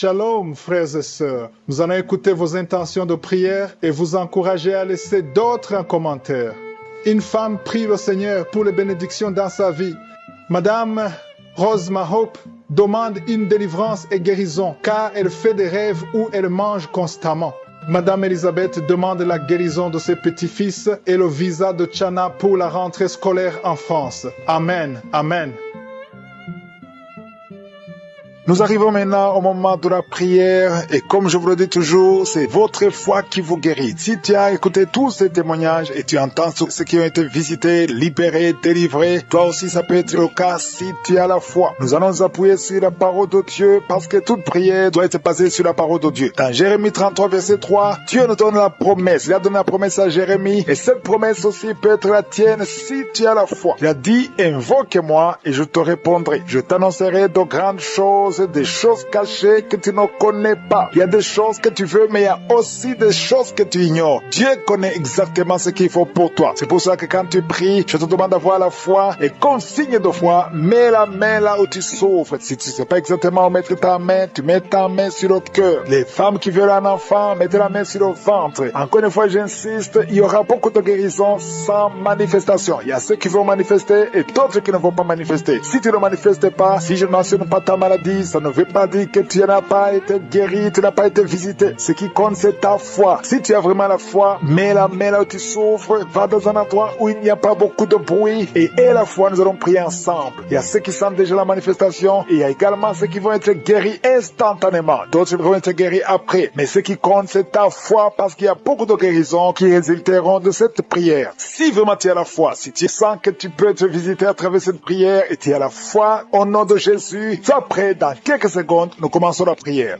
Shalom, frères et sœurs. Nous allons écouter vos intentions de prière et vous encourager à laisser d'autres en commentaire. Une femme prie le Seigneur pour les bénédictions dans sa vie. Madame Rose Mahope demande une délivrance et guérison car elle fait des rêves où elle mange constamment. Madame Elisabeth demande la guérison de ses petits-fils et le visa de Tchana pour la rentrée scolaire en France. Amen. Amen. Nous arrivons maintenant au moment de la prière et comme je vous le dis toujours, c'est votre foi qui vous guérit. Si tu as écouté tous ces témoignages et tu entends ceux qui ont été visités, libérés, délivrés, toi aussi ça peut être le cas si tu as la foi. Nous allons nous appuyer sur la parole de Dieu parce que toute prière doit être basée sur la parole de Dieu. Dans Jérémie 33 verset 3, Dieu nous donne la promesse. Il a donné la promesse à Jérémie et cette promesse aussi peut être la tienne si tu as la foi. Il a dit, invoque-moi et je te répondrai. Je t'annoncerai de grandes choses, des choses cachées que tu ne connais pas. Il y a des choses que tu veux, mais il y a aussi des choses que tu ignores. Dieu connaît exactement ce qu'il faut pour toi. C'est pour ça que quand tu pries, je te demande d'avoir la foi et comme signe de foi, mets la main là où tu souffres. Si tu ne sais pas exactement où mettre ta main, tu mets ta main sur le cœur. Les femmes qui veulent un enfant, mettez la main sur le ventre. Encore une fois, j'insiste, il y aura beaucoup de guérisons sans manifestation. Il y a ceux qui vont manifester et d'autres qui ne vont pas manifester. Si tu ne manifestes pas, si je ne mentionne pas ta maladie, ça ne veut pas dire que tu n'as pas été guéri, tu n'as pas été visité. Ce qui compte, c'est ta foi. Si tu as vraiment la foi, mets la main là où tu souffres, va dans un endroit où il n'y a pas beaucoup de bruit et la foi, nous allons prier ensemble. Il y a ceux qui sentent déjà la manifestation et il y a également ceux qui vont être guéris instantanément. D'autres vont être guéris après. Mais ce qui compte, c'est ta foi parce qu'il y a beaucoup de guérisons qui résulteront de cette prière. Si vraiment tu as la foi, si tu sens que tu peux être visité à travers cette prière et tu as la foi, au nom de Jésus, sois prêt. Dans quelques secondes, nous commençons la prière.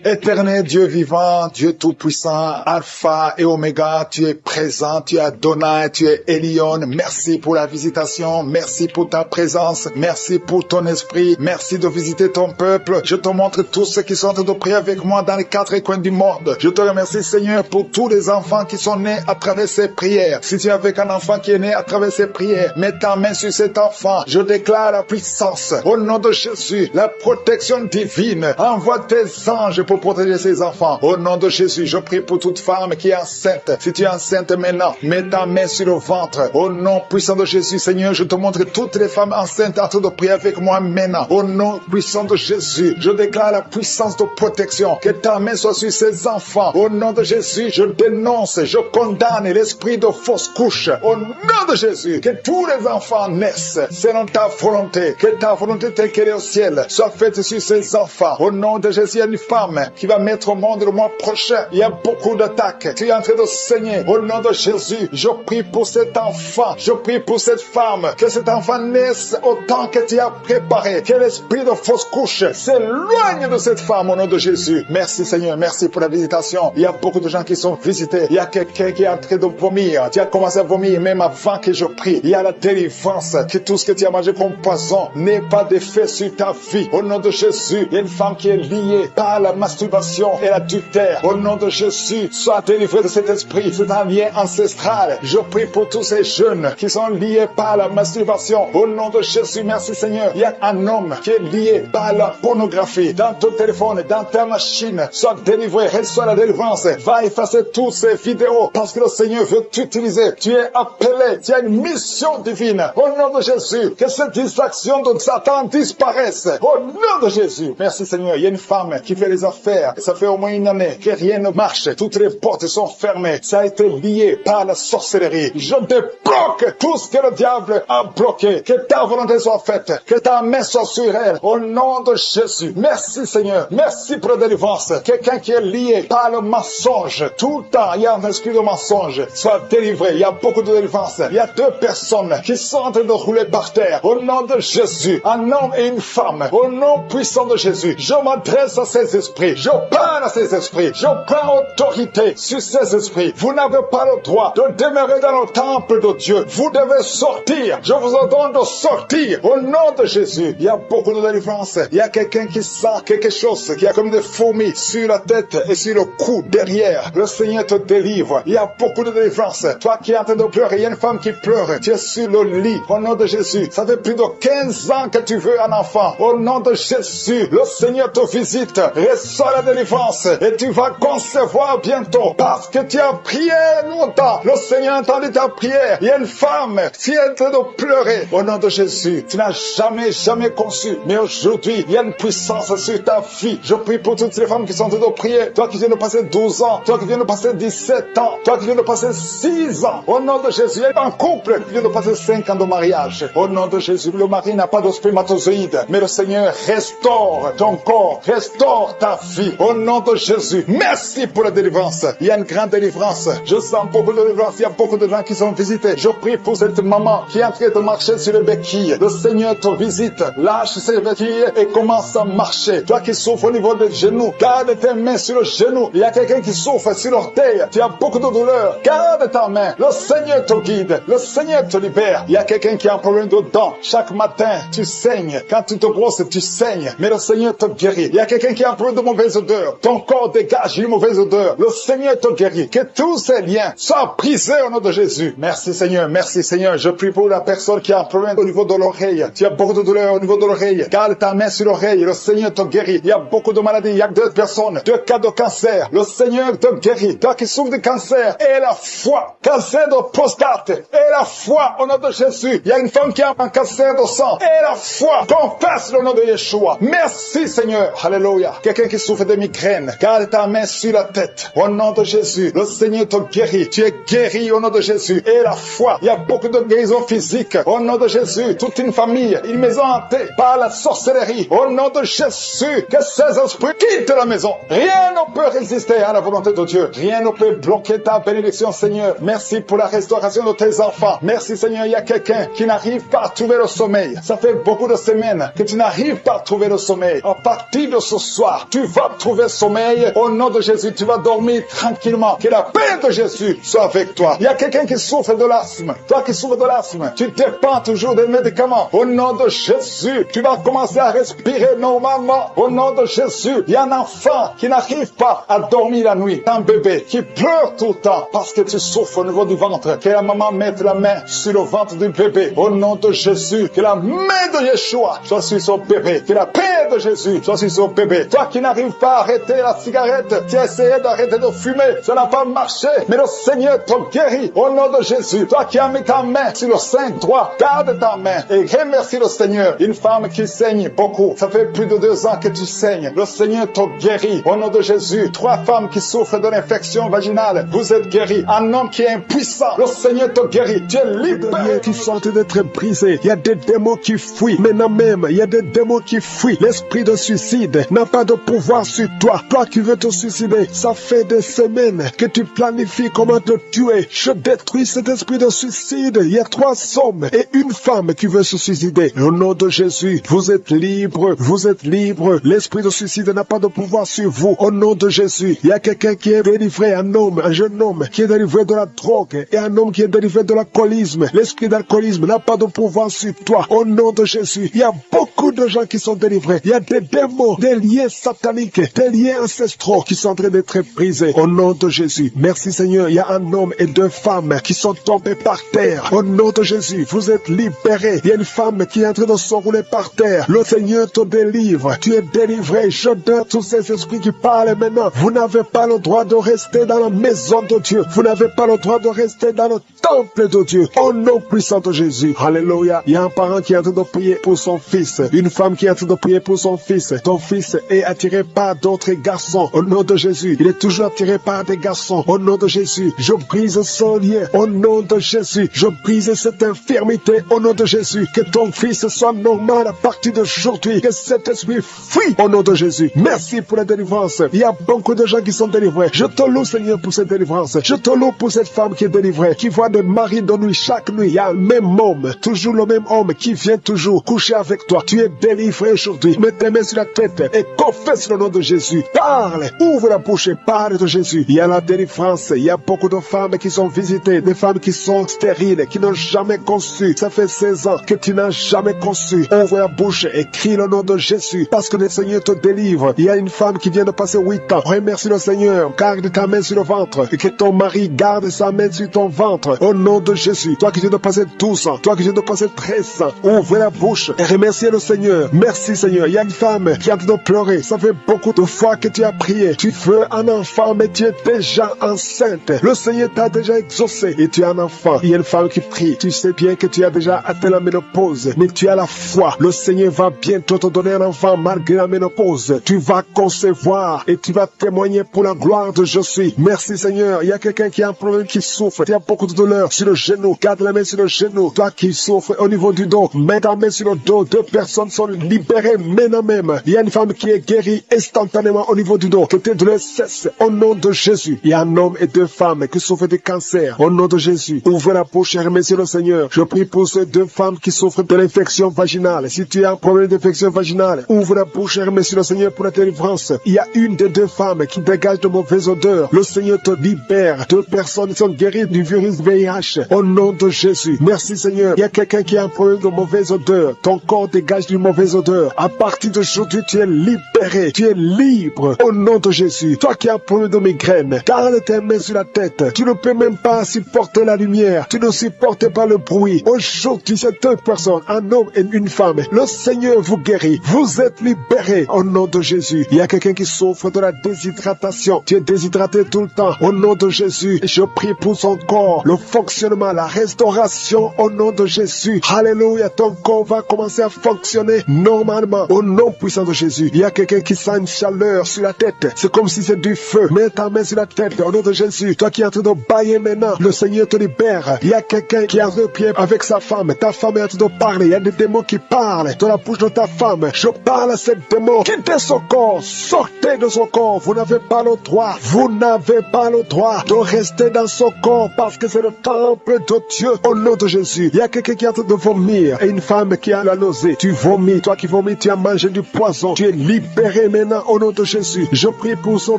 Éternel Dieu vivant, Dieu tout-puissant, Alpha et Oméga, tu es présent, tu es Adonai, tu es Elion. Merci pour la visitation, merci pour ta présence, merci pour ton esprit, merci de visiter ton peuple. Je te montre tous ceux qui sont en train de prier avec moi dans les 4 coins du monde. Je te remercie Seigneur pour tous les enfants qui sont nés à travers ces prières. Si tu es avec un enfant qui est né à travers ces prières, mets ta main sur cet enfant. Je déclare la puissance au nom de Jésus, la protection divine. Envoie tes anges pour protéger ses enfants. Au nom de Jésus, je prie pour toute femme qui est enceinte. Si tu es enceinte maintenant, mets ta main sur le ventre. Au nom puissant de Jésus, Seigneur, je te montre toutes les femmes enceintes en train de prier avec moi maintenant. Au nom puissant de Jésus, je déclare la puissance de protection. Que ta main soit sur ces enfants. Au nom de Jésus, je dénonce, je condamne l'esprit de fausse couche. Au nom de Jésus, que tous les enfants naissent selon ta volonté. Que ta volonté telle qu'elle est au ciel soit faite sur ces enfants. Au nom de Jésus, il y a une femme qui va mettre au monde le mois prochain. Il y a beaucoup d'attaques. Tu es en train de saigner. Au nom de Jésus, je prie pour cet enfant. Je prie pour cette femme. Que cet enfant naisse au temps que tu as préparé. Que l'esprit de fausse couche s'éloigne de cette femme au nom de Jésus. Merci Seigneur. Merci pour la visitation. Il y a beaucoup de gens qui sont visités. Il y a quelqu'un qui est en train de vomir. Tu as commencé à vomir même avant que je prie. Il y a la délivrance. Que tout ce que tu as mangé comme poison n'ait pas d'effet sur ta vie. Au nom de Jésus, il y a une femme qui est liée par la masturbation et l'adultère. Au nom de Jésus, sois délivré de cet esprit. C'est un lien ancestral. Je prie pour tous ces jeunes qui sont liés par la masturbation. Au nom de Jésus, merci Seigneur. Il y a un homme qui est lié par la pornographie. Dans ton téléphone, dans ta machine, sois délivré, reçois la délivrance. Va effacer toutes ces vidéos parce que le Seigneur veut t'utiliser. Tu es appelé, tu as une mission divine. Au nom de Jésus, que cette distraction de Satan disparaisse. Au nom de Jésus, merci Seigneur. Il y a une femme qui fait les affaires. Ça fait au moins une année que rien ne marche. Toutes les portes sont fermées. Ça a été lié par la sorcellerie. Je débloque tout ce que le diable a bloqué. Que ta volonté soit faite. Que ta main soit sur elle. Au nom de Jésus. Merci Seigneur. Merci pour la délivrance. Quelqu'un qui est lié par le mensonge. Tout le temps, il y a un esprit de mensonge. Soit délivré. Il y a beaucoup de délivrance. Il y a 2 personnes qui sont en train de rouler par terre. Au nom de Jésus. Un homme et une femme. Au nom puissant de Jésus. Je m'adresse à ces esprits. esprits. Je parle à ces esprits. Je prends autorité sur ces esprits. Vous n'avez pas le droit de demeurer dans le temple de Dieu. Vous devez sortir. Je vous ordonne de sortir au nom de Jésus. Il y a beaucoup de délivrance. Il y a quelqu'un qui sent quelque chose qui a comme des fourmis sur la tête et sur le cou derrière. Le Seigneur te délivre. Il y a beaucoup de délivrance. Toi qui es en train de pleurer, il y a une femme qui pleure. Tu es sur le lit. Au nom de Jésus. Ça fait plus de 15 ans que tu veux un enfant. Au nom de Jésus, le Seigneur te visite. Reçois la délivrance et tu vas concevoir bientôt parce que tu as prié longtemps. Le Seigneur a entendu ta prière. Il y a une femme qui est en train de pleurer. Au nom de Jésus, tu n'as jamais conçu. Mais aujourd'hui, il y a une puissance sur ta vie. Je prie pour toutes les femmes qui sont en train de prier. Toi qui viens de passer 12 ans, toi qui viens de passer 17 ans, toi qui viens de passer 6 ans. Au nom de Jésus, il y a un couple qui vient de passer 5 ans de mariage. Au nom de Jésus, le mari n'a pas de spermatozoïde, mais le Seigneur restaure ton corps, restaure ta vie. Au nom de Jésus, merci pour la délivrance. Il y a une grande délivrance. Je sens beaucoup de délivrance. Il y a beaucoup de gens qui sont visités. Je prie pour cette maman qui est en train de marcher sur les béquilles. Le Seigneur te visite. Lâche ses béquilles et commence à marcher. Toi qui souffres au niveau des genoux, garde tes mains sur le genou. Il y a quelqu'un qui souffre sur l'orteil. Tu as beaucoup de douleur. Garde ta main. Le Seigneur te guide. Le Seigneur te libère. Il y a quelqu'un qui a un problème de dents. Chaque matin, tu saignes. Quand tu te brosses, tu saignes. Mais le Seigneur te guérit. Il y a quelqu'un qui a un problème de mauvaise odeur. Ton corps dégage une mauvaise odeur. Le Seigneur te guérit. Que tous ces liens soient brisés au nom de Jésus. Merci Seigneur. Merci Seigneur. Je prie pour la personne qui a un problème au niveau de l'oreille. Tu as beaucoup de douleur au niveau de l'oreille. Garde ta main sur l'oreille. Le Seigneur te guérit. Il y a beaucoup de maladies. Il y a 2 personnes. 2 cas de cancer. Le Seigneur te guérit. Toi qui souffres de cancer, et la foi. Cancer de prostate. Et la foi au nom de Jésus. Il y a une femme qui a un cancer de sang. Et la foi. Confesse le nom de Yeshua. Merci Seigneur. Alléluia. Quelqu'un qui souffre de migraine. Garde ta main sur la tête. Au nom de Jésus. Le Seigneur te guérit. Tu es guéri au nom de Jésus. Et la foi. Il y a beaucoup de guérisons physiques. Au nom de Jésus. Toute une famille. Une maison hantée par la sorcellerie. Au nom de Jésus. Que ces esprits quittent la maison. Rien ne peut résister à la volonté de Dieu. Rien ne peut bloquer ta bénédiction, Seigneur. Merci pour la restauration de tes enfants. Merci, Seigneur. Il y a quelqu'un qui n'arrive pas à trouver le sommeil. Ça fait beaucoup de semaines que tu n'arrives pas à trouver le sommeil. À partir de ce soir, tu vas trouver le sommeil. Au nom de Jésus, tu vas dormir tranquillement. Que la paix de Jésus soit avec toi. Il y a quelqu'un qui souffre de l'asthme. Toi qui souffres de l'asthme, tu dépends toujours des médicaments. Au nom de Jésus, tu vas commencer à respirer normalement. Au nom de Jésus, il y a un enfant qui n'arrive pas à dormir la nuit. Un bébé qui pleure tout le temps parce que tu souffres au niveau du ventre. Que la maman mette la main sur le ventre du bébé. Au nom de Jésus, que la main de Yeshua soit sur son bébé. Que la paix de Jésus soit sur son bébé. Toi qui n'arrives pas à arrêter la cigarette, tu as essayé d'arrêter de fumer. Ça n'a pas marché. Mais le Seigneur te guérit. Au nom de Jésus, toi qui as mis ta main sur le sein droit, garde ta main et remercie le Seigneur. Une femme qui saigne beaucoup. Ça fait plus de 2 ans que tu saignes. Le Seigneur te guérit. Au nom de Jésus, 3 femmes qui souffrent de l'infection vaginale, vous êtes guéris. Un homme qui est impuissant, le Seigneur te guérit. Tu es libre. Il y a qui sont en train d'être brisés. Il y a des démons qui fuient. Maintenant même, il y a des démons qui fuient. L'esprit de suicide n'a pas de pouvoir sur toi. Toi qui veux te suicider, ça fait des semaines que tu planifies comment te tuer. Je détruis cet esprit de suicide. Il y a 3 hommes et une femme qui veut se suicider. Au nom de Jésus, vous êtes libres. Vous êtes libres. L'esprit de suicide n'a pas de pouvoir sur vous. Au nom de Jésus, il y a quelqu'un qui est délivré, un homme, un jeune homme qui est délivré de la drogue et un homme qui est délivré de l'alcoolisme. L'esprit d'alcoolisme n'a pas de pouvoir sur toi. Au nom de Jésus, il y a beaucoup de gens qui sont délivrés. Il y a des démons, des liens sataniques, des liens ancestraux qui sont en train d'être brisés. Au nom de Jésus, merci Seigneur. Il y a un homme et 2 femmes qui sont tombés par terre. Au nom de Jésus, vous êtes libérés. Il y a une femme qui est en train de s'enrouler par terre. Le Seigneur te délivre. Tu es délivré. Je donne tous ces esprits qui parlent maintenant. Vous n'avez pas le droit de rester dans la maison de Dieu. Vous n'avez pas le droit de rester dans le temple de Dieu. Au nom puissant de Jésus. Alléluia. Il y a un parent qui est en train de prier pour son fils. Une femme qui est en train de prier pour son fils. Ton fils est attiré par d'autres garçons. Au nom de Jésus. Il est toujours attiré par des garçons. Au nom de Jésus. Je brise son lien. Au nom de Jésus. Je brise cette infirmité. Au nom de Jésus. Que ton fils soit normal à partir d'aujourd'hui. Que cet esprit fuit. Au nom de Jésus. Merci pour la délivrance. Il y a beaucoup de gens qui sont délivrés. Je te loue, Seigneur, pour cette délivrance. Je te loue pour cette femme qui est délivrée, qui voit des maris de nuit chaque nuit. Il y a le même homme, toujours le même homme qui vient toujours coucher avec toi. Tu es délivré aujourd'hui. Mets tes mains sur la tête et confesse le nom de Jésus. Parle, ouvre la bouche et parle de Jésus. Il y a la délivrance. Il y a beaucoup de femmes qui sont visitées, des femmes qui sont stériles, qui n'ont jamais conçu. Ça fait 16 ans que tu n'as jamais conçu. Ouvre la bouche et crie le nom de Jésus, parce que le Seigneur te délivre. Il y a une femme qui vient de passer 8 ans. Remercie le Seigneur. Garde ta main sur le ventre et que ton mari garde sa main sur ton ventre. Au nom de Jésus. Toi qui viens de passer 12 ans, toi qui viens de passer 13 ans, ouvre la bouche et remercie le Seigneur. Merci Seigneur. Il y a une femme qui est en train de pleurer. Ça fait beaucoup de fois que tu as prié. Tu veux un enfant, mais tu es déjà enceinte. Le Seigneur t'a déjà exaucé et tu as un enfant. Il y a une femme qui prie. Tu sais bien que tu as déjà atteint la ménopause, mais tu as la foi. Le Seigneur va bientôt te donner un enfant malgré la ménopause. Tu vas concevoir et tu vas témoigner pour la gloire de je suis. Merci Seigneur. Il y a quelqu'un qui a un problème, qui souffre. Tu as beaucoup de douleur sur le genou. Garde la main sur le genou. Toi qui souffres au niveau du dos, mets ta main sur le dos. 2 personnes sont libérées maintenant même. Il y a une femme qui est guérie instantanément au niveau du dos. Que tes douleurs cessent au nom de Jésus. Il y a un homme et 2 femmes qui souffrent de cancer au nom de Jésus. Ouvre la bouche et remercie le Seigneur. Je prie pour ces 2 femmes qui souffrent de l'infection vaginale. Si tu as un problème d'infection vaginale, ouvre la bouche et remercie le Seigneur pour la délivrance. Il y a une des 2 femmes qui dégage de mauvaises odeurs. Le Seigneur te libère. 2 personnes sont guéries du virus VIH au nom de Jésus. Merci Seigneur. Il y a quelqu'un qui a un problème de mauvaise odeur. Ton corps dégage d'une mauvaise odeur. À partir d'aujourd'hui, tu es libéré. Tu es libre au nom de Jésus. Toi qui as un problème de migraine, garde tes mains sur la tête. Tu ne peux même pas supporter la lumière. Tu ne supportes pas le bruit. Aujourd'hui, c'est 2 personnes, un homme et une femme. Le Seigneur vous guérit. Vous êtes libérés au nom de Jésus. Il y a quelqu'un qui souffre de la déshydratation. Tu es déshydraté tout le temps. Au nom de Jésus, je prie pour son corps, le fonctionnement, la restauration au nom de Jésus. Alléluia, ton corps va commencer à fonctionner normalement au nom puissant de Jésus. Il y a quelqu'un qui sent une chaleur sur la tête. C'est comme si c'est du feu. Mets ta main sur la tête au nom de Jésus. Toi qui es en train de bailler maintenant, le Seigneur te libère. Il y a quelqu'un qui a 2 pieds avec sa femme. Ta femme est en train de parler. Il y a des démons qui parlent dans la bouche de ta femme. Je parle à ces démons. Quittez son corps. Sortez de son corps. Vous n'avez pas le droit. Vous n'avez pas le droit de rester dans son corps parce que c'est le temple de Dieu au nom de Jésus. Il y a quelqu'un qui est en train de vomir et une femme qui a la nausée. Tu vomis. Toi qui vomis, tu as mangé du poison. Tu es libéré maintenant au nom de Jésus. Je prie pour son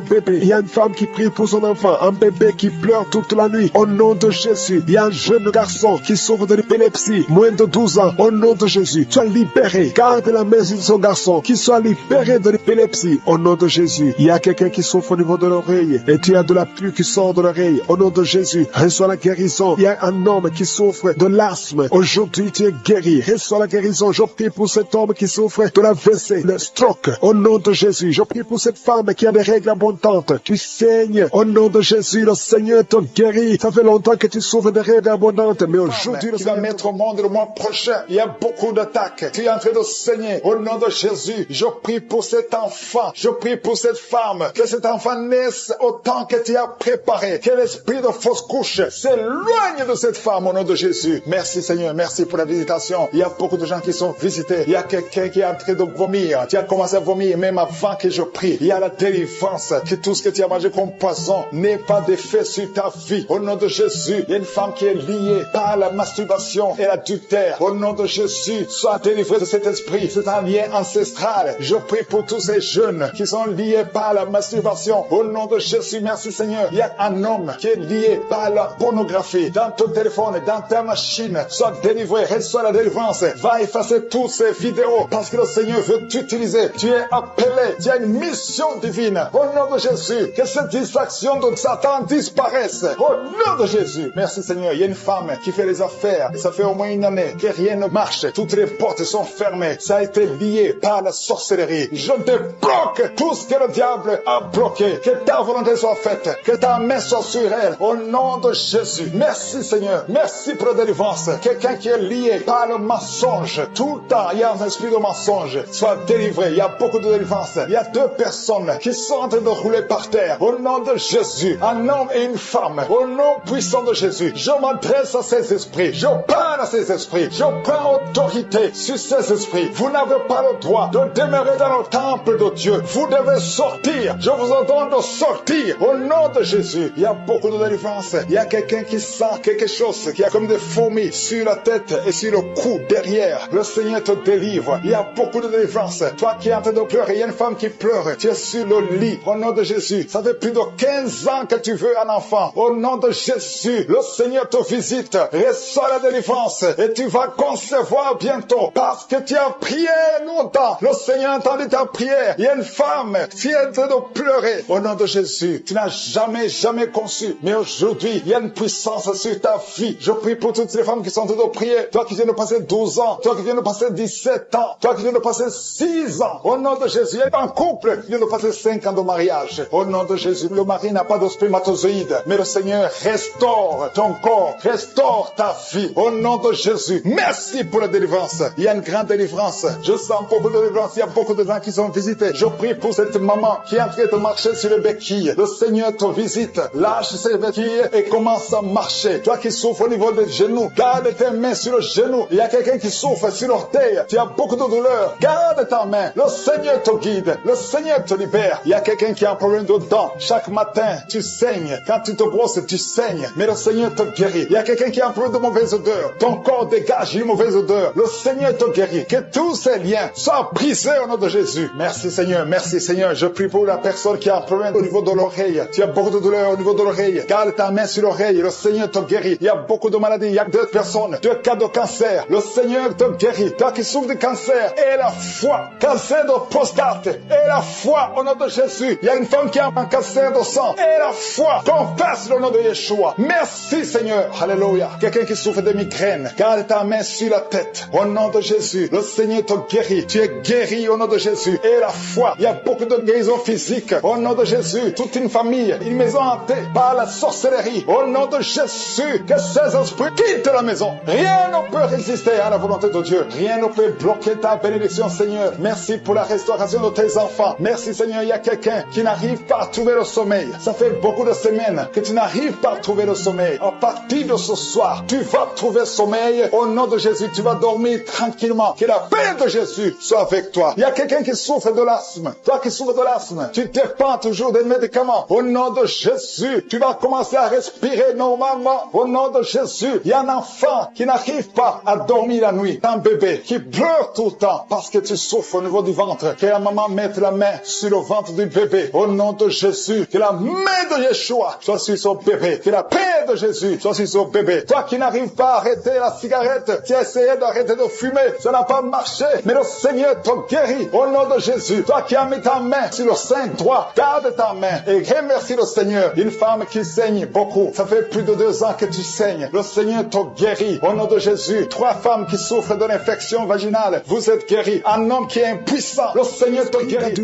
bébé. Il y a une femme qui prie pour son enfant. Un bébé qui pleure toute la nuit au nom de Jésus. Il y a un jeune garçon qui souffre de l'épilepsie, moins de 12 ans, au nom de Jésus. Sois libéré. Garde la main sur son garçon, qui soit libéré de l'épilepsie au nom de Jésus. Il y a quelqu'un qui souffre au niveau de l'oreille et tu as de la pluie qui sort de l'oreille au nom de Jésus. Reçois la guérison. Il y a un homme qui souffre de l'asthme. Aujourd'hui, tu es guéri. Reçois la guérison. Je prie pour cet homme qui souffre de la WC, le stroke, au nom de Jésus. Je prie pour cette femme qui a des règles abondantes. Tu saignes au nom de Jésus. Le Seigneur te guérit. Ça fait longtemps que tu souffres de règles abondantes, mais aujourd'hui, le Seigneur va mettre au monde le mois prochain. Il y a beaucoup d'attaques. Tu es en train de saigner. Au nom de Jésus, je prie pour cet enfant. Je prie pour cette femme. Que cet enfant naisse autant que tu as préparé. Que l'esprit de fausse couche s'éloigne de cette femme au nom de Jésus. Merci Seigneur. Merci pour la visitation. Il y a beaucoup de gens qui sont visités. Il y a quelqu'un qui est en train de vomir. Tu as commencé à vomir même avant que je prie. Il y a la délivrance. Que tout ce que tu as mangé comme poison n'ait pas d'effet sur ta vie. Au nom de Jésus, il y a une femme qui est liée par la masturbation et l'adultère. Au nom de Jésus, sois délivré de cet esprit. C'est un lien ancestral. Je prie pour tous ces jeunes qui sont liés par la masturbation. Au nom de Jésus, merci Seigneur. Il y a un homme qui est lié par la pornographie. Dans ton téléphone, dans ta machine, sois délivré. Reçois la délivrance. Va effacer toutes ces vidéos parce que le Seigneur veut t'utiliser. Tu es appelé. Tu as une mission divine. Au nom de Jésus, que cette distraction de Satan disparaisse. Au nom de Jésus. Merci Seigneur. Il y a une femme qui fait les affaires. Ça fait au moins une année que rien ne marche. Toutes les portes sont fermées. Ça a été lié par la sorcellerie. Je débloque tout ce que le diable a bloqué. Que ta volonté soit faite. Que ta main soit sur elle. Au nom de Jésus. Merci Seigneur. Merci pour la délivrance. Quelqu'un qui est lié par le mensonge. Tout le temps, il y a un esprit de mensonge. Sois délivré. Il y a beaucoup de délivrance. Il y a 2 personnes qui sont en train de rouler par terre. Au nom de Jésus. Un homme et une femme. Au nom puissant de Jésus. Je m'adresse à ces esprits. Je parle à ces esprits. Je prends autorité sur ces esprits. Vous n'avez pas le droit de demeurer dans le temple de Dieu. Vous devez sortir. Je vous ordonne de sortir au nom de Jésus. Il y a beaucoup de délivrance. Il y a quelqu'un qui sent quelque chose qui a comme des fourmis sur la tête et sur le cou derrière. Le Seigneur te délivre. Il y a beaucoup de délivrance. Toi qui es en train de pleurer, il y a une femme qui pleure. Tu es sur le lit. Au nom de Jésus. Ça fait plus de 15 ans que tu veux un enfant. Au nom de Jésus, le Seigneur te visite. Reçois la délivrance et tu vas concevoir bientôt parce que tu as prié longtemps. Le Seigneur a entendu ta prière. Il y a une femme qui est en train de pleurer. Au nom de Jésus, tu n'as jamais conçu. Mais aujourd'hui, il y a une puissance sur ta vie. Je prie pour toutes les femmes qui sont en train de prier. Toi qui viens de passer 12 ans. Toi qui viens de passer 17 ans. Toi qui viens de passer 6 ans. Au nom de Jésus, il y a un couple qui vient de passer 5 ans de mariage. Au nom de Jésus, le mari n'a pas de spermatozoïde. Mais le Seigneur restaure ton corps. Restaure ta vie. Au nom de Jésus. Merci pour la délivrance. Il y a une grande délivrance. Je sens beaucoup de délivrance. Il y a beaucoup de gens qui sont visités. Je prie pour cette maman qui est en train de marcher sur les béquilles. Le Seigneur te visite. Lâche ses béquilles et commence à marcher. Toi qui souffres au niveau des genoux, garde tes mains sur le genou. Il y a quelqu'un qui souffre sur l'orteil. Tu as beaucoup de douleur. Garde ta main. Le Seigneur te guide. Le Seigneur te libère. Il y a quelqu'un qui a un problème de dents. Chaque matin, tu saignes. Quand tu te brosses, tu saignes. Mais le Seigneur te guérit. Il y a quelqu'un qui a un problème de mauvaise odeur. Ton corps dégage une mauvaise odeur. Le Seigneur te guérit. Que tous ces liens soient brisés au nom de Jésus. Merci Seigneur. Merci Seigneur. Je prie pour la personne qui a un problème au niveau de l'oreille. Tu as beaucoup de douleur au niveau de l'oreille. Garde ta main sur l'oreille. Le Seigneur te guérit. Il y a beaucoup de maladies. Il y a 2 personnes. 2 cas de cancer. Le Seigneur te guérit. Toi qui souffres de cancer, et la foi. Cancer de prostate. Et la foi au nom de Jésus. Il y a une femme qui a un cancer de sang. Et la foi. Confesse le nom de Yeshua. Merci Seigneur. Alléluia. Quelqu'un qui souffre de migraine. Garde ta main sur la tête. Au nom de Jésus. Le Seigneur te guérit. Tu es guéri au nom de Jésus. Et la foi. Il y a beaucoup de guérisons physiques. Au nom de Jésus. Toute une famille. Une maison hantée par la sorcellerie. Au nom de Jésus. Que ces esprits quittent la maison. Rien ne peut résister à la volonté de Dieu. Rien ne peut bloquer ta bénédiction Seigneur. Merci pour la restauration de tes enfants. Merci Seigneur. Il y a quelqu'un qui n'arrive pas à trouver le sommeil. Ça fait beaucoup de semaines que tu n'arrives pas à trouver le sommeil. À partir de ce soir, tu vas trouver sommeil. Au nom de Jésus, tu vas dormir tranquillement. Que la paix de Jésus soit avec toi. Il y a quelqu'un qui souffre de l'asthme. Toi qui souffres de l'asthme, tu dépends toujours des médicaments. Au nom de Jésus, tu vas commencer à respirer normalement. Au nom de Jésus, il y a un enfant qui n'arrive pas à dormir la nuit. Un bébé qui pleure tout le temps parce que tu souffres au niveau du ventre. Que la maman mette la main sur le ventre du bébé. Au nom de Jésus, que la main de Yeshua soit sur son bébé. Que la paix de Jésus soit sur son bébé. Toi qui n'arrives pas à arrêter la cigarette, tu as essayé d'arrêter de fumer, ça n'a pas marché, mais le Seigneur te guérit. Au nom de Jésus, toi qui as mis ta main sur le sein droit, garde ta main et remercie le Seigneur. Une femme qui saigne beaucoup, ça fait plus de 2 ans que tu saignes. Le Seigneur te guérit. Au nom de Jésus, 3 femmes qui souffrent de l'infection vaginale, vous êtes guéris. Un homme qui est impuissant, le Seigneur te guérit.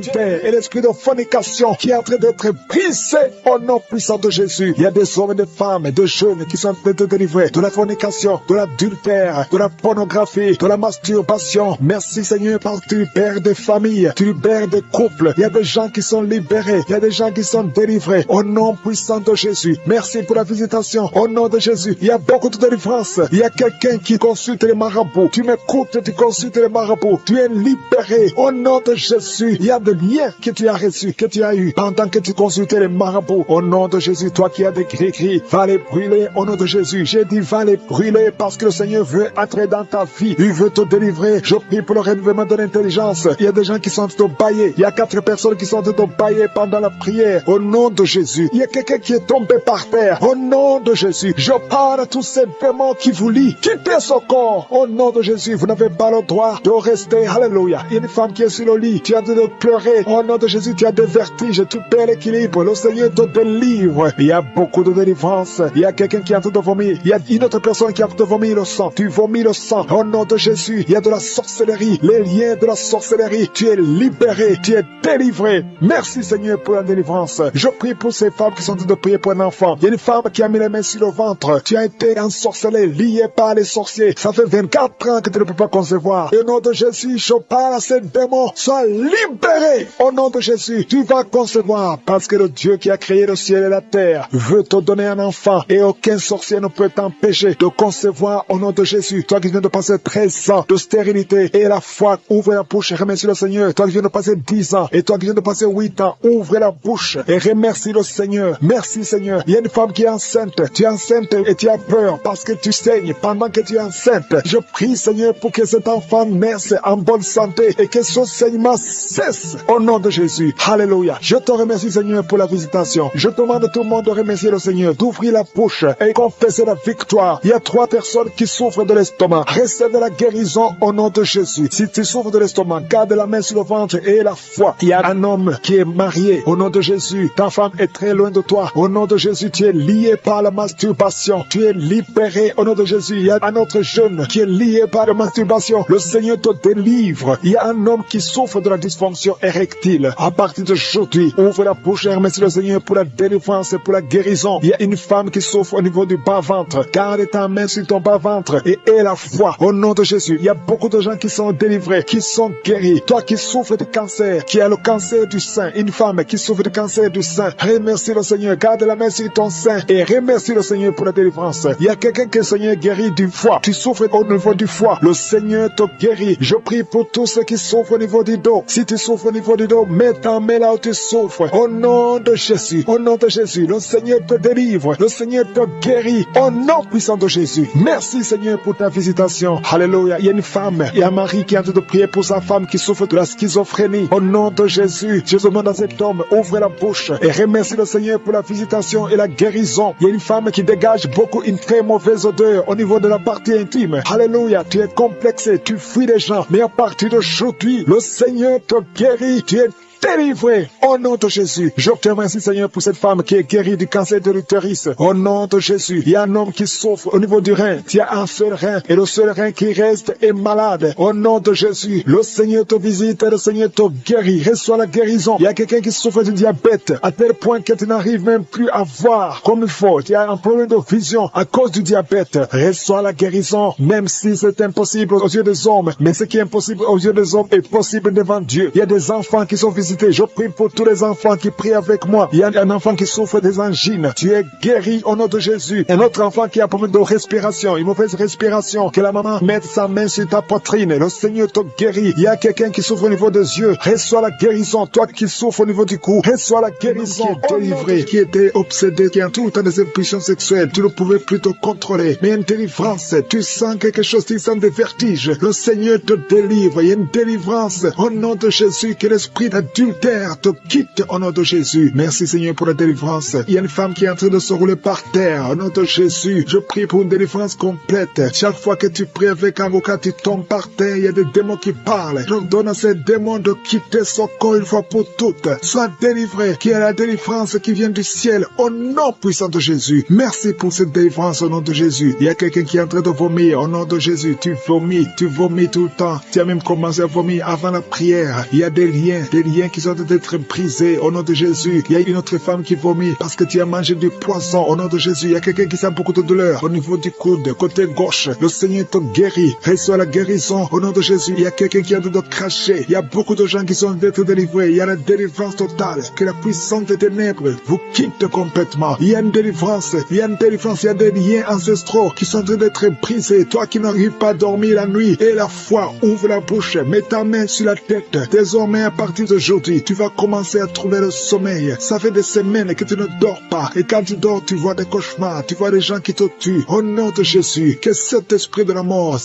Et l'esprit de fornication qui est en train d'être brisé au nom puissant de Jésus. Il y a des hommes et des femmes, de jeunes qui sont en train de délivrer de la fornication, de l'adultère, de la pornographie, de la masturbation. Merci Seigneur parce que tu libères des familles, tu libères des couples. Il y a des gens qui sont libérés, il y a des gens qui sont délivrés au nom puissant de Jésus. Merci pour la visitation au nom de Jésus. Il y a beaucoup de délivrance. Il y a quelqu'un qui consulte les marabouts. Tu m'écoutes, tu consultes les marabouts. Tu es libéré au nom de Jésus. Il y a des liens que tu as reçus, que tu as eu pendant que tu consultais les marabouts. Au nom de Jésus, toi qui as des gris-gris, va les brûler au nom de Jésus. J'ai dit va les brûler parce que le Seigneur veut entrer dans ta vie. Il veut te délivrer. Je prie pour le renouvellement de l'intelligence. Il y a des gens qui sont en train de bailler. Il y a 4 personnes qui sont en train de bailler pendant la prière. Au nom de Jésus. Il y a quelqu'un qui est tombé par terre. Au nom de Jésus. Je parle à tous ces démons qui vous lient. Quittez ce corps. Au nom de Jésus. Vous n'avez pas le droit de rester. Alléluia. Il y a une femme qui est sur le lit. Tu es en train de pleurer. Au nom de Jésus, tu as des vertiges. Tu perds l'équilibre. Le Seigneur te délivre. Il y a beaucoup de délivrance. Il y a quelqu'un qui est en train de vomir. Il y a une autre personne qui est en train de vomir le sang. Tu vomis le sang. Au nom de Jésus. Il y a de la sorcellerie. Les liens de la sorcellerie. Tu es libéré. Tu es délivré. Merci Seigneur pour la délivrance. Je prie pour ces femmes qui sont en train de prier pour un enfant. Il y a une femme qui a mis les mains sur le ventre. Tu as été ensorcelé, lié par les sorciers. Ça fait 24 ans que tu ne peux pas concevoir. Et au nom de Jésus, je parle à ces démons. Sois libéré. Au nom de Jésus, tu vas concevoir. Parce que le Dieu qui a créé le ciel et la terre veut te donner un enfant. Et aucun sorcier ne peut t'empêcher de concevoir voir au nom de Jésus. Toi qui viens de passer 13 ans de stérilité et la foi, ouvre la bouche et remercie le Seigneur. Toi qui viens de passer 10 ans et toi qui viens de passer 8 ans, ouvre la bouche et remercie le Seigneur. Merci Seigneur. Il y a une femme qui est enceinte. Tu es enceinte et tu as peur parce que tu saignes pendant que tu es enceinte. Je prie Seigneur pour que cet enfant naisse en bonne santé et que son saignement cesse au nom de Jésus. Alléluia. Je te remercie Seigneur pour la visitation. Je demande à tout le monde de remercier le Seigneur, d'ouvrir la bouche et confesser la victoire. Il y a 3 personnes qui souffrent de l'estomac. Recevez la guérison au nom de Jésus. Si tu souffres de l'estomac, garde la main sur le ventre et la foi. Il y a un homme qui est marié au nom de Jésus. Ta femme est très loin de toi. Au nom de Jésus, tu es lié par la masturbation. Tu es libéré au nom de Jésus. Il y a un autre jeune qui est lié par la masturbation. Le Seigneur te délivre. Il y a un homme qui souffre de la dysfonction érectile. À partir d'aujourd'hui, ouvre la bouche et remercie le Seigneur pour la délivrance et pour la guérison. Il y a une femme qui souffre au niveau du bas-ventre. Garde ta main sur ton bas-ventre et aie la foi au nom de Jésus. Il y a beaucoup de gens qui sont délivrés, qui sont guéris. Toi qui souffres de cancer, qui as le cancer du sein, une femme qui souffre de cancer du sein, remercie le Seigneur. Garde la main sur ton sein et remercie le Seigneur pour la délivrance. Il y a quelqu'un que le Seigneur guérit du foie. Tu souffres au niveau du foie. Le Seigneur te guérit. Je prie pour tous ceux qui souffrent au niveau du dos. Si tu souffres au niveau du dos, mets ta main là où tu souffres. Au nom de Jésus. Au nom de Jésus. Le Seigneur te délivre. Le Seigneur te guérit. Au nom puissant de Jésus. Merci Seigneur pour ta visitation. Alléluia. Il y a une femme. Il y a Marie qui est en train de prier pour sa femme qui souffre de la schizophrénie. Au nom de Jésus. Je demande à cet homme, ouvre la bouche et remercie le Seigneur pour la visitation et la guérison. Il y a une femme qui dégage beaucoup une très mauvaise odeur au niveau de la partie intime. Alléluia. Tu es complexé. Tu fuis les gens. Mais à partir d'aujourd'hui, le Seigneur te guérit. Tu es délivré au nom de Jésus. Je te remercie Seigneur pour cette femme qui est guérie du cancer de l'utérus. Au nom de Jésus. Il y a un homme qui souffre au niveau du rein. Tu as un seul rein et le seul rein qui reste est malade. Au nom de Jésus. Le Seigneur te visite et le Seigneur te guérit. Reçois la guérison. Il y a quelqu'un qui souffre du diabète à tel point que tu n'arrives même plus à voir comme il faut. Tu as un problème de vision à cause du diabète. Reçois la guérison même si c'est impossible aux yeux des hommes. Mais ce qui est impossible aux yeux des hommes est possible devant Dieu. Il y a des enfants qui sont visités. Je prie pour tous les enfants qui prient avec moi. Il y a un enfant qui souffre des angines. Tu es guéri au nom de Jésus. Un autre enfant qui a un problème de respiration, une mauvaise respiration. Que la maman mette sa main sur ta poitrine. Le Seigneur te guérit. Il y a quelqu'un qui souffre au niveau des yeux. Reçois la guérison. Toi qui souffres au niveau du cou, reçois la guérison. Qui est délivré, qui était obsédé, qui a tout le temps des impulsions sexuelles. Tu ne pouvais plus te contrôler. Mais une délivrance. Tu sens quelque chose, tu sens des vertiges. Le Seigneur te délivre. Il y a une délivrance au nom de Jésus. Que l'esprit d'adultère te quitte au nom de Jésus. Merci Seigneur pour la délivrance. Il y a une femme qui est en train de se rouler par terre au nom de Jésus. Je prie pour une délivrance complète. Chaque fois que tu pries avec un avocat, tu tombes par terre. Il y a des démons qui parlent. Je donne à ces démons de quitter son corps une fois pour toutes. Sois délivré. Qu'il y ait la délivrance qui vient du ciel au nom puissant de Jésus. Merci pour cette délivrance au nom de Jésus. Il y a quelqu'un qui est en train de vomir au nom de Jésus. Tu vomis tout le temps. Tu as même commencé à vomir avant la prière. Il y a des liens qui sont d'être brisés au nom de Jésus. Il y a une autre femme qui vomit parce que tu as mangé du poisson au nom de Jésus. Il y a quelqu'un qui sent beaucoup de douleur au niveau du coude, côté gauche. Le Seigneur te guérit. Reçois la guérison au nom de Jésus. Il y a quelqu'un qui a de cracher. Il y a beaucoup de gens qui sont d'être délivrés. Il y a la délivrance totale. Que la puissance des ténèbres vous quitte complètement. Il y a une délivrance. Il y a une délivrance. Il y a des liens ancestraux qui sont en train d'être brisés. Toi qui n'arrives pas à dormir la nuit et la foi, ouvre la bouche. Mets ta main sur la tête. Désormais, à partir d'aujourd'hui, tu vas commencer à trouver le sommeil. Ça fait des semaines que tu ne dors pas. Et quand tu dors, tu vois des cauchemars. Tu vois des gens qui te tuent. Au nom de Jésus, que cet esprit de la mort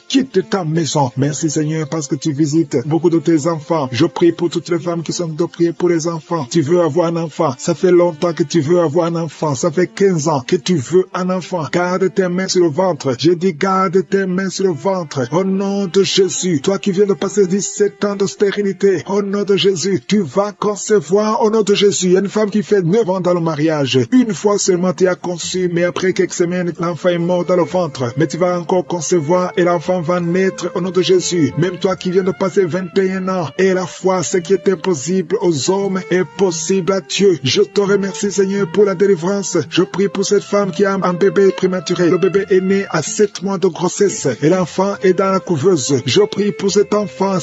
quitte ta maison. Merci Seigneur parce que tu visites beaucoup de tes enfants. Je prie pour toutes les femmes qui sont de prier pour les enfants. Tu veux avoir un enfant. Ça fait longtemps que tu veux avoir un enfant. Ça fait 15 ans que tu veux un enfant. Garde tes mains sur le ventre. J'ai dit garde tes mains sur le ventre. Au nom de Jésus. Toi qui viens de passer 17 ans de stérilité. Au nom de Jésus, tu vas concevoir au nom de Jésus. Il y a une femme qui fait 9 ans dans le mariage. Une fois seulement tu as conçu, mais après quelques semaines, l'enfant est mort dans le ventre. Mais tu vas encore concevoir et l'enfant va naître au nom de Jésus. Même toi qui viens de passer 21 ans, et la foi, ce qui est impossible aux hommes est possible à Dieu. Je te remercie Seigneur pour la délivrance. Je prie pour cette femme qui a un bébé prématuré. Le bébé est né à 7 mois de grossesse et l'enfant est dans la couveuse. Je prie pour cet enfant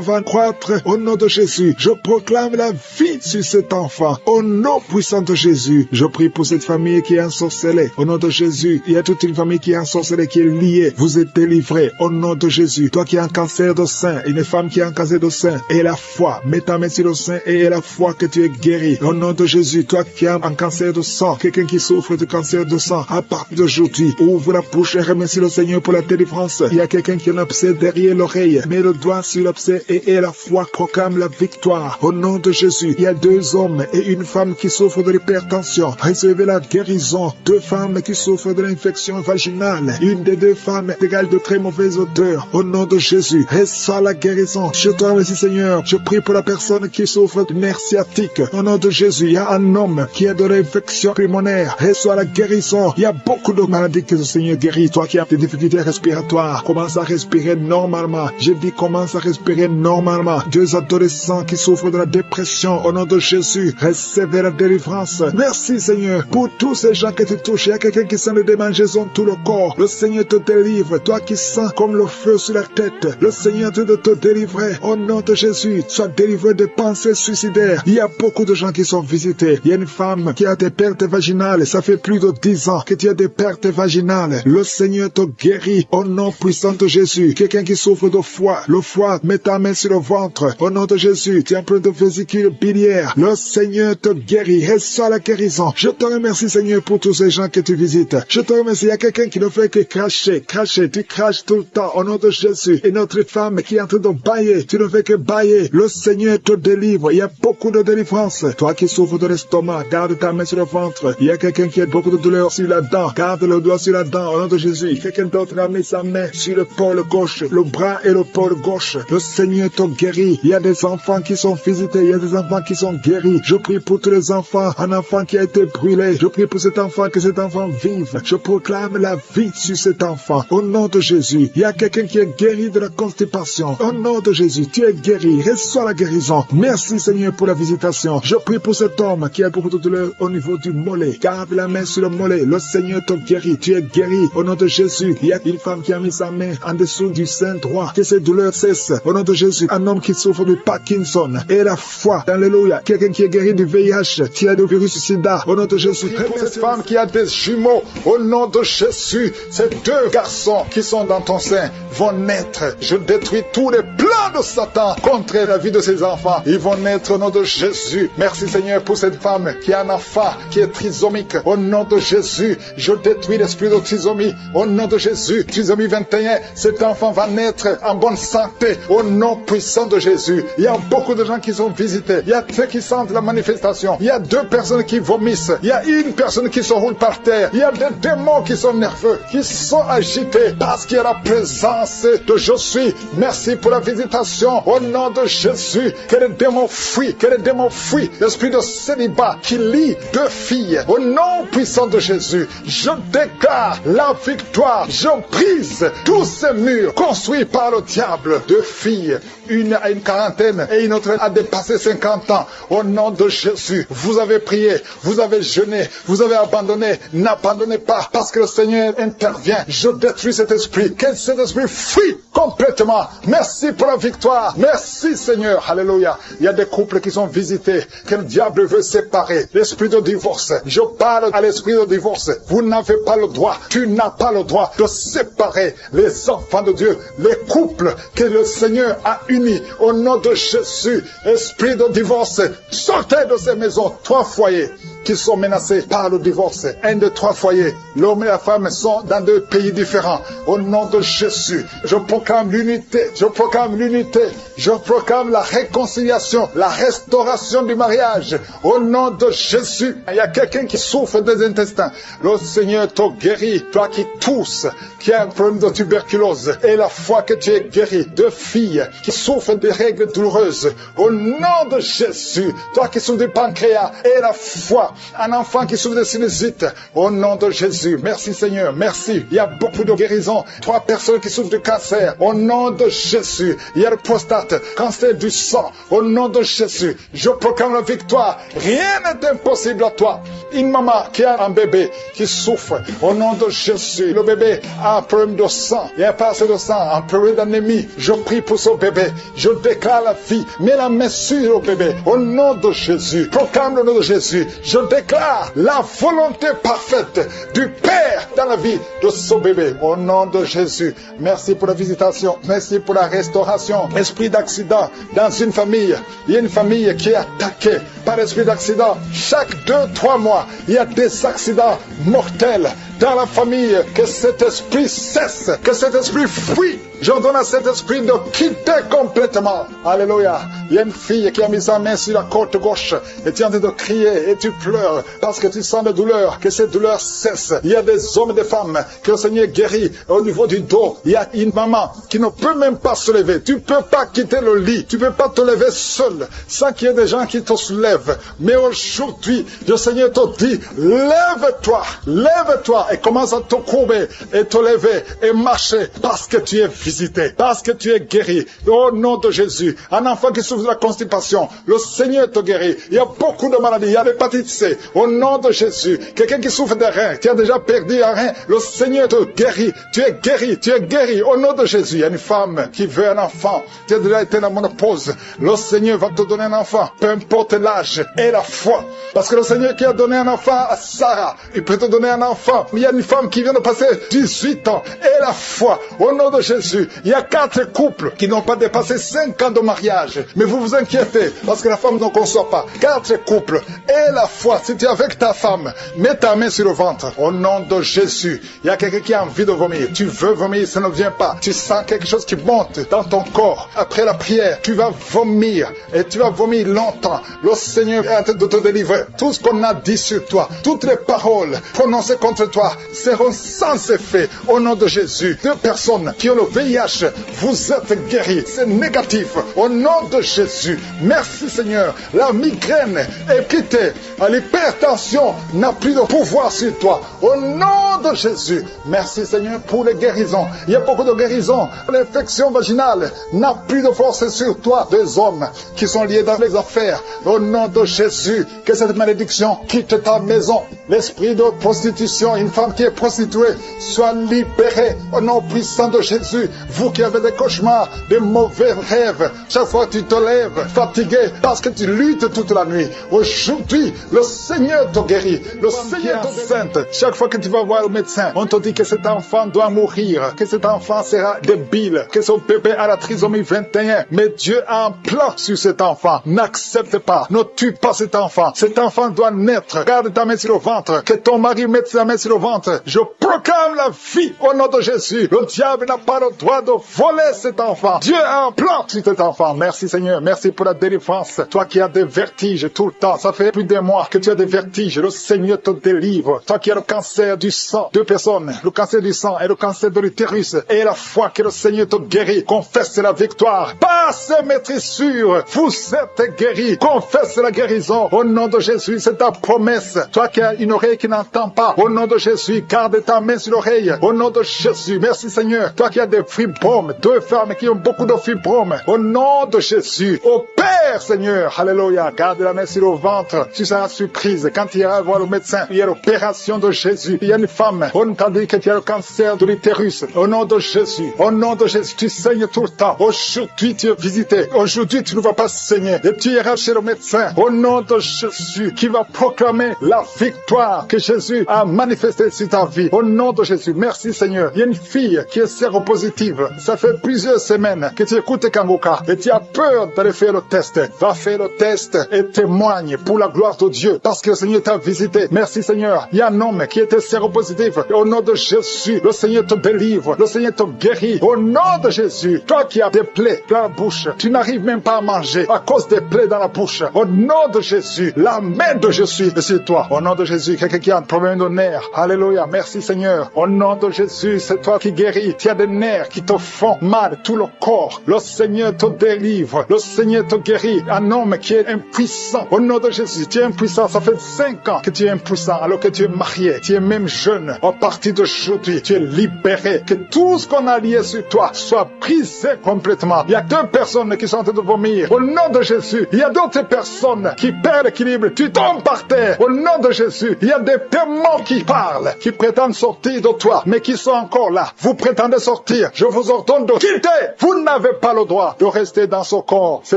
va croître au nom de de Jésus, je proclame la vie sur cet enfant. Au nom puissant de Jésus, je prie pour cette famille qui est ensorcelée. Au nom de Jésus, il y a toute une famille qui est ensorcelée, qui est liée. Vous êtes délivrés. Au nom de Jésus, toi qui as un cancer de sein, une femme qui a un cancer de sein, et la foi, mets ta main sur le sein et la foi que tu es guéri. Au nom de Jésus, toi qui as un cancer de sang, quelqu'un qui souffre de cancer de sang, à partir d'aujourd'hui, ouvre la bouche et remercie le Seigneur pour la délivrance. Il y a quelqu'un qui a un abcès derrière l'oreille, mets le doigt sur l'abcès et la foi proclame la victoire. Au nom de Jésus, il y a 2 hommes et une femme qui souffrent de l'hypertension. Recevez la guérison. 2 femmes qui souffrent de l'infection vaginale. Une des 2 femmes égale de très mauvaise odeur. Au nom de Jésus, reçois la guérison. Je te remercie, Seigneur. Je prie pour la personne qui souffre de nerfs sciatiques. Au nom de Jésus, il y a un homme qui a de l'infection pulmonaire. Reçois la guérison. Il y a beaucoup de maladies que le Seigneur guérit. Toi qui as des difficultés respiratoires, commence à respirer normalement. Je dis commence à respirer normalement. 2 adolescents qui souffrent de la dépression. Au nom de Jésus, recevez la délivrance. Merci, Seigneur, pour tous ces gens que tu touches. Il y a quelqu'un qui sent le démangeaison tout le corps. Le Seigneur te délivre. Toi qui sens comme le feu sur la tête, le Seigneur te délivrer. Au nom de Jésus, sois délivré de pensées suicidaires. Il y a beaucoup de gens qui sont visités. Il y a une femme qui a des pertes vaginales. Ça fait plus de 10 ans que tu as des pertes vaginales. Le Seigneur te guérit. Au nom puissant de Jésus. Quelqu'un qui souffre de foie. Le foie, mets ta main sur le ventre. Au nom de Jésus, tu es un peu de vésicule biliaire. Le Seigneur te guérit. Reçois la guérison. Je te remercie, Seigneur, pour tous ces gens que tu visites. Je te remercie. Il y a quelqu'un qui ne fait que cracher. Tu craches tout le temps. Au nom de Jésus. Et notre femme qui est en train de bailler. Tu ne fais que bailler. Le Seigneur te délivre. Il y a beaucoup de délivrance. Toi qui souffres de l'estomac, garde ta main sur le ventre. Il y a quelqu'un qui a beaucoup de douleur sur la dent. Garde le doigt sur la dent. Au nom de Jésus. Quelqu'un d'autre a mis sa main sur le pôle gauche, le bras et le pôle gauche. Le Seigneur te guérit. Il y a des enfants qui sont visités. Il y a des enfants qui sont guéris. Je prie pour tous les enfants. Un enfant qui a été brûlé. Je prie pour cet enfant, que cet enfant vive. Je proclame la vie sur cet enfant. Au nom de Jésus. Il y a quelqu'un qui est guéri de la constipation. Au nom de Jésus, tu es guéri. Reçois la guérison. Merci, Seigneur, pour la visitation. Je prie pour cet homme qui a beaucoup de douleur au niveau du mollet. Garde la main sur le mollet. Le Seigneur te guérit. Tu es guéri. Au nom de Jésus. Il y a une femme qui a mis sa main en dessous du sein droit. Que ces douleurs cessent. Au nom de Jésus. Un homme qui souffre de Parkinson. Et la foi. Alléluia. Quelqu'un qui est guéri du VIH. Qui a du virus sida. Au nom de Jésus. Pour cette femme qui a des jumeaux. Au nom de Jésus. Ces 2 garçons qui sont dans ton sein vont naître. Je détruis tous les plans de Satan contre la vie de ses enfants. Ils vont naître au nom de Jésus. Merci, Seigneur, pour cette femme qui a un enfant qui est trisomique. Au nom de Jésus, je détruis l'esprit de trisomie. Au nom de Jésus, trisomie 21, cet enfant va naître en bonne santé. Au nom puissant de Jésus. Il y a beaucoup de gens qui sont visités. Il y a ceux qui sentent la manifestation. Il y a 2 personnes qui vomissent. Il y a une personne qui se roule par terre. Il y a des démons qui sont nerveux, qui sont agités parce qu'il y a la présence de je suis. Merci pour la visitation. Au nom de Jésus, que les démons fuient, que les démons fuient. L'esprit de célibat qui lie 2 filles. Au nom puissant de Jésus, je déclare la victoire. Je brise tous ces murs construits par le diable. 2 filles, une a une quarantaine et une autre a dépassé 50 ans. Au nom de Jésus, vous avez prié, vous avez jeûné, vous avez abandonné. N'abandonnez pas parce que le Seigneur intervient. Je détruis cet esprit. Que cet esprit fuit complètement. Merci pour la victoire. Merci, Seigneur. Alléluia. Il y a des couples qui sont visités, que le diable veut séparer. L'esprit de divorce. Je parle à l'esprit de divorce. Vous n'avez pas le droit. Tu n'as pas le droit de séparer les enfants de Dieu, les couples que le Seigneur a unis. Au nom de Jésus, esprit de divorce, sortez de ces maisons. 3 foyers qui sont menacés par le divorce. 1 de 3 foyers. L'homme et la femme sont dans 2 pays différents. Au nom de Jésus, je proclame l'unité. Je proclame l'unité. Je proclame la réconciliation, la restauration du mariage. Au nom de Jésus, il y a quelqu'un qui souffre des intestins. Le Seigneur te guérit. Toi qui tousses, qui a un problème de tuberculose. Et la foi que tu es guéri. 2 filles qui souffrent des règles douloureuses. Au nom de Jésus, toi qui souffres du pancréas. Et la foi un enfant qui souffre de sinusite. Au nom de Jésus, merci Seigneur, merci. Il y a beaucoup de guérisons. 3 personnes qui souffrent de cancer. Au nom de Jésus, il y a le prostate, cancer du sang. Au nom de Jésus, je proclame la victoire. Rien n'est impossible à toi. Une maman qui a un bébé qui souffre, au nom de Jésus, le bébé a un problème de sang, il n'y a pas assez de sang, un problème d'anémie. Je prie pour ce bébé, je déclare la vie, mets la main sur le bébé, au nom de Jésus, proclame le nom de Jésus, je déclare la volonté parfaite du Père dans la vie de ce bébé, au nom de Jésus. Merci pour la visitation, merci pour la restauration. Esprit d'accident dans une famille, il y a une famille qui est attaquée par l'esprit d'accident. Chaque 2-3 mois, il y a des accidents mortels dans la famille. Que cet esprit cesse, que cet esprit fuit. J'ordonne à cet esprit de quitter complètement. Alléluia. Il y a une fille qui a mis sa main sur la côte gauche et tu es en train de crier et tu pleures parce que tu sens la douleur, que cette douleur cesse. Il y a des hommes et des femmes que le Seigneur guérit au niveau du dos. Il y a une maman qui ne peut même pas se lever. Tu ne peux pas quitter le lit. Tu ne peux pas te lever seul sans qu'il y ait des gens qui te soulèvent. Mais aujourd'hui, le Seigneur te dit, lève-toi, lève-toi et commence à te courber et te lever et marcher parce que tu es visité, parce que tu es guéri. Au nom de Jésus, un enfant qui souffre de la constipation, le Seigneur te guérit. Il y a beaucoup de maladies, il y a l'hépatite C. Au nom de Jésus, quelqu'un qui souffre des reins, qui a déjà perdu un rein, le Seigneur te guérit. Tu es guéri, tu es guéri. Au nom de Jésus, il y a une femme qui veut un enfant, qui a déjà été dans la ménopause. Le Seigneur va te donner un enfant, peu importe l'âge et la foi. Parce que le Seigneur qui a donné un enfant à Sarah, il peut te donner un enfant. Il y a une femme qui vient de passer 18 ans et la foi. Au nom de Jésus, il y a 4 couples qui n'ont pas dépassé 5 ans de mariage. Mais vous vous inquiétez parce que la femme ne conçoit pas. 4 couples et la foi. Si tu es avec ta femme, mets ta main sur le ventre. Au nom de Jésus, il y a quelqu'un qui a envie de vomir. Tu veux vomir, ça ne vient pas. Tu sens quelque chose qui monte dans ton corps. Après la prière, tu vas vomir et tu vas vomir longtemps. Le Seigneur est en train de te délivrer. Tout ce qu'on a dit sur toi, toutes les paroles prononcées contre toi seront sans effet. Au nom de Jésus, 2 personnes qui ont le VIH, vous êtes guéris. C'est négatif. Au nom de Jésus, merci Seigneur. La migraine est quittée. L'hypertension n'a plus de pouvoir sur toi. Au nom de Jésus, merci Seigneur pour les guérisons. Il y a beaucoup de guérisons. L'infection vaginale n'a plus de force sur toi. 2 hommes qui sont liés dans les affaires. Au nom de Jésus, que cette malédiction quitte ta maison. L'esprit de prostitution, une femme qui est prostituée, soit libérée au nom puissant de Jésus. Vous qui avez des cauchemars, des mauvais rêves, chaque fois que tu te lèves fatigué parce que tu luttes toute la nuit, aujourd'hui, le Seigneur te guérit. Le Seigneur te enceinte. Chaque fois que tu vas voir le médecin, on te dit que cet enfant doit mourir, que cet enfant sera débile, que son bébé a la trisomie 21. Mais Dieu a un plan sur cet enfant. N'accepte pas, ne tue pas cet enfant. Cet enfant doit naître. Garde ta main sur le ventre. Que ton mari mette sa main sur le ventre. Je proclame la vie au nom de Jésus. Le diable n'a pas le droit de voler cet enfant. Dieu a un plan sur cet enfant. Merci Seigneur. Merci pour la délivrance. Toi qui as des vertiges tout le temps. Ça fait plus d'un mois que tu as des vertiges. Le Seigneur te délivre. Toi qui as le cancer du sang. 2 personnes. Le cancer du sang et le cancer de l'utérus. Et la foi que le Seigneur te guérit. Confesse la victoire. Passe maîtrise sûre. Vous êtes guéris. Confesse la guérison. Au nom de Jésus, c'est ta promesse. Toi qui as une oreille qui n'entend pas. Au nom de Jésus, garde ta main sur l'oreille. Au nom de Jésus, merci Seigneur. Toi qui as des fibromes, 2 femmes qui ont beaucoup de fibromes. Au nom de Jésus, au Père Seigneur, alléluia, garde la main sur le ventre. Tu seras surprise quand tu iras voir le médecin. Il y a l'opération de Jésus. Il y a une femme, on t'a dit que tu as le cancer de l'utérus. Au nom de Jésus, tu saignes tout le temps. Aujourd'hui, tu es visité. Aujourd'hui, tu ne vas pas saigner. Et tu iras chez le médecin. Au nom de Jésus, qui va proclamer la victoire que Jésus a manifestée sur ta vie. Au nom de Jésus, merci Seigneur. Il y a une fille qui est séropositive. Ça fait plusieurs semaines que tu écoutes Kangoka et tu as peur d'aller faire le test. Va faire le test et témoigne pour la gloire de Dieu parce que le Seigneur t'a visité. Merci Seigneur. Il y a un homme qui était séropositif. Et au nom de Jésus, le Seigneur te délivre. Le Seigneur te guérit. Au nom de Jésus, toi qui as des plaies dans la bouche, bouche. Tu n'arrives même pas à manger à cause des plaies dans la bouche. Au nom de Jésus, la main de Jésus est sur toi. Au nom de Jésus, quelqu'un qui a un problème de nerfs. Alléluia, merci Seigneur. Au nom de Jésus, c'est toi qui guéris. Tu as des nerfs qui te font mal, tout le corps. Le Seigneur te délivre. Le Seigneur te guérit. Un homme qui est impuissant. Au nom de Jésus, tu es impuissant. Ça fait 5 ans que tu es impuissant alors que tu es marié. Tu es même jeune. À partir d'aujourd'hui, tu es libéré. Que tout ce qu'on a lié sur toi soit brisé complètement. Il y a 2 personnes qui sont en train de vomir. Au nom de Jésus, il y a d'autres personnes qui perdent l'équilibre. Tu tombes par terre. Au nom de Jésus, il y a des démons qui parlent, qui prétendent sortir de toi, mais qui sont encore là. Vous prétendez sortir. Je vous ordonne de quitter. Vous n'avez pas le droit de rester dans ce corps. C'est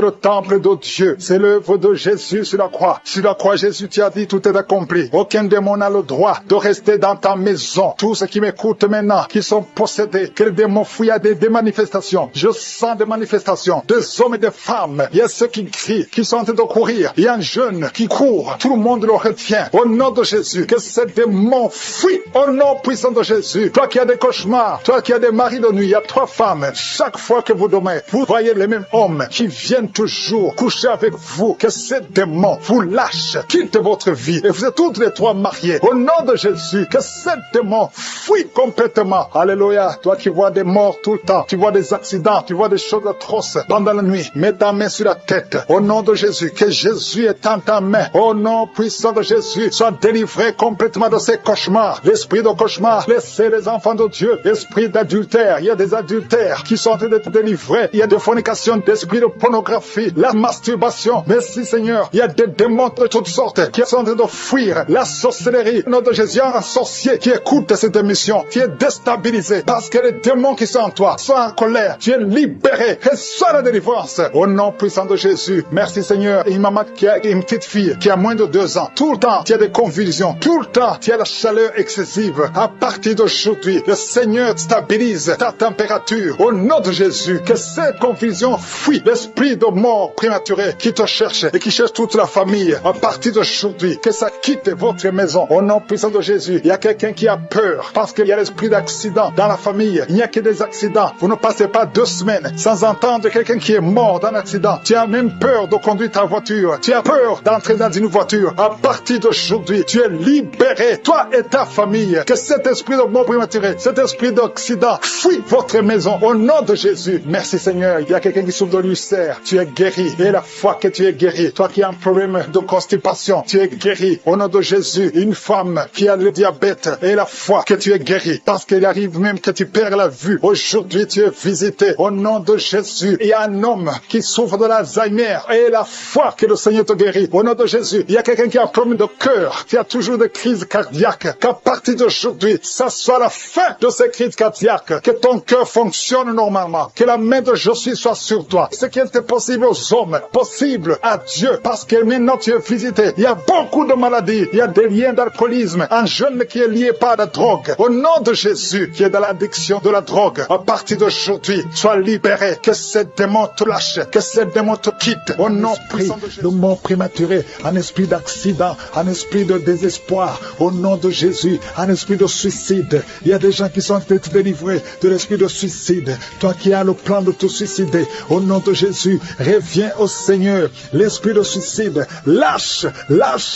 le temple de Dieu. C'est l'œuvre de Jésus sur la croix. Sur la croix, Jésus t'a dit tout est accompli. Aucun démon n'a le droit de rester dans ta maison. Tous ceux qui m'écoutent maintenant, qui sont possédés, que les démons fuient à des manifestations. Je sens des manifestations, des hommes et des femmes. Il y a ceux qui crient, qui sont en train de courir. Il y a un jeune qui court. Tout le monde le retient. Au nom de Jésus, que ces démons fuient. Au nom puissant de Jésus. Toi qui as des cauchemars, toi qui as des maris de nuit, il y a 3 femmes. Chaque fois que vous dormez, vous voyez les mêmes hommes qui viennent toujours coucher avec vous. Que ces démons vous lâchent, quittent votre vie. Et vous êtes toutes les 3 mariés. Au nom de Jésus, que ces démons fuient complètement. Alléluia. Toi qui vois des morts tout le temps, tu vois des accidents, tu vois des choses atroces pendant la nuit. Mets ta main sur la tête. Au nom de Jésus, que Jésus est en ta main. Au nom puissant de Jésus, sois délivré complètement de ces cauchemars. L'esprit de cauchemar, laissez les enfants de Dieu. L'esprit d'adultère, il y a des adultères qui sont en train d'être délivrés. Il y a des fornications, d'esprit de pornographie, la masturbation. Merci Seigneur, il y a des démons de toutes sortes qui sont en train de fuir. La sorcellerie, au nom de Jésus, il y a un sorcier qui écoute cette émission, qui est déstabilisé parce que les démons qui sont en toi sont en colère. Tu es libéré. Reçois la délivrance. Au nom puissant de Jésus. Merci Seigneur. Une maman qui a une petite fille qui a moins de 2 ans. Tout le temps, tu as des convulsions. Tout le temps, tu as la chaleur excessive. À partir d'aujourd'hui, le Seigneur stabilise ta température. Au nom de Jésus, que cette confusion fuit. L'esprit de mort prématuré qui te cherche et qui cherche toute la famille. À partir d'aujourd'hui, que ça quitte votre maison. Au nom puissant de Jésus, il y a quelqu'un qui a peur parce qu'il y a l'esprit d'accident dans la famille. Il n'y a que des accidents. Vous ne passez pas 2 semaines sans entendre quelqu'un qui est mort dans un accident. Tu as même peur de conduire ta voiture. Tu as peur d'entrer dans une voiture. À partir d'aujourd'hui, tu es libéré. Toi et ta famille. Que cet esprit de mort prématuré, cet esprit d'accident fuit votre maison. Au nom de Jésus. Merci Seigneur. Il y a quelqu'un qui souffre de l'ulcère. Tu es guéri. Et la foi que tu es guéri. Toi qui as un problème de constipation, tu es guéri. Au nom de Jésus. Une femme qui a le diabète et la foi que tu es guéri. Parce qu'il arrive même que tu perds la vue. Aujourd'hui, tu es visité. Au nom de Jésus. Il y a un homme qui souffre de l'Alzheimer et la foi que le Seigneur te guérit. Au nom de Jésus. Il y a quelqu'un qui a un problème de cœur, qui a toujours des crises cardiaques. Qu'à partir d'aujourd'hui, ça soit la fin de ces crises cardiaques. Que ton cœur fonctionne normalement. Que la main de Jésus soit sur toi. Ce qui était possible aux hommes, possible à Dieu. Parce que maintenant tu es visité. Il y a beaucoup de maladies. Il y a des liens d'alcoolisme. Un jeune qui est lié par la drogue. Au nom de Jésus, qui est dans l'addiction de la drogue. À partir d'aujourd'hui, sois libéré. Que ces démons te lâchent. Que ces démons te quittent. Au nom puissant de Jésus. Le mort prématuré, un esprit d'accident, un esprit de désespoir. Au nom de Jésus, un esprit de suicide. Il y a des gens qui sont délivrés de l'esprit de suicide. Toi qui as le plan de te suicider, au nom de Jésus, reviens au Seigneur. L'esprit de suicide, lâche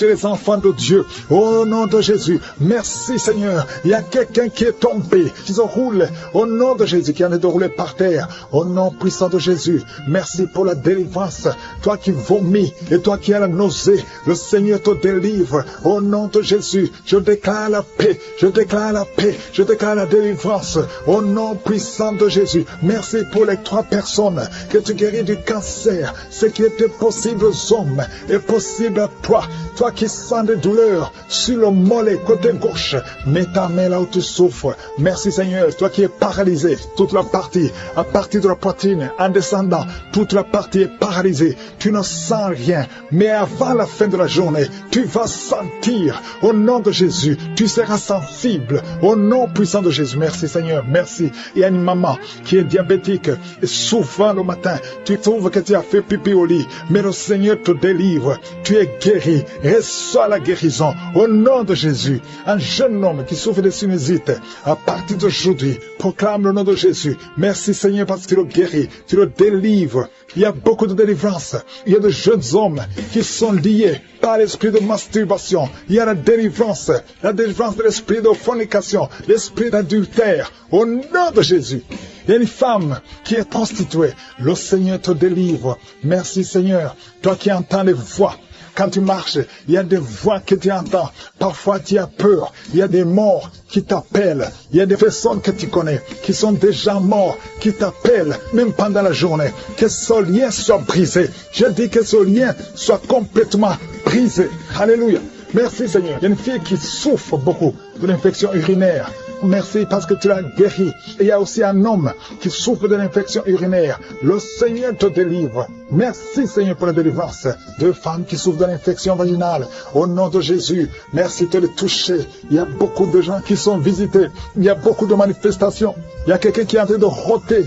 les enfants de Dieu. Au nom de Jésus, merci Seigneur. Il y a quelqu'un qui est tombé, qui se roule. Au nom de Jésus, qui en est de rouler par terre. Au nom puissant de Jésus, merci pour la délivrance. Toi qui vomis et toi qui as la nausée, le Seigneur te délivre. Au nom de Jésus, je déclare la paix, je déclare la paix, je déclare la délivrance. Au nom puissant de Jésus, merci pour les 3 personnes que tu guéris du cancer. Ce qui était possible aux hommes est possible à toi. Toi qui sens des douleurs sur le mollet côté gauche, mets ta main là où tu souffres. Merci Seigneur. Toi qui es paralysé, toute la partie, à partir de la poitrine, en descendant, toute la partie est paralysée. Tu ne sens rien, mais avant la fin de la journée, tu vas sentir. Au nom de Jésus, tu seras sensible. Au nom puissant de Jésus. Merci Seigneur, merci. Il y a une maman qui est diabétique et souvent le matin, tu trouves que tu as fait pipi au lit, mais le Seigneur te délivre. Tu es guéri. Reçois la guérison. Au nom de Jésus, un jeune homme qui souffre de sinusite, à partir d'aujourd'hui, proclame le nom de Jésus. Merci Seigneur parce que tu le guéris, tu le te délivre. Il y a beaucoup de délivrance. Il y a de jeunes hommes qui sont liés par l'esprit de masturbation. Il y a la délivrance de l'esprit de fornication, l'esprit d'adultère. Au nom de Jésus. Il y a une femme qui est prostituée. Le Seigneur te délivre. Merci Seigneur. Toi qui entends les voix. Quand tu marches, il y a des voix que tu entends. Parfois, tu as peur. Il y a des morts qui t'appellent. Il y a des personnes que tu connais qui sont déjà morts, qui t'appellent, même pendant la journée. Que ce lien soit brisé. Je dis que ce lien soit complètement brisé. Alléluia. Merci Seigneur. Il y a une fille qui souffre beaucoup de l'infection urinaire. Merci parce que tu l'as guéri. Et il y a aussi un homme qui souffre de l'infection urinaire. Le Seigneur te délivre. Merci Seigneur pour la délivrance. Deux femmes qui souffrent de l'infection vaginale. Au nom de Jésus, merci de les toucher. Il y a beaucoup de gens qui sont visités. Il y a beaucoup de manifestations. Il y a quelqu'un qui est en train de roter.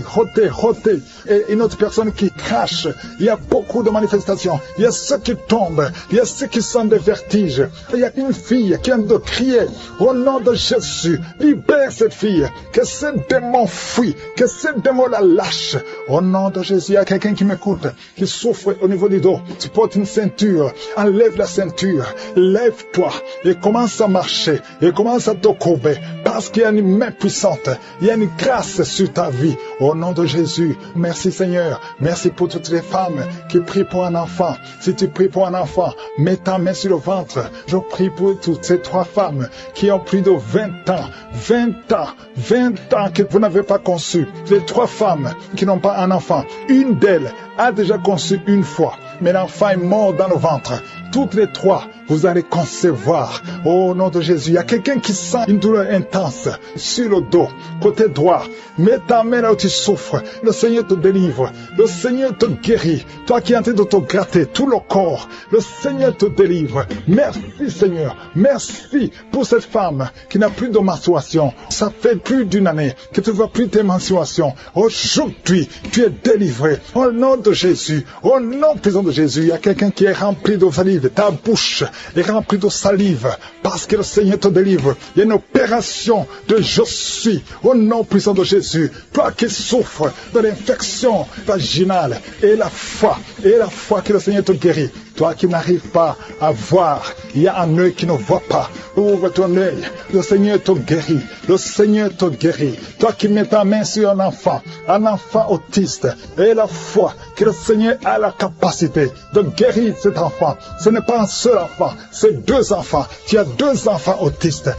Et une autre personne qui crache. Il y a beaucoup de manifestations. Il y a ceux qui tombent. Il y a ceux qui sont des vertiges. Il y a une fille qui vient de crier. Au nom de Jésus, libère cette fille. Que ce démon fuit. Que ce démon la lâche. Au nom de Jésus, il y a quelqu'un qui m'écoute, qui souffre au niveau du dos. Tu portes une ceinture. Enlève la ceinture. Lève-toi et commence à marcher. Et commence à te courber. Parce qu'il y a une main puissante. Il y a une grâce sur ta vie. Au nom de Jésus. Merci Seigneur. Merci pour toutes les femmes qui prient pour un enfant. Si tu pries pour un enfant, mets ta main sur le ventre. Je prie pour toutes ces trois femmes qui ont plus de 20 ans. 20 ans que vous n'avez pas conçu. Les trois femmes qui n'ont pas un enfant. Une d'elles a déjà conçu une fois. Mais l'enfant est mort dans le ventre. Toutes les trois, vous allez concevoir. Au nom de Jésus, il y a quelqu'un qui sent une douleur intense sur le dos, côté droit. Mets ta main là où tu souffres. Le Seigneur te délivre. Le Seigneur te guérit. Toi qui es en train de te gratter tout le corps, le Seigneur te délivre. Merci Seigneur. Merci pour cette femme qui n'a plus de menstruation. Ça fait plus d'une année que tu ne vois plus tes menstruations. Aujourd'hui, tu es délivré. Au nom de Jésus, au nom puissant de Jésus, il y a quelqu'un qui est rempli de salive. Ta bouche est remplie de salive parce que le Seigneur te délivre. Il y a une opération de je suis au nom puissant de Jésus. Toi qui souffres de l'infection vaginale et la foi que le Seigneur te guérit. Toi qui n'arrives pas à voir, il y a un œil qui ne voit pas. Ouvre ton œil. Le Seigneur te guérit. Le Seigneur te guérit. Toi qui mets ta main sur un enfant autiste, et la foi que le Seigneur a la capacité de guérir cet enfant. Ce n'est pas un seul enfant, c'est deux enfants. Tu as deux enfants autistes.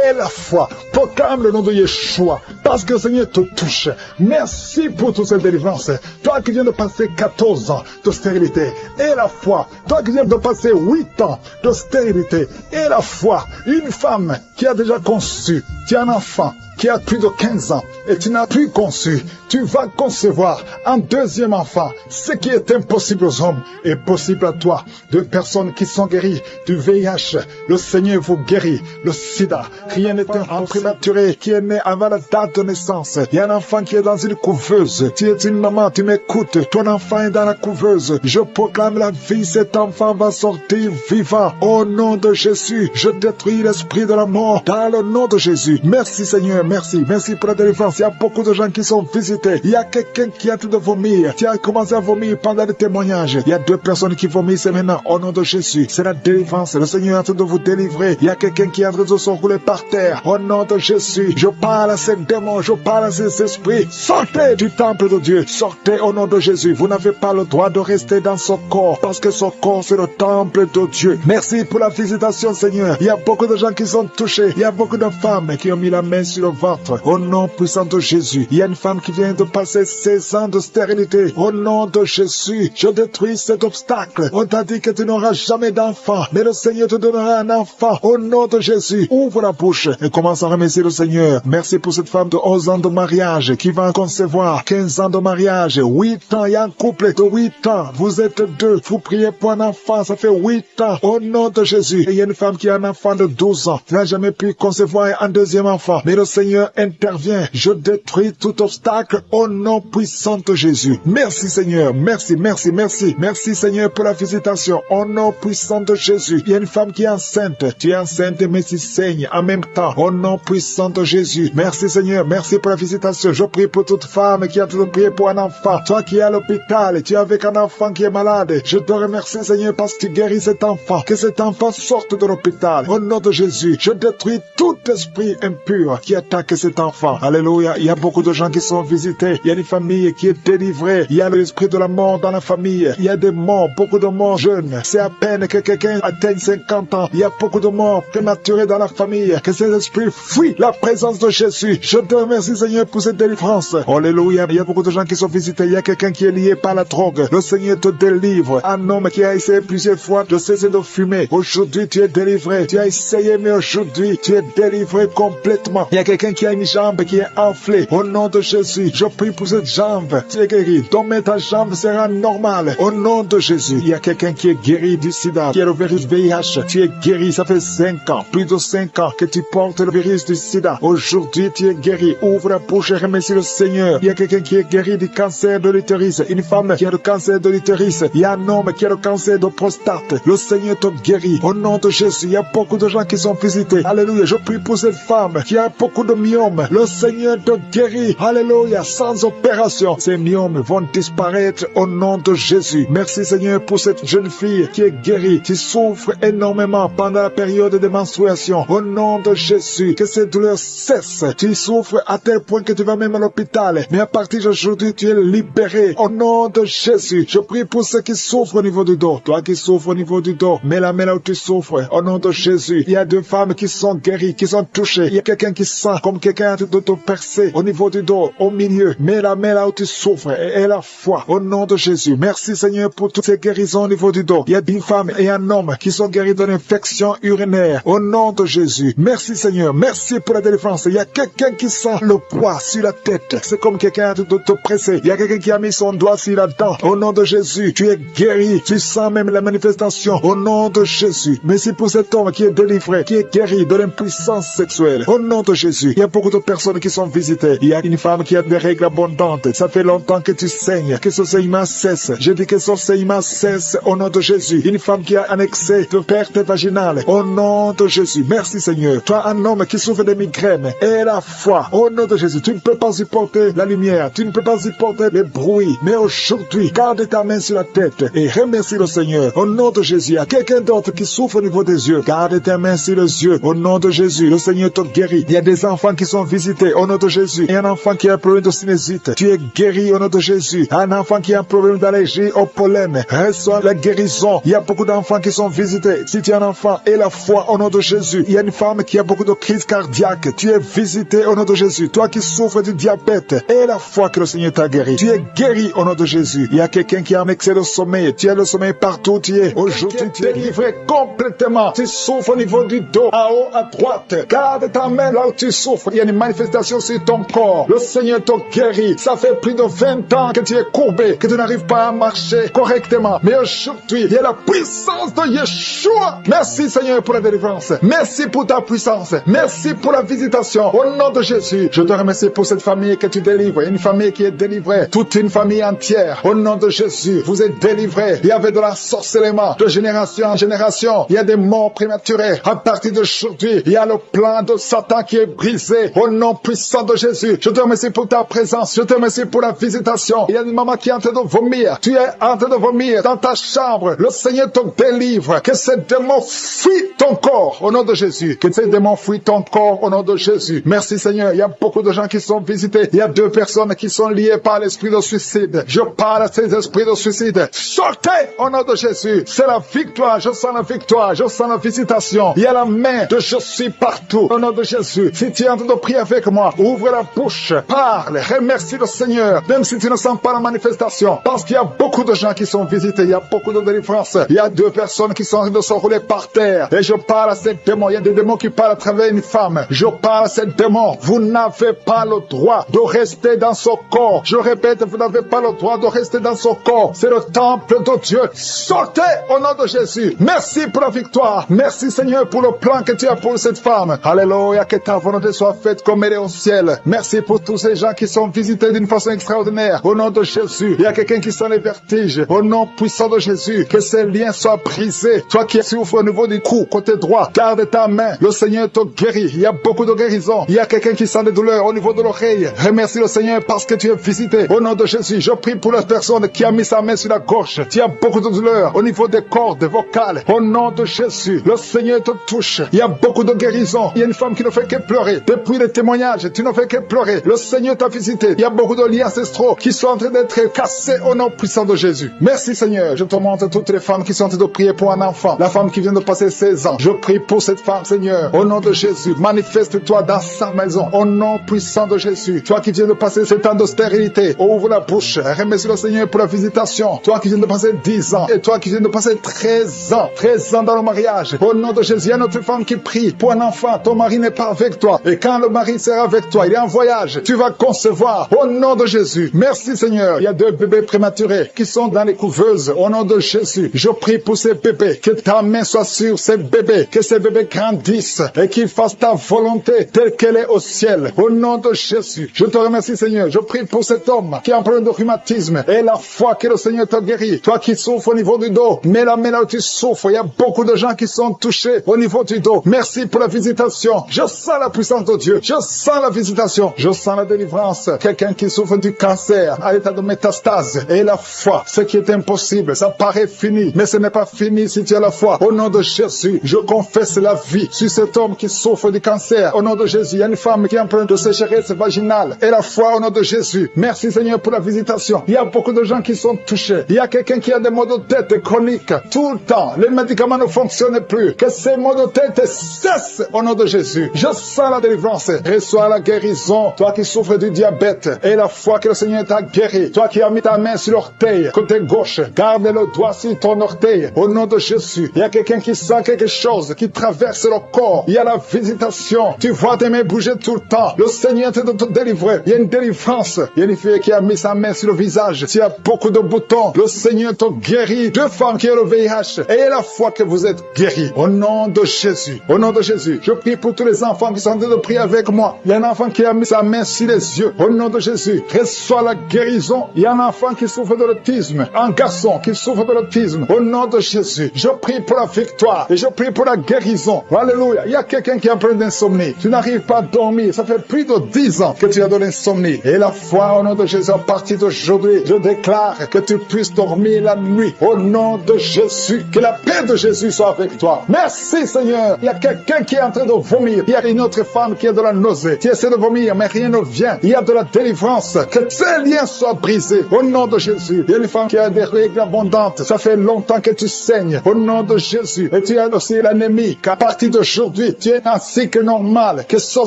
Et la foi, proclame le nom de Yeshua, parce que le Seigneur te touche. Merci pour toute cette délivrance. Toi qui viens de passer 14 ans de stérilité, et la foi. Toi qui viens de passer 8 ans de stérilité, et la foi. Une femme qui a déjà conçu, tu as un enfant qui a plus de 15 ans et tu n'as plus conçu, tu vas concevoir un deuxième enfant. Ce qui est impossible aux hommes est possible à toi. Deux personnes qui sont guéries du VIH, le Seigneur vous guérit. Le sida, rien n'est un prématuré qui est né avant la date de naissance. Il y a un enfant qui est dans une couveuse. Tu es une maman, tu m'écoutes, ton enfant est dans la couveuse. Je proclame la vie, cet enfant va sortir vivant. Au nom de Jésus, je détruis l'esprit de la mort dans le nom de Jésus. Merci Seigneur. Merci pour la délivrance. Il y a beaucoup de gens qui sont visités. Il y a quelqu'un qui est en train de vomir. Tu as commencé à vomir pendant le témoignage. Il y a deux personnes qui vomissent maintenant au nom de Jésus. C'est la délivrance. Le Seigneur est en train de vous délivrer. Il y a quelqu'un qui est en train de se rouler par terre. Au nom de Jésus, je parle à ces démons, je parle à ces esprits. Sortez du temple de Dieu. Sortez au nom de Jésus. Vous n'avez pas le droit de rester dans ce corps parce que ce corps c'est le temple de Dieu. Merci pour la visitation Seigneur. Il y a beaucoup de gens qui sont touchés. Il y a beaucoup de femmes qui ont mis la main sur le ventre. Au nom puissant de Jésus. Il y a une femme qui vient de passer 16 ans de stérilité. Au nom de Jésus, je détruis cet obstacle. On t'a dit que tu n'auras jamais d'enfant, mais le Seigneur te donnera un enfant. Au nom de Jésus, ouvre la bouche et commence à remercier le Seigneur. Merci pour cette femme de 11 ans de mariage qui va en concevoir 15 ans de mariage, 8 ans. Il y a un couple de 8 ans. Vous êtes deux. Vous priez pour un enfant. Ça fait 8 ans. Au nom de Jésus. Et il y a une femme qui a un enfant de 12 ans. Tu n'as jamais pu concevoir un deuxième enfant. Mais le Seigneur Seigneur, interviens. Je détruis tout obstacle au nom puissant de Jésus. Merci Seigneur, merci, merci, merci. Merci Seigneur pour la visitation au nom puissant de Jésus. Il y a une femme qui est enceinte. Tu es enceinte mais tu saignes en même temps au nom puissant de Jésus. Merci Seigneur, merci pour la visitation. Je prie pour toute femme qui a toujours prié pour un enfant. Toi qui es à l'hôpital, tu es avec un enfant qui est malade. Je te remercie Seigneur parce que tu guéris cet enfant. Que cet enfant sorte de l'hôpital. Au nom de Jésus, je détruis tout esprit impur qui attaque cet enfant. Alléluia. Il y a beaucoup de gens qui sont visités. Il y a une famille qui est délivrée. Il y a l'esprit de la mort dans la famille. Il y a des morts, beaucoup de morts jeunes. C'est à peine que quelqu'un atteigne 50 ans. Il y a beaucoup de morts prématurées dans la famille. Que ces esprits fuient la présence de Jésus. Je te remercie Seigneur pour cette délivrance. Alléluia. Il y a beaucoup de gens qui sont visités. Il y a quelqu'un qui est lié par la drogue. Le Seigneur te délivre. Un homme qui a essayé plusieurs fois de cesser de fumer. Aujourd'hui tu es délivré. Tu as essayé mais aujourd'hui tu es délivré complètement. Il y a quelqu'un qui a une jambe qui est enflée. Au nom de Jésus, je prie pour cette jambe. Tu es guéri. Donc ta jambe sera normale. Au nom de Jésus. Il y a quelqu'un qui est guéri du sida, qui a le virus VIH. Tu es guéri. Ça fait 5 ans, plus de 5 ans que tu portes le virus du sida. Aujourd'hui tu es guéri. Ouvre la bouche et remercie le Seigneur. Il y a quelqu'un qui est guéri du cancer de l'utérus. Une femme qui a le cancer de l'utérus. Il y a un homme qui a le cancer de prostate. Le Seigneur te guérit. Au nom de Jésus, il y a beaucoup de gens qui sont visités. Alléluia. Je prie pour cette femme qui a beaucoup de myomes. Le Seigneur te guérit. Alléluia. Sans opération, ces myomes vont disparaître au nom de Jésus. Merci Seigneur pour cette jeune fille qui est guérie, qui souffre énormément pendant la période de menstruation. Au nom de Jésus, que ces douleurs cessent. Tu souffres à tel point que tu vas même à l'hôpital. Mais à partir d'aujourd'hui, tu es libéré. Au nom de Jésus, je prie pour ceux qui souffrent au niveau du dos. Toi qui souffres au niveau du dos, mets la main là où tu souffres. Au nom de Jésus, il y a 2 femmes qui sont guéries, qui sont touchées. Il y a quelqu'un qui sent comme quelqu'un de te percer au niveau du dos, au milieu. Mets la main là où tu souffres et aie la foi. Au nom de Jésus, merci Seigneur pour toutes ces guérisons au niveau du dos. Il y a une femme et un homme qui sont guéris d'une infection urinaire. Au nom de Jésus, merci Seigneur, merci pour la délivrance. Il y a quelqu'un qui sent le poids sur la tête. C'est comme quelqu'un de te presser. Il y a quelqu'un qui a mis son doigt sur la dent. Au nom de Jésus, tu es guéri. Tu sens même la manifestation. Au nom de Jésus, merci pour cet homme qui est délivré, qui est guéri de l'impuissance sexuelle. Au nom de Jésus, il y a beaucoup de personnes qui sont visitées. Il y a une femme qui a des règles abondantes. Ça fait longtemps que tu saignes. Que ce saignement cesse. Je dis que ce saignement cesse au nom de Jésus. Une femme qui a un excès de perte vaginale. Au nom de Jésus. Merci Seigneur. Toi, un homme qui souffre de migraines. Aie la foi. Au nom de Jésus. Tu ne peux pas supporter la lumière. Tu ne peux pas supporter les bruits. Mais aujourd'hui, garde ta main sur la tête et remercie le Seigneur. Au nom de Jésus. Il y a quelqu'un d'autre qui souffre au niveau des yeux. Garde ta main sur les yeux. Au nom de Jésus. Le Seigneur te guérit. Il y a des enfants qui sont visités. Au nom de Jésus. Et un enfant qui a un problème de sinusite. Tu es guéri au nom de Jésus. Un enfant qui a un problème d'allergie au pollen. Reçois la guérison. Il y a beaucoup d'enfants qui sont visités. Si tu es un enfant, aie la foi au nom de Jésus. Il y a une femme qui a beaucoup de crises cardiaques. Tu es visité au nom de Jésus. Toi qui souffres du diabète, aie la foi que le Seigneur t'a guéri. Tu es guéri au nom de Jésus. Il y a quelqu'un qui a un excès de sommeil. Tu as le sommeil partout où tu es. Aujourd'hui, tu es délivré complètement. Tu souffres au niveau du dos, en haut, à droite. Garde ta main là où tu souffres. Il y a une manifestation sur ton corps. Le Seigneur t'a guéri. Ça fait plus de 20 ans que tu es courbé, que tu n'arrives pas à marcher correctement. Mais aujourd'hui, il y a la puissance de Yeshua. Merci Seigneur pour la délivrance. Merci pour ta puissance. Merci pour la visitation. Au nom de Jésus, je te remercie pour cette famille que tu délivres. Une famille qui est délivrée. Toute une famille entière. Au nom de Jésus, vous êtes délivrés. Il y avait de la sorcellement de génération en génération. Il y a des morts prématurées. À partir d'aujourd'hui, il y a le plan de Satan qui est brisé. Au nom puissant de Jésus, je te remercie pour ta présence. Je te remercie pour la visitation. Il y a une maman qui est en train de vomir. Tu es en train de vomir dans ta chambre. Le Seigneur te délivre. Que ces démons fuient ton corps au nom de Jésus. Que ces démons fuient ton corps au nom de Jésus. Merci Seigneur. Il y a beaucoup de gens qui sont visités. Il y a 2 personnes qui sont liées par l'esprit de suicide. Je parle à ces esprits de suicide. Sortez au nom de Jésus. C'est la victoire. Je sens la victoire. Je sens la visitation. Il y a la main de je suis partout au nom de Jésus. Si tu es en train de prier avec moi, ouvre la bouche. Parle. Remercie le Seigneur. Même si tu ne sens pas la manifestation. Parce qu'il y a beaucoup de gens qui sont visités. Il y a beaucoup de délivrances. Il y a 2 personnes qui sont en train de se rouler par terre. Et je parle à ces démons. Il y a des démons qui parlent à travers une femme. Je parle à ces démons. Vous n'avez pas le droit de rester dans ce corps. Je répète, vous n'avez pas le droit de rester dans ce corps. C'est le temple de Dieu. Sortez au nom de Jésus. Merci pour la victoire. Merci Seigneur pour le plan que tu as pour cette femme. Alléluia, que ta volonté soit faite comme elle est au ciel. Merci pour tous ces gens qui sont visités d'une façon extraordinaire. Au nom de Jésus, il y a quelqu'un qui sent les vertiges. Au nom puissant de Jésus, que ces liens soient brisés. Toi qui souffres au niveau du cou, côté droit, garde ta main. Le Seigneur te guérit. Il y a beaucoup de guérisons. Il y a quelqu'un qui sent des douleurs au niveau de l'oreille. Remercie le Seigneur parce que tu es visité. Au nom de Jésus, je prie pour la personne qui a mis sa main sur la gorge. Tu as beaucoup de douleurs au niveau des cordes vocales. Au nom de Jésus, le Seigneur te touche. Il y a beaucoup de guérisons. Il y a une femme qui ne fait que pleurer. Depuis les témoignages, tu ne fais que pleurer. Le Seigneur t'a visité. Il y a beaucoup de liens ancestraux qui sont en train d'être cassés au nom puissant de Jésus. Merci Seigneur. Je te montre toutes les femmes qui sont en train de prier pour un enfant. La femme qui vient de passer 16 ans. Je prie pour cette femme, Seigneur. Au nom de Jésus, manifeste-toi dans sa maison. Au nom puissant de Jésus. Toi qui viens de passer ce temps de stérilité, ouvre la bouche. Remercie le Seigneur pour la visitation. Toi qui viens de passer 10 ans. Et toi qui viens de passer 13 ans. 13 ans dans le mariage. Au nom de Jésus, il y a notre femme qui prie pour un enfant. Ton mari n'est pas avec toi. Et quand le mari sera avec toi, il est en voyage. Tu vas concevoir. Au nom de Jésus. Merci Seigneur. Il y a 2 bébés prématurés qui sont dans les couveuses. Au nom de Jésus, je prie pour ces bébés. Que ta main soit sur ces bébés. Que ces bébés grandissent et qu'ils fassent ta volonté telle qu'elle est au ciel. Au nom de Jésus, je te remercie Seigneur. Je prie pour cet homme qui a un problème de rhumatisme et la foi que le Seigneur t'a guéri. Toi qui souffres au niveau du dos, mais la main là où tu souffres, il y a beaucoup de gens qui sont touchés au niveau du dos. Merci pour la visitation. Je sens la puissance de Dieu. Je sens la visitation. Je sens la délivrance. Quelqu'un qui souffre du cancer à l'état de métastase et la foi. Ce qui est impossible, ça paraît fini, mais ce n'est pas fini si tu as la foi. Au nom de Jésus, je confesse la vie sur cet homme qui souffre du cancer. Au nom de Jésus, il y a une femme qui est en train de sécheresse vaginale et la foi au nom de Jésus. Merci Seigneur pour la visitation. Il y a beaucoup de gens qui sont touchés. Il y a quelqu'un qui a des maux de tête chroniques tout le temps. Les médicaments ne fonctionnent plus. Que ces maux de tête cessent au nom de Jésus. Je sens la délivrance. Reçois la guérison. Toi qui souffres du diabète et la foi que le Seigneur t'a guéri. Toi qui as mis ta main sur l'orteil côté gauche, garde le doigt sur ton orteil au nom de Jésus. Il y a quelqu'un qui sent quelque chose qui traverse le corps. Il y a la visitation. Tu vois tes mains bouger tout le temps. Le Seigneur est en train de te délivrer. Il y a une délivrance. Il y a une fille qui a mis sa main sur le visage. Il y a beaucoup de boutons. Le Seigneur te guérit. 2 femmes qui ont le VIH. Ayez la foi que vous êtes guéris. Au nom de Jésus. Au nom de Jésus. Je prie pour tous les enfants qui sont en train de prier avec moi. Il y a un enfant qui a mis sa main sur les yeux. Au nom de Jésus. Reçois la guérison. Il y a un enfant qui souffre de l'autisme. Un garçon qui souffre de l'autisme. Au nom de Jésus. Je prie pour la victoire. Et je prie pour la guérison. Alléluia. Il y a quelqu'un qui a un problème d'insomnie. Tu n'arrives pas à dormir. Ça fait plus de 10 ans que tu as de l'insomnie. Et la foi au nom de Jésus, à partir d'aujourd'hui, je déclare que tu puisses dormir la nuit. Au nom de Jésus, que la paix de Jésus soit avec toi. Merci Seigneur. Il y a quelqu'un qui est en train de vomir. Il y a une autre femme qui a de la nausée. Tu essaies de vomir, mais rien ne vient. Il y a de la délivrance. Que ces liens soient brisés. Au nom de Jésus. Il y a une femme qui a des règles abondantes. Ça fait longtemps que tu saignes. Au nom de Jésus. Et tu as aussi l'anémie. Qu'à partir d'aujourd'hui, tu es un cycle normal. Que son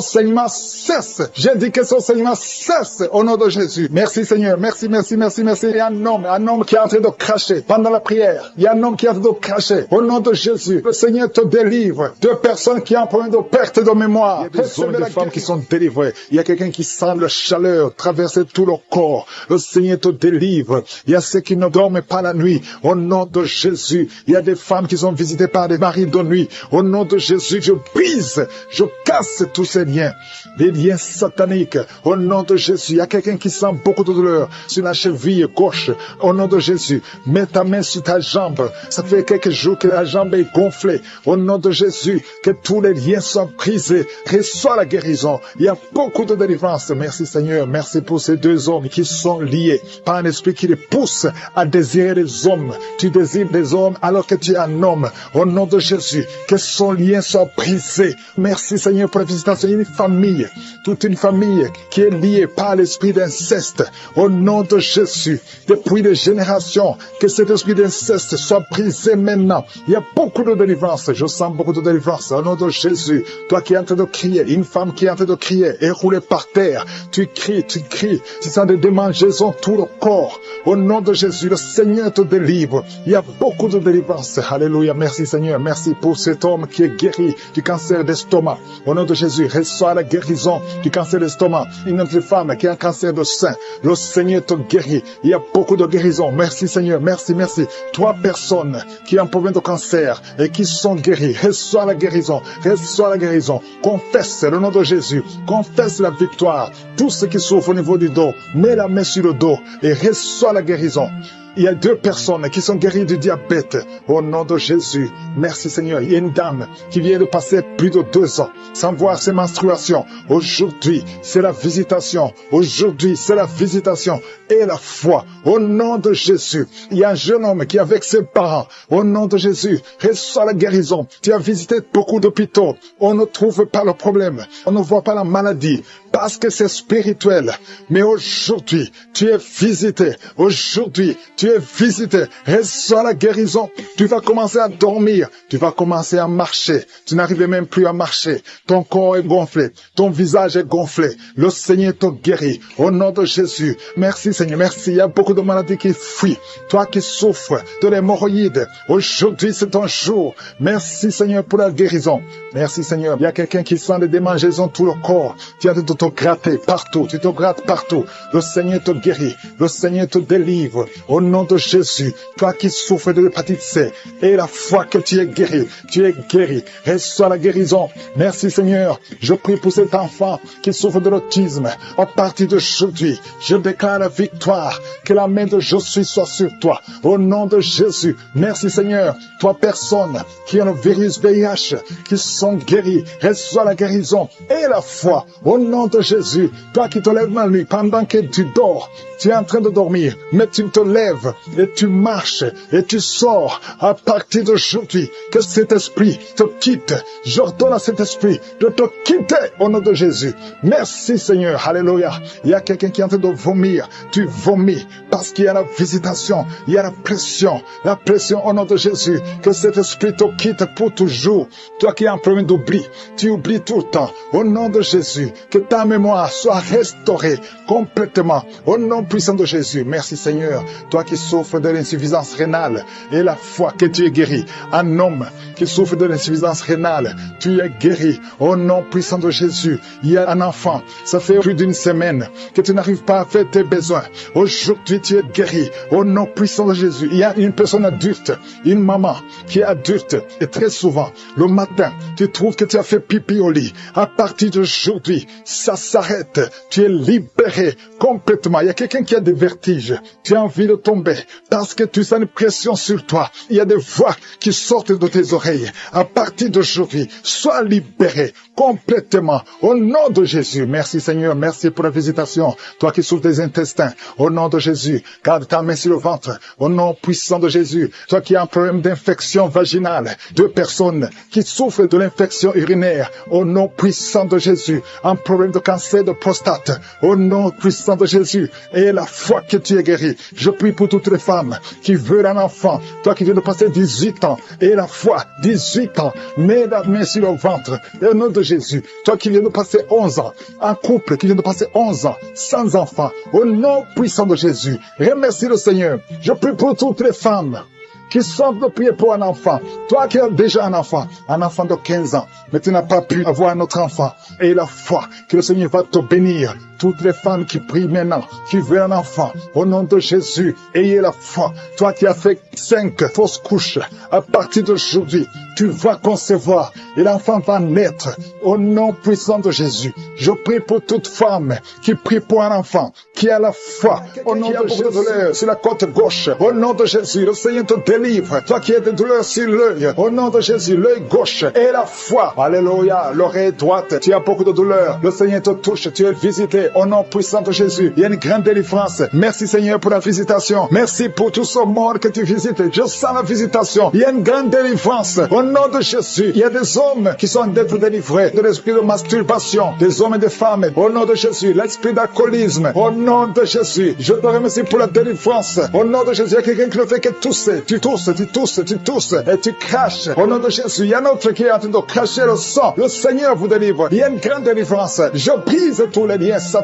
saignement cesse. J'ai dit que son saignement cesse. Au nom de Jésus. Merci Seigneur. Merci, merci, merci, merci. Il y a un homme qui est en train de cracher pendant la prière. Il y a un homme qui est en train de cracher. Au nom de Jésus. Le Seigneur te délivre. 2 personnes qui ont un problème de perte de mémoire. Il y a des hommes et des femmes qui sont délivrés. Il y a quelqu'un qui sent la chaleur traverser tout le corps. Le Seigneur te délivre. Il y a ceux qui ne dorment pas la nuit. Au nom de Jésus. Il y a des femmes qui sont visitées par des maris de nuit. Au nom de Jésus, je brise, je casse tous ces liens. Les liens sataniques. Au nom de Jésus. Il y a quelqu'un qui sent beaucoup de douleur sur la cheville gauche. Au nom de Jésus. Mets ta main sur ta jambe. Ça fait quelques jours que la jambe est gonflée. Au nom de Jésus. Que tous les liens soient brisés. Reçois la guérison. Il y a beaucoup de délivrance. Merci Seigneur. Merci pour ces 2 hommes qui sont liés par un esprit qui les pousse à désirer les hommes. Tu désires des hommes alors que tu es un homme. Au nom de Jésus. Que son lien soit brisé. Merci Seigneur pour la visitation. Une famille. Toute une famille qui est liée par l'esprit d'inceste. Au nom de Jésus. Depuis des générations. Que cet esprit d'inceste soit brisé maintenant. Il y a beaucoup de délivrance. Je sens beaucoup de délivrance. Au nom de Jésus. Toi qui es en train de crier. Une femme qui est en train de crier. Et rouler par terre. Tu cries, tu cries. Tu sens des démangeaisons tout le corps. Au nom de Jésus. Le Seigneur te délivre. Il y a beaucoup de délivrance. Alléluia. Merci Seigneur. Merci pour cet homme qui est guéri du cancer d'estomac. Au nom de Jésus. Reçois la guérison du cancer d'estomac. Une autre femme qui a un cancer de sein. Le Seigneur te guérit. Il y a beaucoup de guérison. Merci Seigneur. Merci, merci. 3 personnes qui ont un problème de cancer et qui sont guéries. Reçois la guérison. Reçois la guérison. Confesse confesse le nom de Jésus. Confesse la victoire. Tout ce qui souffre au niveau du dos, mets la main sur le dos et reçois la guérison. Il y a 2 personnes qui sont guéries du diabète. Au nom de Jésus. Merci Seigneur. Il y a une dame qui vient de passer plus de 2 ans sans voir ses menstruations. Aujourd'hui, c'est la visitation. Aujourd'hui, c'est la visitation et la foi. Au nom de Jésus. Il y a un jeune homme qui est avec ses parents. Au nom de Jésus, reçois la guérison. Tu as visité beaucoup d'hôpitaux. On ne trouve pas le problème. On ne voit pas la maladie parce que c'est spirituel. Mais aujourd'hui, tu es visité. Aujourd'hui, tu es visité. Reçois la guérison. Tu vas commencer à dormir. Tu vas commencer à marcher. Tu n'arrives même plus à marcher. Ton corps est gonflé. Ton visage est gonflé. Le Seigneur te guérit. Au nom de Jésus. Merci Seigneur. Merci. Il y a beaucoup de maladies qui fuient. Toi qui souffres de l'hémorroïde. Aujourd'hui, c'est ton jour. Merci Seigneur pour la guérison. Merci Seigneur. Il y a quelqu'un qui sent des démangeaisons tout le corps. Tu as de te gratter partout. Tu te grattes partout. Le Seigneur te guérit. Le Seigneur te délivre. Au nom de Jésus, toi qui souffres de l'hépatite C, et la foi que tu es guéri, tu es guéri. Reçois la guérison. Merci Seigneur. Je prie pour cet enfant qui souffre de l'autisme. À partir d'aujourd'hui, je déclare la victoire. Que la main de Josué soit sur toi. Au nom de Jésus. Merci Seigneur. 3 personnes qui ont le virus VIH, qui sont guéries. Reçois la guérison et la foi. Au nom de Jésus. Toi qui te lèves la nuit pendant que tu dors. Tu es en train de dormir, mais tu te lèves et tu marches et tu sors à partir d'aujourd'hui. Que cet esprit te quitte. J'ordonne à cet esprit de te quitter au nom de Jésus. Merci Seigneur. Alléluia. Il y a quelqu'un qui est en train de vomir. Tu vomis parce qu'il y a la visitation. Il y a la pression. La pression au nom de Jésus. Que cet esprit te quitte pour toujours. Toi qui as un problème d'oubli. Tu oublies tout le temps. Au nom de Jésus. Que ta mémoire soit restaurée complètement. Au nom puissant de Jésus. Merci Seigneur. Toi qui souffres de l'insuffisance rénale et la foi que tu es guéri. Un homme qui souffre de l'insuffisance rénale, tu es guéri. Au nom puissant de Jésus. Il y a un enfant, ça fait plus d'1 semaine que tu n'arrives pas à faire tes besoins. Aujourd'hui tu es guéri. Au nom puissant de Jésus. Il y a une personne adulte, une maman qui est adulte et très souvent, le matin, tu trouves que tu as fait pipi au lit. À partir d'aujourd'hui, ça s'arrête. Tu es libéré complètement. Il y a quelqu'un qui a des vertiges. Tu as envie de tomber parce que tu sens une pression sur toi. Il y a des voix qui sortent de tes oreilles. À partir d'aujourd'hui, sois libéré complètement au nom de Jésus. Merci Seigneur, merci pour la visitation. Toi qui souffres des intestins, au nom de Jésus, garde ta main sur le ventre, au nom puissant de Jésus. Toi qui as un problème d'infection vaginale, 2 personnes qui souffrent de l'infection urinaire, au nom puissant de Jésus. Un problème de cancer de prostate, au nom puissant de Jésus. Et la foi que tu es guéri. Je prie pour toutes les femmes qui veulent un enfant. Toi qui viens de passer 18 ans, et la foi, 18 ans, mets la main sur le ventre, et au nom de Jésus. Toi qui viens de passer 11 ans, un couple qui vient de passer 11 ans, sans enfant, au nom puissant de Jésus. Remercie le Seigneur. Je prie pour toutes les femmes qui sont de prier pour un enfant. Toi qui as déjà un enfant de 15 ans, mais tu n'as pas pu avoir un autre enfant. Et la foi que le Seigneur va te bénir. Toutes les femmes qui prient maintenant, qui veulent un enfant, au nom de Jésus, ayez la foi. Toi qui as fait 5 fausses couches, à partir d'aujourd'hui, tu vas concevoir et l'enfant va naître au nom puissant de Jésus. Je prie pour toute femme qui prie pour un enfant, qui a la foi, au nom de Jésus, sur la côte gauche, au nom de Jésus, le Seigneur te délivre. Toi qui as des douleurs sur l'œil, au nom de Jésus, l'œil gauche et la foi. Alléluia, l'oreille droite, tu as beaucoup de douleurs, le Seigneur te touche, tu es visité. Au nom puissant de Jésus, il y a une grande délivrance. Merci Seigneur pour la visitation. Merci pour tous ces morts que tu visites. Je sens la visitation. Il y a une grande délivrance. Au nom de Jésus, il y a des hommes qui sont d'être délivrés de l'esprit de masturbation. Des hommes et des femmes. Au nom de Jésus, l'esprit d'alcoolisme. Au nom de Jésus, je te remercie pour la délivrance. Au nom de Jésus, il y a quelqu'un qui ne fait que tousser. Tu tousses, tu tousses, tu tousses et tu craches. Au nom de Jésus, il y a un autre qui est en train de cracher le sang. Le Seigneur vous délivre. Il y a une grande délivrance. Je brise tous les liens sataniques.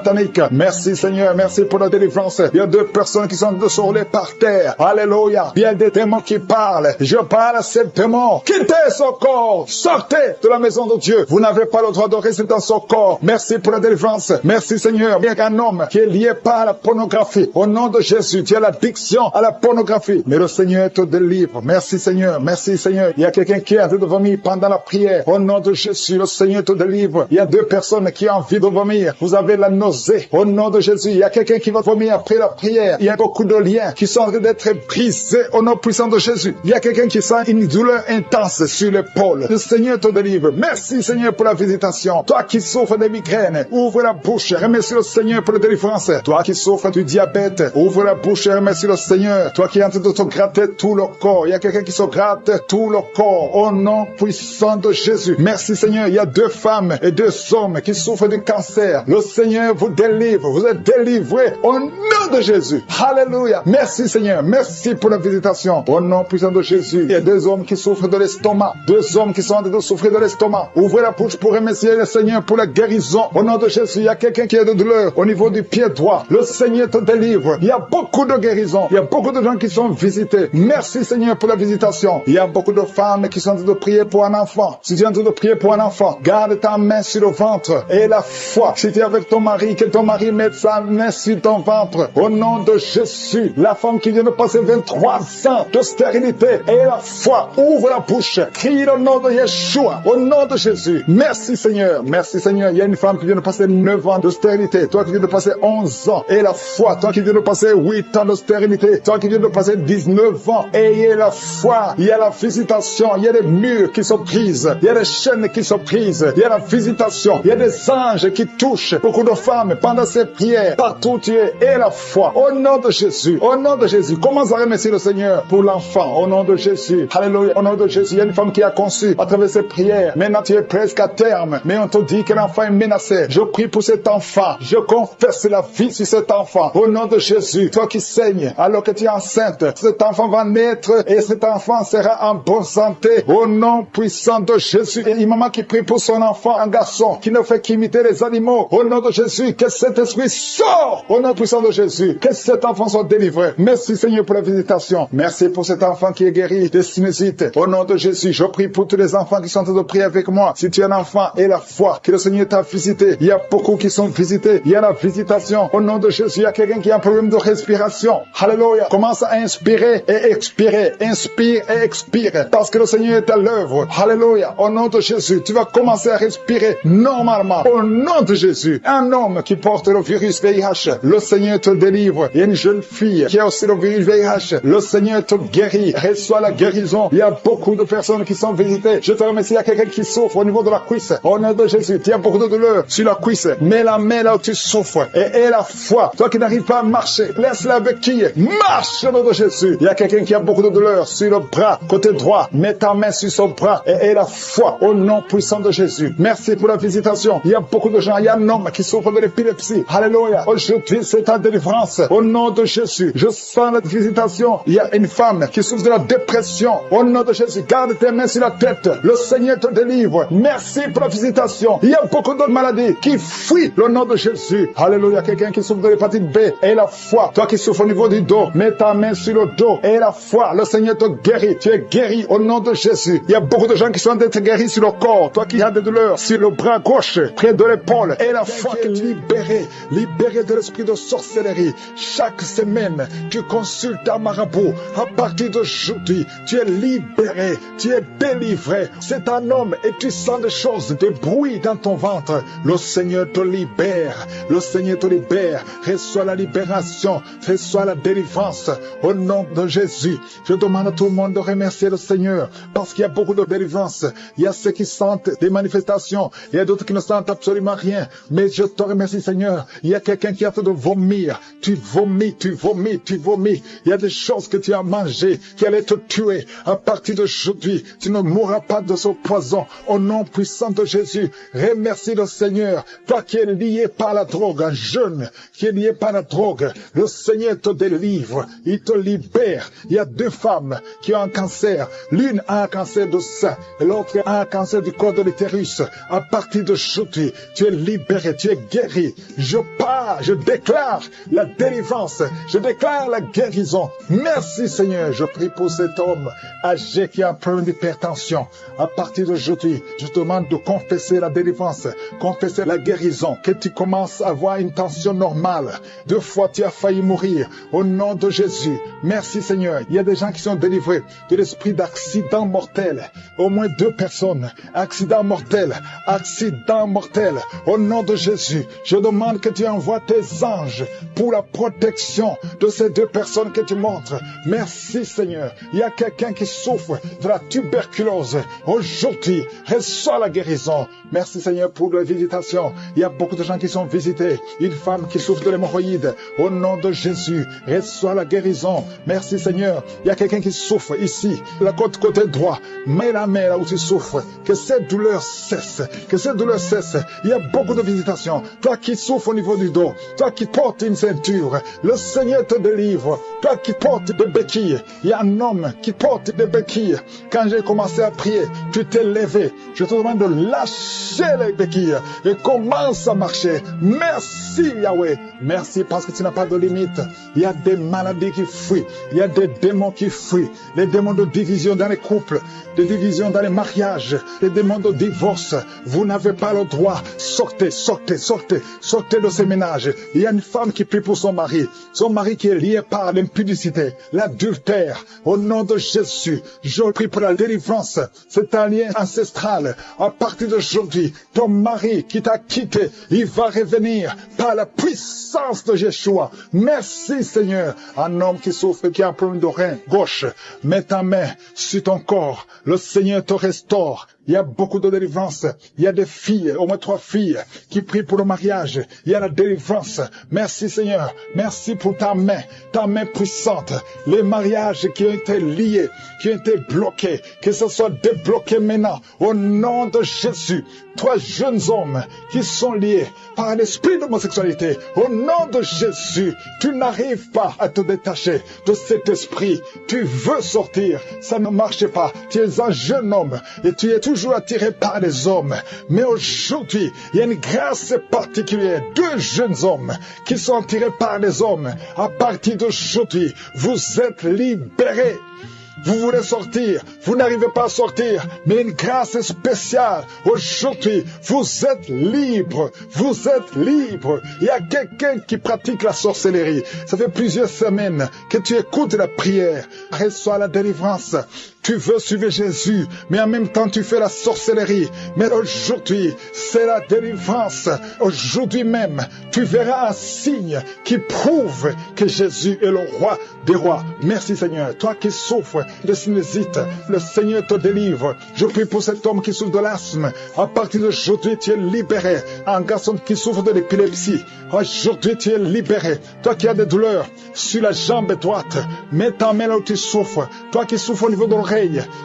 Merci Seigneur, merci pour la délivrance. Il y a 2 personnes qui sont de se rouler par terre. Alléluia. Il y a des démons qui parlent. Je parle à ces démons. Quittez son corps. Sortez de la maison de Dieu. Vous n'avez pas le droit de rester dans son corps. Merci pour la délivrance. Merci Seigneur. Il y a un homme qui est lié par la pornographie. Au nom de Jésus, tu as l'addiction à la pornographie. Mais le Seigneur te délivre. Merci Seigneur, merci Seigneur. Il y a quelqu'un qui a envie de vomir pendant la prière. Au nom de Jésus, le Seigneur te délivre. Il y a 2 personnes qui ont envie de vomir. Vous avez la nausée. Au nom de Jésus, il y a quelqu'un qui va vomir après la prière. Il y a beaucoup de liens qui sont en train d'être brisés au nom puissant de Jésus. Il y a quelqu'un qui sent une douleur intense sur l'épaule. Le Seigneur te délivre. Merci Seigneur pour la visitation. Toi qui souffres de migraines, ouvre la bouche. Remercie le Seigneur pour la délivrance. Toi qui souffres du diabète, ouvre la bouche et remercie le Seigneur. Toi qui es en train de te gratter tout le corps. Il y a quelqu'un qui se gratte tout le corps au nom puissant de Jésus. Merci Seigneur. Il y a 2 femmes et 2 hommes qui souffrent du cancer. Le Seigneur vous délivre. Vous êtes délivrés au nom de Jésus. Alléluia. Merci Seigneur. Merci pour la visitation. Au nom puissant de Jésus. Il y a 2 hommes qui souffrent de l'estomac. 2 hommes qui sont en train de souffrir de l'estomac. Ouvrez la bouche pour remercier le Seigneur pour la guérison. Au nom de Jésus, il y a quelqu'un qui a de douleur au niveau du pied droit. Le Seigneur te délivre. Il y a beaucoup de guérisons. Il y a beaucoup de gens qui sont visités. Merci Seigneur pour la visitation. Il y a beaucoup de femmes qui sont en train de prier pour un enfant. Si tu es en train de prier pour un enfant, garde ta main sur le ventre et la foi. Si tu es avec ton mari, que ton mari mette sa main sur ton ventre. Au nom de Jésus, la femme qui vient de passer 23 ans de stérilité et la foi, ouvre la bouche. Crie le nom de Yeshua. Au nom de Jésus. Merci Seigneur. Merci Seigneur. Il y a une femme qui vient de passer 9 ans de stérilité. Toi qui viens de passer 11 ans et la foi. Toi qui viens de passer 8 ans de stérilité. Toi qui viens de passer 19 ans. Ayez la foi. Il y a la visitation. Il y a des murs qui se brisent. Il y a des chaînes qui se brisent. Il y a la visitation. Il y a des anges qui touchent beaucoup de femmes pendant ces prières. Partout où tu es. Et la foi. Au nom de Jésus. Au nom de Jésus. Commence à remercier le Seigneur pour l'enfant. Au nom de Jésus. Alléluia. Au nom de Jésus. Il y a une femme qui a conçu à travers ces prières. Maintenant tu es presque à terme. Mais on te dit que l'enfant est menacé. Je prie pour cet enfant. Je confesse la vie sur cet enfant. Au nom de Jésus. Toi qui saignes alors que tu es enceinte. Cet enfant va naître et cet enfant sera en bonne santé. Au nom puissant de Jésus. Et une maman qui prie pour son enfant, un garçon qui ne fait qu'imiter les animaux. Au nom de Jésus. Que cet esprit sort. Au nom puissant de Jésus. Que cet enfant soit délivré. Merci Seigneur pour la visitation. Merci pour cet enfant qui est guéri des sinusites. Au nom de Jésus. Je prie pour tous les enfants qui sont en train de prier avec moi. Si tu es un enfant et la foi, que le Seigneur t'a visité. Il y a beaucoup qui sont visités. Il y a la visitation. Au nom de Jésus, il y a quelqu'un qui a un problème de respiration. Alléluia. Commence à inspirer et expirer. Inspire et expire. Parce que le Seigneur est à l'œuvre. Alléluia. Au nom de Jésus, tu vas commencer à respirer normalement. Au nom de Jésus. Un homme qui porte le virus VIH. Le Seigneur te délivre. Il y a une jeune fille qui a aussi le virus VIH. Le Seigneur te guérit. Reçois la guérison. Il y a beaucoup de personnes qui sont visitées. Je te remercie. Il y a quelqu'un qui souffre au niveau de la cuisse. Au nom de Jésus, tu as beaucoup de douleur sur la cuisse. Mets la main là où tu souffres. Et la foi. Toi qui n'arrives pas à marcher, laisse-la béquille. Marche au nom de Jésus. Il y a quelqu'un qui a beaucoup de douleur sur le bras, côté droit. Mets ta main sur son bras. Et la foi au nom puissant de Jésus. Merci pour la visitation. Il y a beaucoup de gens. Il y a un homme qui souffre de l'épilepsie. Alléluia. Aujourd'hui, c'est ta délivrance. Au nom de Jésus. Je sens la visitation. Il y a une femme qui souffre de la dépression. Au nom de Jésus. Garde tes mains sur la tête. Le Seigneur te délivre. Merci pour la visitation. Il y a beaucoup d'autres maladies qui fuient le nom de Jésus. Alléluia. Quelqu'un qui souffre de l'hépatite B. Et la foi. Toi qui souffres au niveau du dos. Mets ta main sur le dos. Et la foi. Le Seigneur te guérit. Tu es guéri au nom de Jésus. Il y a beaucoup de gens qui sont d'être guéris sur le corps. Toi qui as des douleurs sur le bras gauche, près de l'épaule. Et la foi qui est libérée. Libérée de l'esprit de sorcellerie. Chaque semaine, tu consultes un marabout. À partir d'aujourd'hui, tu es libéré. Tu es délivré. C'est un homme et tu sens des choses, des bruits dans ton ventre. Le Seigneur te libère. Le Seigneur te libère. Reçois la libération. Reçois la délivrance. Au nom de Jésus, je demande à tout le monde de remercier le Seigneur parce qu'il y a beaucoup de délivrance. Il y a ceux qui sentent des manifestations. Il y a d'autres qui ne sentent absolument rien. Mais je te remercie, Seigneur. Il y a quelqu'un qui a fait de vomir. Tu vomis, tu vomis, tu vomis. Il y a des choses que tu as mangées qui allaient te tuer. À partir d'aujourd'hui, tu ne mourras pas de ce poison. Au nom puissant de Jésus, remercie le Seigneur. Toi qui es lié par la drogue, un jeune qui est lié par la drogue, le Seigneur te délivre. Il te libère. Il y a 2 femmes qui ont un cancer. L'une a un cancer du sein et l'autre a un cancer du col de l'utérus. À partir d'aujourd'hui, tu es libéré, tu es guéri. Je parle pas, je déclare la délivrance, je déclare la guérison. Merci Seigneur, je prie pour cet homme âgé qui a un problème d'hypertension. À partir d'aujourd'hui, je te demande de confesser la délivrance, confesser la guérison, que tu commences à avoir une tension normale. 2 fois tu as failli mourir, au nom de Jésus. Merci Seigneur, il y a des gens qui sont délivrés de l'esprit d'accident mortel. Au moins 2 personnes, accident mortel, au nom de Jésus. Je demande que tu envoies tes anges pour la protection de ces 2 personnes que tu montres. Merci Seigneur. Il y a quelqu'un qui souffre de la tuberculose. Aujourd'hui, reçois la guérison. Merci Seigneur pour la visitation. Il y a beaucoup de gens qui sont visités. Une femme qui souffre de l'hémorroïde. Au nom de Jésus, reçois la guérison. Merci Seigneur. Il y a quelqu'un qui souffre ici, la côté droit. Mets la main là où tu souffres. Que cette douleur cesse. Que cette douleur cesse. Il y a beaucoup de visitations. Toi qui souffres au niveau du dos. Toi qui portes une ceinture. Le Seigneur te délivre. Toi qui portes des béquilles. Il y a un homme qui porte des béquilles. Quand j'ai commencé à prier, tu t'es levé. Je te demande de lâcher les béquilles et commence à marcher. Merci Yahweh. Merci parce que tu n'as pas de limite. Il y a des maladies qui fuient. Il y a des démons qui fuient. Les démons de division dans les couples, des divisions dans les mariages, les démons de divorce. Vous n'avez pas le droit. Sortez, sortez, sortez, sortez de ces ménages. Il y a une femme qui prie pour son mari qui est lié par l'impudicité, l'adultère. Au nom de Jésus, je prie pour la délivrance. C'est un lien ancestral. À partir d'aujourd'hui, ton mari qui t'a quitté, il va revenir par la puissance de Yeshua. Merci Seigneur. Un homme qui souffre, qui a un problème de rein gauche, mets ta main sur ton corps. Le Seigneur te restaure. Il y a beaucoup de délivrance. Il y a des filles, au moins 3 filles, qui prient pour le mariage. Il y a la délivrance. Merci Seigneur. Merci pour ta main puissante. Les mariages qui ont été liés, qui ont été bloqués, que ce soit débloqué maintenant. Au nom de Jésus. 3 jeunes hommes qui sont liés par l'esprit d'homosexualité. Au nom de Jésus, tu n'arrives pas à te détacher de cet esprit. Tu veux sortir. Ça ne marche pas. Tu es un jeune homme et tu es toujours attiré par les hommes. Mais aujourd'hui, il y a une grâce particulière. 2 jeunes hommes qui sont attirés par les hommes. À partir d'aujourd'hui, vous êtes libérés. Vous voulez sortir, vous n'arrivez pas à sortir, mais une grâce spéciale. Aujourd'hui, vous êtes libre, vous êtes libre. Il y a quelqu'un qui pratique la sorcellerie. Ça fait plusieurs semaines que tu écoutes la prière. Reçois la délivrance. Tu veux suivre Jésus, mais en même temps tu fais la sorcellerie. Mais aujourd'hui, c'est la délivrance. Aujourd'hui même, tu verras un signe qui prouve que Jésus est le roi des rois. Merci Seigneur. Toi qui souffres de sinusite, le Seigneur te délivre. Je prie pour cet homme qui souffre de l'asthme. À partir d'aujourd'hui, tu es libéré. Un garçon qui souffre de l'épilepsie. Aujourd'hui, tu es libéré. Toi qui as des douleurs sur la jambe droite, mets ta main là où tu souffres. Toi qui souffres au niveau de l'oreille,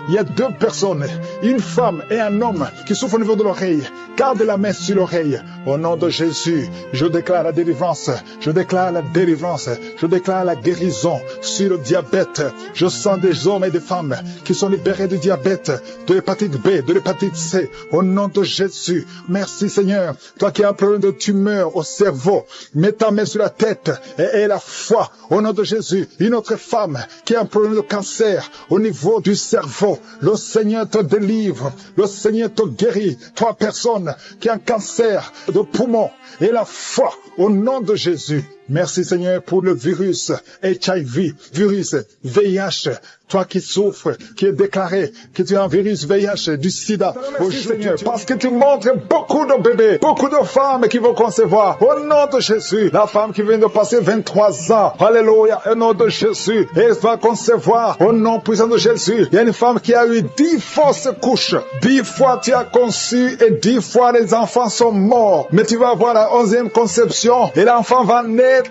il y a 2 personnes, une femme et un homme qui souffrent au niveau de l'oreille. Garde la main sur l'oreille. Au nom de Jésus, je déclare la délivrance. Je déclare la délivrance. Je déclare la guérison sur le diabète. Je sens des hommes et des femmes qui sont libérés du diabète, de l'hépatite B, de l'hépatite C. Au nom de Jésus, merci Seigneur. Toi qui as un problème de tumeur au cerveau, mets ta main sur la tête et aie la foi. Au nom de Jésus, une autre femme qui a un problème de cancer au niveau du cerveau, le Seigneur te délivre, le Seigneur te guérit. 3 personnes qui ont un cancer de poumon et la foi au nom de Jésus. Merci Seigneur pour le virus HIV, virus VIH. Toi qui souffres, qui est déclaré que tu as un virus VIH du sida. Merci Seigneur, parce que tu montres beaucoup de bébés, beaucoup de femmes qui vont concevoir. Au nom de Jésus, la femme qui vient de passer 23 ans, alléluia, au nom de Jésus, elle va concevoir. Au nom puissant de Jésus, il y a une femme qui a eu 10 fausses couches. 10 fois tu as conçu et 10 fois les enfants sont morts. Mais tu vas avoir la 11e conception et l'enfant va naître.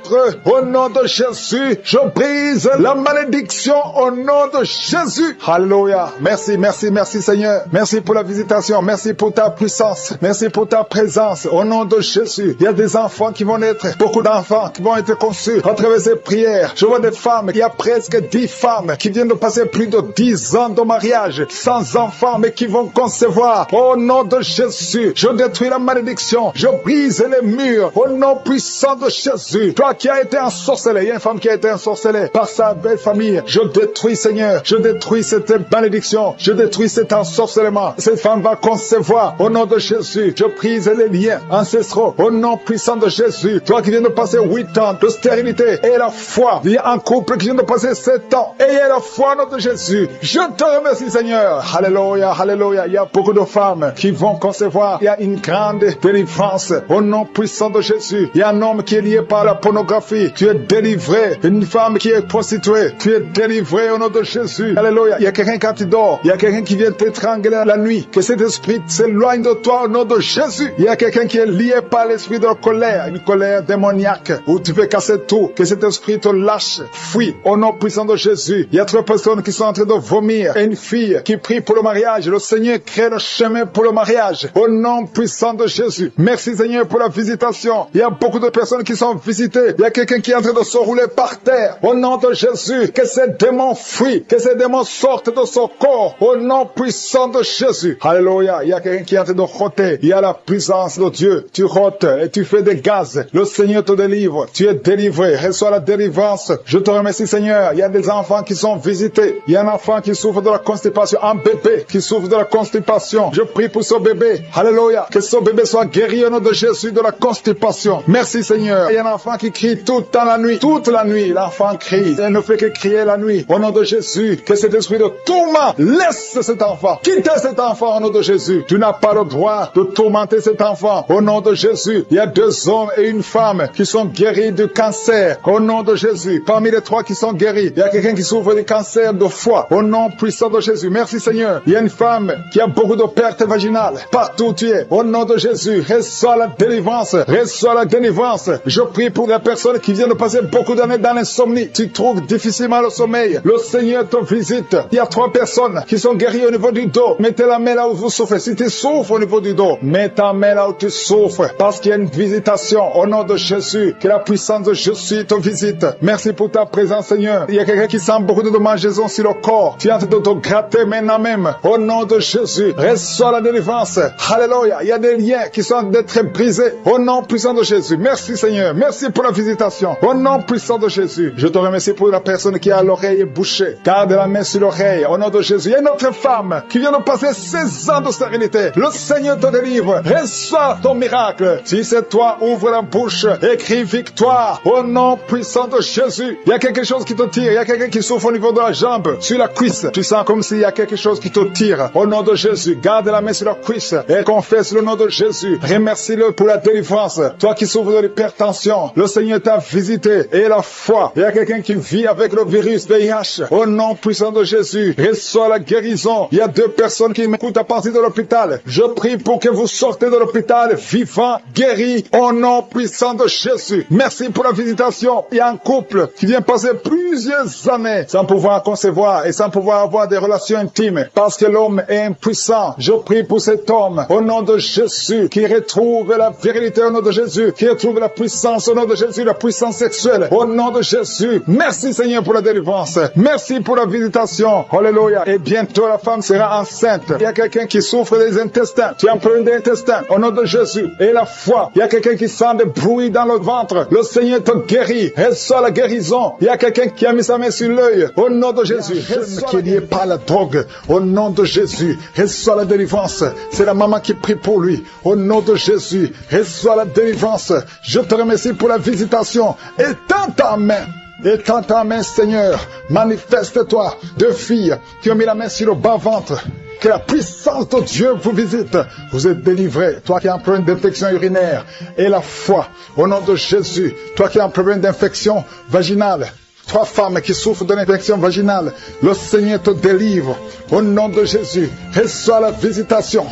Au nom de Jésus, je brise la malédiction au nom de Jésus. Alléluia. Merci, merci, merci Seigneur. Merci pour la visitation. Merci pour ta puissance. Merci pour ta présence. Au nom de Jésus, il y a des enfants qui vont naître. Beaucoup d'enfants qui vont être conçus à travers ces prières. Je vois des femmes. Il y a presque 10 femmes qui viennent de passer plus de 10 ans de mariage sans enfants, mais qui vont concevoir. Au nom de Jésus, je détruis la malédiction. Je brise les murs. Au nom puissant de Jésus. Toi qui as été ensorcelé. Il y a une femme qui a été ensorcelée par sa belle famille. Je détruis, Seigneur. Je détruis cette malédiction. Je détruis cet ensorcellement. Cette femme va concevoir. Au nom de Jésus, je brise les liens ancestraux. Au nom puissant de Jésus. Toi qui viens de passer 8 ans de stérilité et la foi. Il y a un couple qui vient de passer 7 ans. Ayez la foi au nom de Jésus. Je te remercie, Seigneur. Alléluia, alléluia. Il y a beaucoup de femmes qui vont concevoir. Il y a une grande délivrance. Au nom puissant de Jésus. Il y a un homme qui est lié par la pornographie. Tu es délivré. Une femme qui est prostituée. Tu es délivré au nom de Jésus. Alléluia. Il y a quelqu'un quand tu dors. Il y a quelqu'un qui vient t'étrangler la nuit. Que cet esprit s'éloigne de toi au nom de Jésus. Il y a quelqu'un qui est lié par l'esprit de la colère. Une colère démoniaque où tu veux casser tout. Que cet esprit te lâche. Fuis au nom puissant de Jésus. Il y a 3 personnes qui sont en train de vomir. Et une fille qui prie pour le mariage. Le Seigneur crée le chemin pour le mariage. Au nom puissant de Jésus. Merci Seigneur pour la visitation. Il y a beaucoup de personnes qui sont visitées. Il y a quelqu'un qui est en train de se rouler par terre. Au nom de Jésus. Que ces démons fuient. Que ces démons sortent de son corps. Au nom puissant de Jésus. Alléluia. Il y a quelqu'un qui est en train de roter. Il y a la puissance de Dieu. Tu rotes et tu fais des gaz. Le Seigneur te délivre. Tu es délivré. Reçois la délivrance. Je te remercie Seigneur. Il y a des enfants qui sont visités. Il y a un enfant qui souffre de la constipation. Un bébé qui souffre de la constipation. Je prie pour ce bébé. Alléluia. Que ce bébé soit guéri au nom de Jésus de la constipation. Merci Seigneur. Il y a un enfant qui crie toute la nuit. Toute la nuit, l'enfant crie. Il ne fait que crier la nuit. Au nom de Jésus, que cet esprit de tourment laisse cet enfant. Quittez cet enfant au nom de Jésus. Tu n'as pas le droit de tourmenter cet enfant. Au nom de Jésus, il y a 2 hommes et une femme qui sont guéris du cancer. Au nom de Jésus, parmi les 3 qui sont guéris, il y a quelqu'un qui souffre du cancer de foie. Au nom puissant de Jésus, merci Seigneur. Il y a une femme qui a beaucoup de pertes vaginales. Partout où tu es, au nom de Jésus, reçois la délivrance. Reçois la délivrance. Je prie pour les personnes qui viennent de passer beaucoup d'années dans l'insomnie. Tu trouves difficilement le sommeil. Le Seigneur te visite. Il y a 3 personnes qui sont guéries au niveau du dos. Mettez la main là où vous souffrez. Si tu souffres au niveau du dos, mets ta main là où tu souffres. Parce qu'il y a une visitation au nom de Jésus. Que la puissance de Jésus te visite. Merci pour ta présence, Seigneur. Il y a quelqu'un qui sent beaucoup de démangeaisons sur le corps. Tu es en train de te gratter maintenant même. Au nom de Jésus, reçois la délivrance. Alléluia. Il y a des liens qui sont d'être brisés. Au nom puissant de Jésus. Merci, Seigneur. Merci pour la visitation. Au nom puissant de Jésus. Je te remercie pour la personne qui a l'oreille bouchée. Garde la main sur l'oreille. Au nom de Jésus. Il y a une autre femme qui vient de passer 16 ans de stérilité. Le Seigneur te délivre. Reçois ton miracle. Si c'est toi, ouvre la bouche. Écris victoire. Au nom puissant de Jésus. Il y a quelque chose qui te tire. Il y a quelqu'un qui souffre au niveau de la jambe, sur la cuisse. Tu sens comme s'il y a quelque chose qui te tire. Au nom de Jésus. Garde la main sur la cuisse et confesse le nom de Jésus. Remercie-le pour la délivrance. Toi qui souffres de l'hypertension, le Seigneur t'a visité et la foi. Il y a quelqu'un qui vit avec le virus VIH. Au nom puissant de Jésus, reçois la guérison. Il y a 2 personnes qui m'écoutent à partir de l'hôpital. Je prie pour que vous sortez de l'hôpital vivant, guéri, au nom puissant de Jésus. Merci pour la visitation. Il y a un couple qui vient passer plusieurs années sans pouvoir concevoir et sans pouvoir avoir des relations intimes parce que l'homme est impuissant. Je prie pour cet homme au nom de Jésus qui retrouve la virilité au nom de Jésus, qui retrouve la puissance au nom de Jésus, la puissance sexuelle au nom de Jésus. Merci Seigneur pour la délivrance. Merci pour la visitation. Alléluia. Et bientôt la femme sera enceinte. Il y a quelqu'un qui souffre des intestins. Tu as un problème d'intestin au nom de Jésus. Et la foi. Il y a quelqu'un qui sent des bruits dans le ventre. Le Seigneur te guérit. Reçois la guérison. Il y a quelqu'un qui a mis sa main sur l'œil au nom de Jésus. Reçois qui est lié par la drogue au nom de Jésus. Reçois la délivrance. C'est la maman qui prie pour lui au nom de Jésus. Reçois la délivrance. Je te remercie pour la visitation. Étends ta main. Étends ta main, Seigneur. Manifeste-toi. 2 filles qui ont mis la main sur le bas-ventre. Que la puissance de Dieu vous visite. Vous êtes délivrés. Toi qui as un problème d'infection urinaire. Et la foi. Au nom de Jésus. Toi qui as un problème d'infection vaginale. 3 femmes qui souffrent de l'infection vaginale. Le Seigneur te délivre. Au nom de Jésus. Reçois la visitation.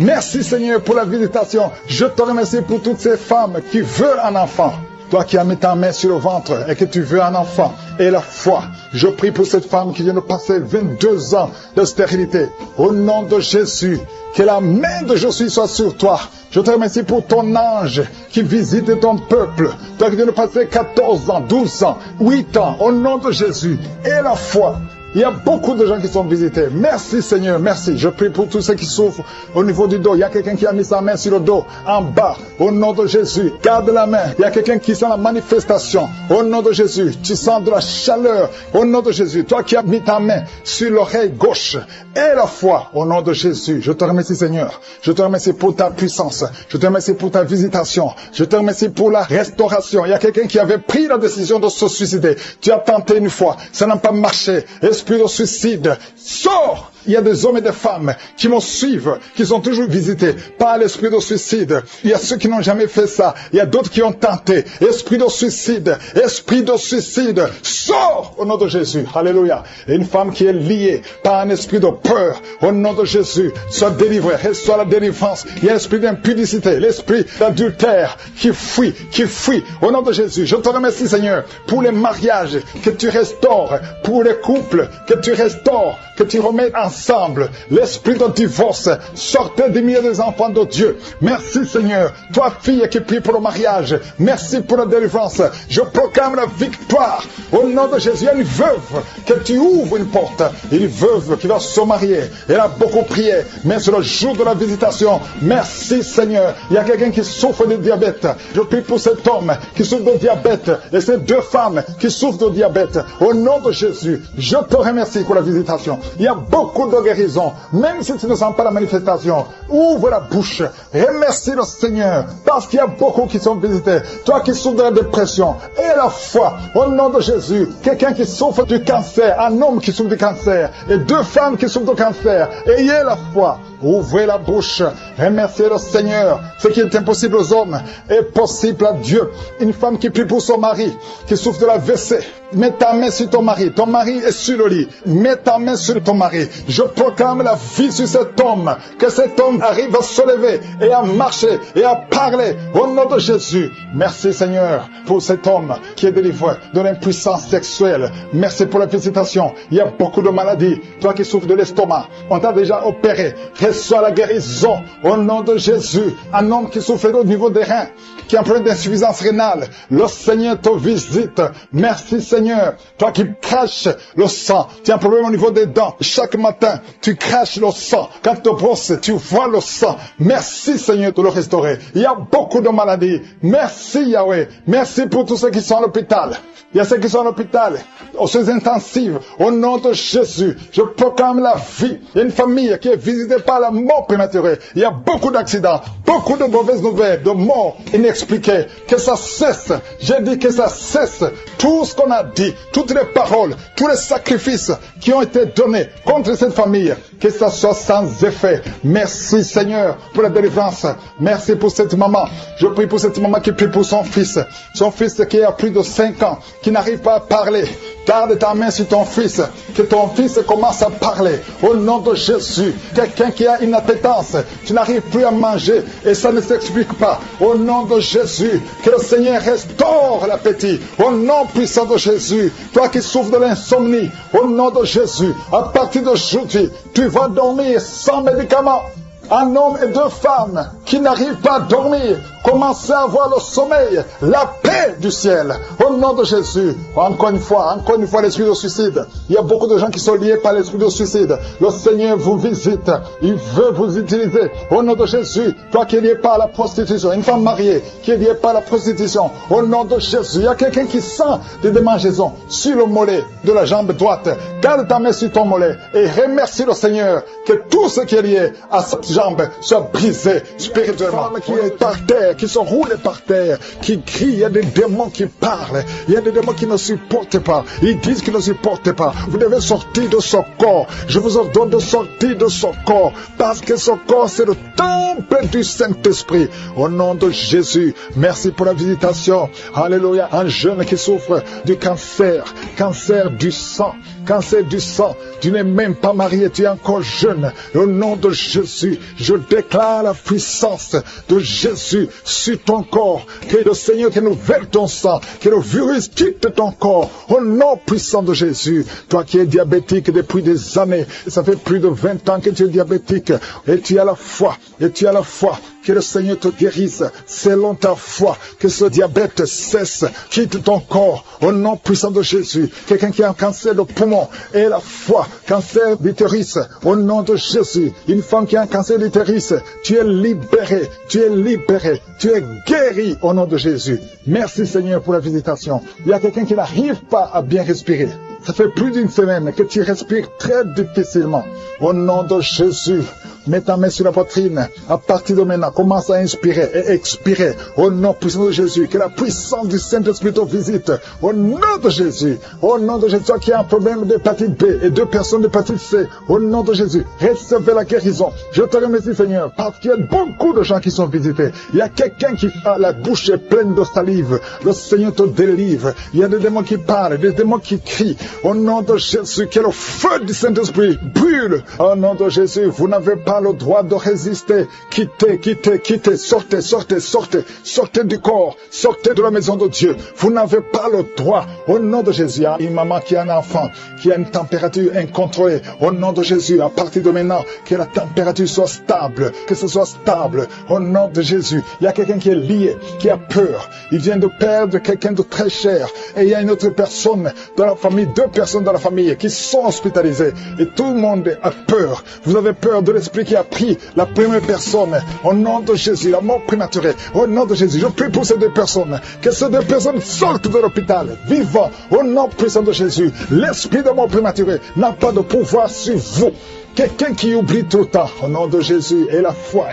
Merci Seigneur pour la visitation. Je te remercie pour toutes ces femmes qui veulent un enfant. toi qui as mis ta main sur le ventre et que tu veux un enfant, et la foi. Je prie pour cette femme qui vient de passer 22 ans de stérilité. Au nom de Jésus, que la main de Jésus soit sur toi. Je te remercie pour ton ange qui visite ton peuple. Toi qui viens de passer 14 ans, 12 ans, 8 ans, au nom de Jésus, et la foi. Il y a beaucoup de gens qui sont visités. Merci Seigneur, merci. Je prie pour tous ceux qui souffrent au niveau du dos. Il y a quelqu'un qui a mis sa main sur le dos, en bas. Au nom de Jésus, garde la main. Il y a quelqu'un qui sent la manifestation. Au nom de Jésus, tu sens de la chaleur. Au nom de Jésus, toi qui as mis ta main sur l'oreille gauche et la foi. Au nom de Jésus, je te remercie Seigneur. Je te remercie pour ta puissance. Je te remercie pour ta visitation. Je te remercie pour la restauration. Il y a quelqu'un qui avait pris la décision de se suicider. Tu as tenté une fois, ça n'a pas marché. Esprit de suicide, sors! Il y a des hommes et des femmes qui me suivent, qui sont toujours visités par l'esprit de suicide. Il y a ceux qui n'ont jamais fait ça. Il y a d'autres qui ont tenté. Esprit de suicide, sors au nom de Jésus. Alléluia. Et une femme qui est liée par un esprit de peur, au nom de Jésus, soit délivrée, reçoit la délivrance. Il y a l'esprit d'impudicité, l'esprit d'adultère qui fuit. Au nom de Jésus, je te remercie Seigneur pour les mariages que tu restaures, pour les couples que tu restaures, que tu remets ensemble. L'esprit de divorce, sortez des milieux des enfants de Dieu. Merci Seigneur. Toi fille qui prie pour le mariage, merci pour la délivrance. Je proclame la victoire au nom de Jésus. Il y a une veuve que tu ouvres une porte. Une veuve qui va se marier. Elle a beaucoup prié, mais c'est le jour de la visitation. Merci Seigneur. Il y a quelqu'un qui souffre de diabète. Je prie pour cet homme qui souffre de diabète et ces deux femmes qui souffrent de diabète. Au nom de Jésus, je te remercie pour la visitation. Il y a beaucoup de guérison, même si tu ne sens pas la manifestation. Ouvre la bouche, remercie le Seigneur, parce qu'il y a beaucoup qui sont visités. Toi qui souffres de la dépression, et la foi, au nom de Jésus. Quelqu'un qui souffre du cancer, un homme qui souffre du cancer, et deux femmes qui souffrent du cancer. Ayez la foi. Ouvrez la bouche, remerciez le Seigneur. Ce qui est impossible aux hommes est possible à Dieu. Une femme qui prie pour son mari, qui souffre de la WC. Mets ta main sur ton mari est sur le lit. Mets ta main sur ton mari. Je proclame la vie sur cet homme, que cet homme arrive à se lever et à marcher et à parler au nom de Jésus. Merci Seigneur pour cet homme qui est délivré de l'impuissance sexuelle. Merci pour la visitation. Il y a beaucoup de maladies. Toi qui souffres de l'estomac, on t'a déjà opéré. Reçois la guérison au nom de Jésus. Un homme qui souffre au niveau des reins, qui a un problème d'insuffisance rénale, le Seigneur te visite. Merci Seigneur. Toi qui craches le sang, tu as un problème au niveau des dents. Chaque matin, tu craches le sang. Quand tu te brosses, tu vois le sang. Merci Seigneur de le restaurer. Il y a beaucoup de maladies. Merci Yahweh. Merci pour tous ceux qui sont à l'hôpital. Il y a ceux qui sont à l'hôpital, aux soins intensives. Au nom de Jésus, je proclame la vie. Il y a une famille qui est visitée par la mort prématurée. Il y a beaucoup d'accidents, beaucoup de mauvaises nouvelles, de morts inexpliquées. Que ça cesse. J'ai dit que ça cesse. Tout ce qu'on a dit, toutes les paroles, tous les sacrifices qui ont été donnés contre cette famille, que ça soit sans effet. Merci Seigneur pour la délivrance. Merci pour cette maman. Je prie pour cette maman qui prie pour son fils qui a plus de 5 ans, qui n'arrive pas à parler. Garde ta main sur ton fils, que ton fils commence à parler. Au nom de Jésus, quelqu'un qui a une appétence, tu n'arrives plus à manger et ça ne s'explique pas. Au nom de Jésus, que le Seigneur restaure l'appétit. Au nom puissant de Jésus, toi qui souffres de l'insomnie, au nom de Jésus, à partir d'aujourd'hui, tu vas dormir sans médicaments. Un homme et deux femmes qui n'arrivent pas à dormir, commencez à avoir le sommeil, la paix du ciel. Au nom de Jésus, encore une fois, l'esprit de suicide. Il y a beaucoup de gens qui sont liés par l'esprit de suicide. Le Seigneur vous visite. Il veut vous utiliser. Au nom de Jésus, toi qui es lié par la prostitution, une femme mariée qui est liée par la prostitution. Au nom de Jésus, il y a quelqu'un qui sent des démangeaisons sur le mollet de la jambe droite. Garde ta main sur ton mollet et remercie le Seigneur que tout ce qui est lié à cette jambe soit brisé spirituellement. Qui est par terre, qui sont roulés par terre, qui crient, il y a des démons qui parlent, il y a des démons qui ne supportent pas, ils disent qu'ils ne supportent pas. Vous devez sortir de ce corps. Je vous ordonne de sortir de ce corps, parce que ce corps c'est le temple du Saint-Esprit. Au nom de Jésus, merci pour la visitation. Alléluia. Un jeune qui souffre du cancer du sang. Tu n'es même pas marié, tu es encore jeune. Au nom de Jésus, je déclare la puissance de Jésus sur ton corps. Que le Seigneur renouvelle ton sang, que le virus quitte ton corps. Au nom puissant de Jésus, toi qui es diabétique depuis des années, ça fait plus de 20 ans que tu es diabétique, et tu as la foi, que le Seigneur te guérisse selon ta foi, que ce diabète cesse, quitte ton corps, au nom puissant de Jésus. Quelqu'un qui a un cancer de poumon, et la foi, cancer d'utérus, au nom de Jésus. Une femme qui a un cancer d'utérus, tu es libéré, tu es guéri au nom de Jésus. Merci Seigneur pour la visitation. Il y a quelqu'un qui n'arrive pas à bien respirer. Ça fait plus d'une semaine que tu respires très difficilement. Au nom de Jésus, mets ta main sur la poitrine. À partir de maintenant, commence à inspirer et expirer. Au nom puissant de Jésus, que la puissance du Saint-Esprit te visite. Au nom de Jésus, toi qui as un problème d'hépatite B et 2 personnes d'hépatite C, au nom de Jésus, recevez la guérison. Je te remercie Seigneur, parce qu'il y a beaucoup de gens qui sont visités. Il y a quelqu'un qui a la bouche pleine de salive. Le Seigneur te délivre. Il y a des démons qui parlent, des démons qui crient. Au nom de Jésus, que le feu du Saint-Esprit brûle. Au nom de Jésus, vous n'avez pas le droit de résister. Quittez, sortez du corps, sortez de la maison de Dieu. Vous n'avez pas le droit. Au nom de Jésus, il y a une maman qui a un enfant, qui a une température incontrôlée. Au nom de Jésus, à partir de maintenant, que la température soit stable, que ce soit stable. Au nom de Jésus, il y a quelqu'un qui est lié, qui a peur. Il vient de perdre quelqu'un de très cher. Et il y a une autre personne dans la famille, 2 personnes dans la famille qui sont hospitalisées. Et tout le monde a peur. Vous avez peur de l'esprit qui a pris la première personne. Au nom de Jésus, la mort prématurée. Au nom de Jésus, je prie pour ces 2 personnes. Que ces 2 personnes sortent de l'hôpital, vivant. Au nom puissant de Jésus, l'esprit de mort prématurée n'a pas de pouvoir sur vous. Quelqu'un qui oublie tout le temps, au nom de Jésus, et la foi.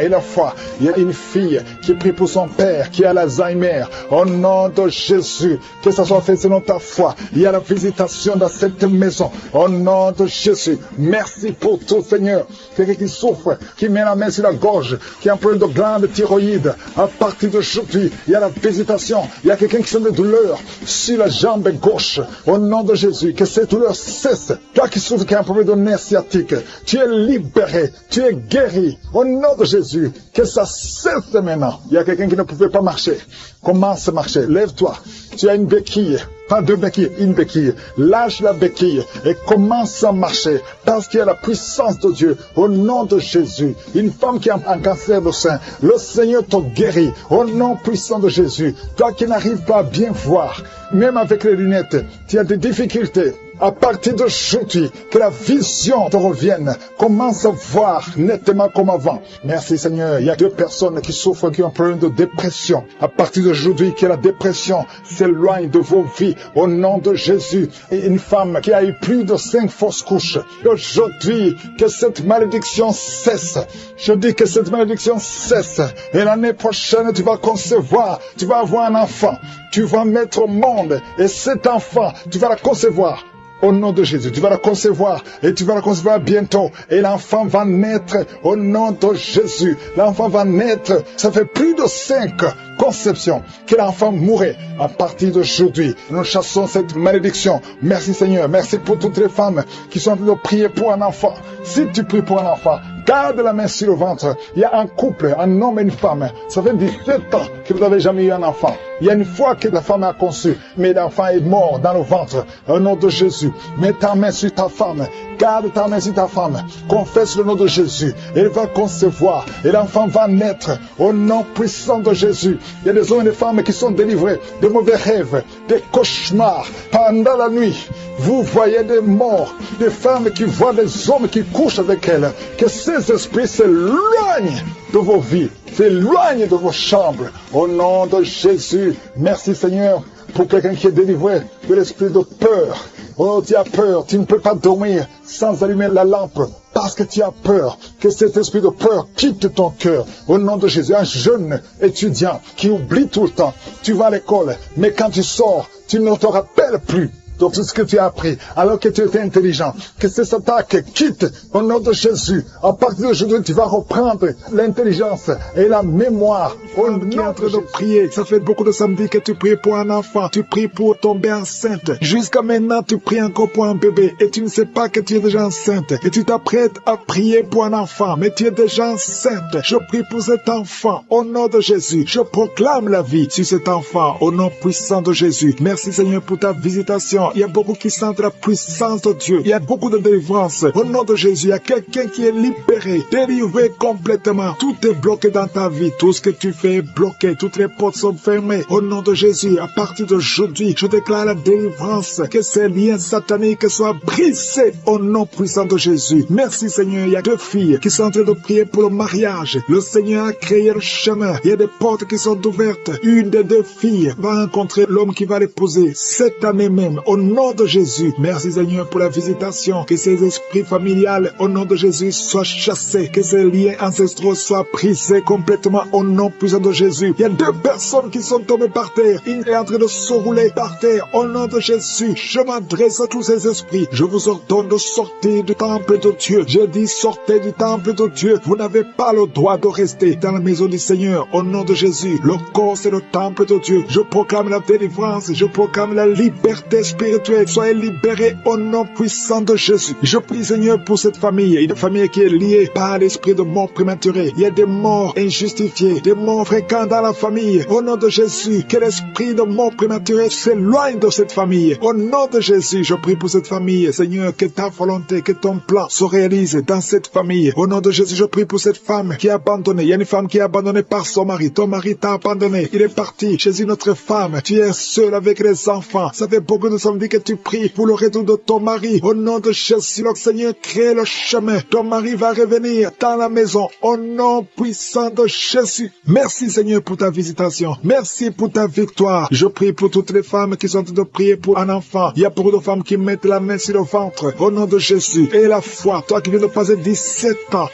Il y a une fille qui prie pour son père, qui a l'Alzheimer, au nom de Jésus, que ça soit fait selon ta foi. Il y a la visitation dans cette maison, au nom de Jésus. Merci pour tout, Seigneur. Quelqu'un qui souffre, qui met la main sur la gorge, qui a un problème de glande thyroïde, à partir d'aujourd'hui, il y a la visitation. Il y a quelqu'un qui sent des douleurs sur la jambe gauche, au nom de Jésus, que ces douleurs cessent. Toi qui souffres, qui a un problème de nerf sciatique, tu es libéré, tu es guéri. Au nom de Jésus, que ça cesse maintenant. Il y a quelqu'un qui ne pouvait pas marcher. Commence à marcher. Lève-toi. Tu as une béquille. Pas 2 béquilles, une béquille. Lâche la béquille et commence à marcher. Parce qu'il y a la puissance de Dieu. Au nom de Jésus. Une femme qui a un cancer de sein. Le Seigneur te guérit. Au nom puissant de Jésus. Toi qui n'arrives pas à bien voir. Même avec les lunettes. Tu as des difficultés. À partir d'aujourd'hui, que la vision te revienne. Commence à voir nettement comme avant. Merci Seigneur. Il y a 2 personnes qui souffrent, qui ont un problème de dépression. À partir d'aujourd'hui, que la dépression s'éloigne de vos vies. Au nom de Jésus. Et une femme qui a eu plus de 5 fausses couches. Aujourd'hui, que cette malédiction cesse. Je dis que cette malédiction cesse. Et l'année prochaine, tu vas concevoir. Tu vas avoir un enfant. Tu vas mettre au monde. Et cet enfant, tu vas la concevoir. Au nom de Jésus, tu vas la concevoir et tu vas la concevoir bientôt. Et l'enfant va naître au nom de Jésus. L'enfant va naître. Ça fait plus de 5 conceptions que l'enfant mourrait. À partir d'aujourd'hui, nous chassons cette malédiction. Merci Seigneur. Merci pour toutes les femmes qui sont en train de prier pour un enfant. Si tu pries pour un enfant, garde la main sur le ventre. Il y a un couple, un homme et une femme. Ça fait 17 ans que vous n'avez jamais eu un enfant. Il y a une fois que la femme a conçu, mais l'enfant est mort dans le ventre. Au nom de Jésus, mets ta main sur ta femme. Garde ta main sur ta femme. Confesse le nom de Jésus. Elle va concevoir. Et l'enfant va naître. Au nom puissant de Jésus. Il y a des hommes et des femmes qui sont délivrés de mauvais rêves, des cauchemars. Pendant la nuit, vous voyez des morts, des femmes qui voient des hommes qui couchent avec elles. Que ces esprits s'éloignent de vos vies, s'éloignent de vos chambres. Au nom de Jésus, merci Seigneur pour quelqu'un qui est délivré de l'esprit de peur. Oh, tu as peur, tu ne peux pas dormir sans allumer la lampe parce que tu as peur. Que cet esprit de peur quitte ton cœur. Au nom de Jésus, un jeune étudiant qui oublie tout le temps. Tu vas à l'école, mais quand tu sors, tu ne te rappelles plus. de tout ce que tu as appris, alors que tu étais intelligent. Que cette attaque quitte au nom de Jésus. À partir d'aujourd'hui, tu vas reprendre l'intelligence et la mémoire. Qui est en train de prier. Ça fait beaucoup de samedis que tu pries pour un enfant. Tu pries pour tomber enceinte. Jusqu'à maintenant, tu pries encore pour un bébé. Et tu ne sais pas que tu es déjà enceinte. Et tu t'apprêtes à prier pour un enfant. Mais tu es déjà enceinte. Je prie pour cet enfant. Au nom de Jésus. Je proclame la vie sur cet enfant. Au nom puissant de Jésus. Merci Seigneur pour ta visitation. Il y a beaucoup qui sentent la puissance de Dieu. Il y a beaucoup de délivrance. Au nom de Jésus, il y a quelqu'un qui est libéré, délivré complètement. Tout est bloqué dans ta vie. Tout ce que tu fais est bloqué. Toutes les portes sont fermées. Au nom de Jésus, à partir d'aujourd'hui, je déclare la délivrance. Que ces liens sataniques soient brisés au nom puissant de Jésus. Merci Seigneur. Il y a 2 filles qui sont en train de prier pour le mariage. Le Seigneur a créé le chemin. Il y a des portes qui sont ouvertes. Une des 2 filles va rencontrer l'homme qui va l'épouser cette année même. Au nom de Jésus. Merci Seigneur pour la visitation. Que ces esprits familiales, au nom de Jésus, soient chassés. Que ces liens ancestraux soient brisés complètement au nom puissant de Jésus. Il y a 2 personnes qui sont tombées par terre. Une est en train de se rouler par terre. Au nom de Jésus, je m'adresse à tous ces esprits. Je vous ordonne de sortir du temple de Dieu. Je dis sortez du temple de Dieu. Vous n'avez pas le droit de rester dans la maison du Seigneur. Au nom de Jésus, le corps c'est le temple de Dieu. Je proclame la délivrance. Je proclame la liberté spirituelle. Soyez libérés au nom puissant de Jésus. Je prie Seigneur pour cette famille. Une famille qui est liée par l'esprit de mort prématurée. Il y a des morts injustifiées, des morts fréquents dans la famille. Au nom de Jésus, que l'esprit de mort prématurée s'éloigne de cette famille. Au nom de Jésus, je prie pour cette famille. Seigneur, que ta volonté, que ton plan se réalise dans cette famille. Au nom de Jésus, je prie pour cette femme qui est abandonnée. Il y a une femme qui est abandonnée par son mari. Ton mari t'a abandonné. Il est parti chez une autre femme. Tu es seul avec les enfants. Ça fait beaucoup de samedis que tu pries pour le retour de ton mari. Au nom de Jésus, le Seigneur crée le chemin. Ton mari va revenir dans la maison. Au nom puissant de Jésus. Merci Seigneur pour ta visitation. Merci pour ta victoire. Je prie pour toutes les femmes qui sont en train de prier pour un enfant. Il y a beaucoup de femmes qui mettent la main sur le ventre. Au nom de Jésus. Et la foi. Toi qui viens de passer 17 ans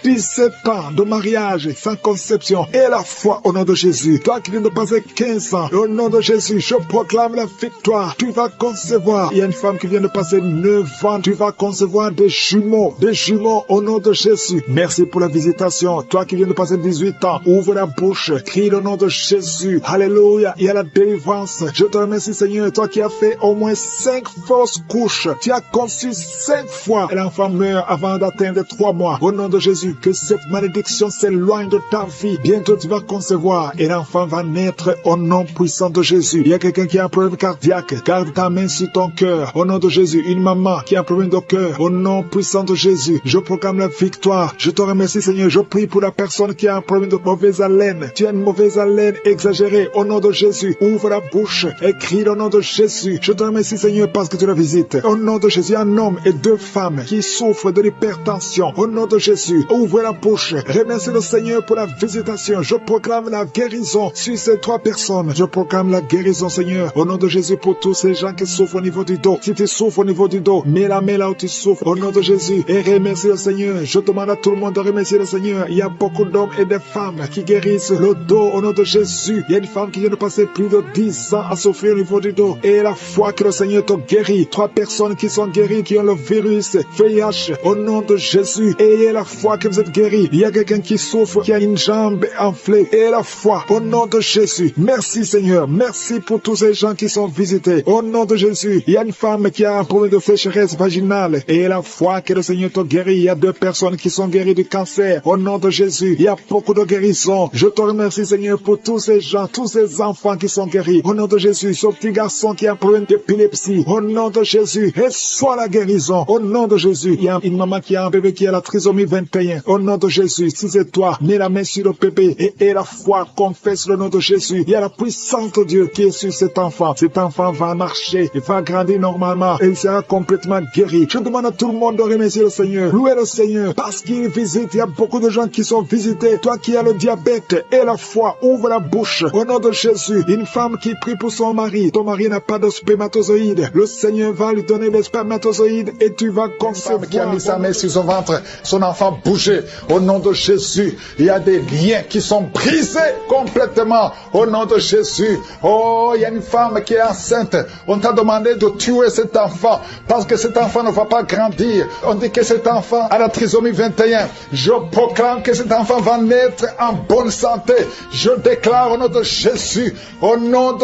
de mariage sans conception. Et la foi au nom de Jésus. Toi qui viens de passer 15 ans. Au nom de Jésus, je proclame la victoire. Tu vas concevoir. Il y a une femme qui vient de passer 9 ans. Tu vas concevoir des jumeaux. Des jumeaux au nom de Jésus. Merci pour la visitation. Toi qui viens de passer 18 ans. Ouvre la bouche. Crie le nom de Jésus. Alléluia. Il y a la délivrance. Je te remercie Seigneur. Toi qui as fait au moins 5 fausses couches. Tu as conçu 5 fois. Et l'enfant meurt avant d'atteindre 3 mois. Au nom de Jésus. Que cette malédiction s'éloigne de ta vie. Bientôt tu vas concevoir. Et l'enfant va naître au nom puissant de Jésus. Il y a quelqu'un qui a un problème cardiaque. Garde ta main sur ton cœur. Au nom de Jésus. Une maman qui a un problème de cœur. Au nom puissant de Jésus. Je proclame la victoire. Je te remercie Seigneur. Je prie pour la personne qui a un problème de mauvaise haleine. Tu as une mauvaise haleine exagérée. Au nom de Jésus. Ouvre la bouche. Et crie au nom de Jésus. Je te remercie Seigneur parce que tu la visites. Au nom de Jésus. Un homme et 2 femmes qui souffrent de l'hypertension. Au nom de Jésus. Ouvre la bouche. Remercie le Seigneur pour la visitation. Je proclame la guérison sur ces 3 personnes. Je proclame la guérison Seigneur. Au nom de Jésus pour tous ces gens qui souffrent au niveau du dos. Si tu souffres au niveau du dos, mets la main là où tu souffres. Au nom de Jésus. Et remercie le Seigneur. Je demande à tout le monde de remercier le Seigneur. Il y a beaucoup d'hommes et de femmes qui guérissent le dos au nom de Jésus. Il y a une femme qui vient de passer plus de 10 ans à souffrir au niveau du dos. Et la foi que le Seigneur te guérit. 3 personnes qui sont guéries, qui ont le virus VIH au nom de Jésus. Ayez la foi que vous êtes guéris. Il y a quelqu'un qui souffre, qui a une jambe enflée. Et la foi au nom de Jésus. Merci Seigneur. Merci pour tous ces gens qui sont visités. Au nom de Jésus. Il y a une femme qui a un problème de sécheresse vaginale. Et la foi que le Seigneur te guérit. Il y a 2 personnes qui sont guéries du cancer. Au nom de Jésus. Il y a beaucoup de guérisons. Je te remercie Seigneur pour tous ces gens, tous ces enfants qui sont guéris. Au nom de Jésus. Ce petit garçon qui a un problème d'épilepsie. Au nom de Jésus. Reçois la guérison. Au nom de Jésus. Il y a une maman qui a un bébé qui a la trisomie 21. Au nom de Jésus. Si c'est toi, mets la main sur le bébé et la foi, confesse le nom de Jésus. Il y a la puissance de Dieu qui est sur cet enfant. Cet enfant va marcher, il va grandir normalement et il sera complètement guéri. Je demande à tout le monde de remercier le Seigneur. Louez le Seigneur parce qu'il visite. Il y a beaucoup de gens qui sont visités. Toi qui as le diabète et la foi, ouvre la bouche. Au nom de Jésus, une femme qui prie pour son mari. Ton mari n'a pas de spermatozoïdes. Le Seigneur va lui donner les spermatozoïdes et tu vas concevoir. Une femme qui a mis sa main sur son ventre, son enfant bougeait. Au nom de Jésus, il y a des liens qui sont brisés complètement. Au nom de Jésus. Oh, il y a une femme qui est enceinte. On t'a demandé voulait de tuer cet enfant parce que cet enfant ne va pas grandir. On dit que cet enfant a la trisomie 21. Je proclame que cet enfant va naître en bonne santé. Je déclare au nom de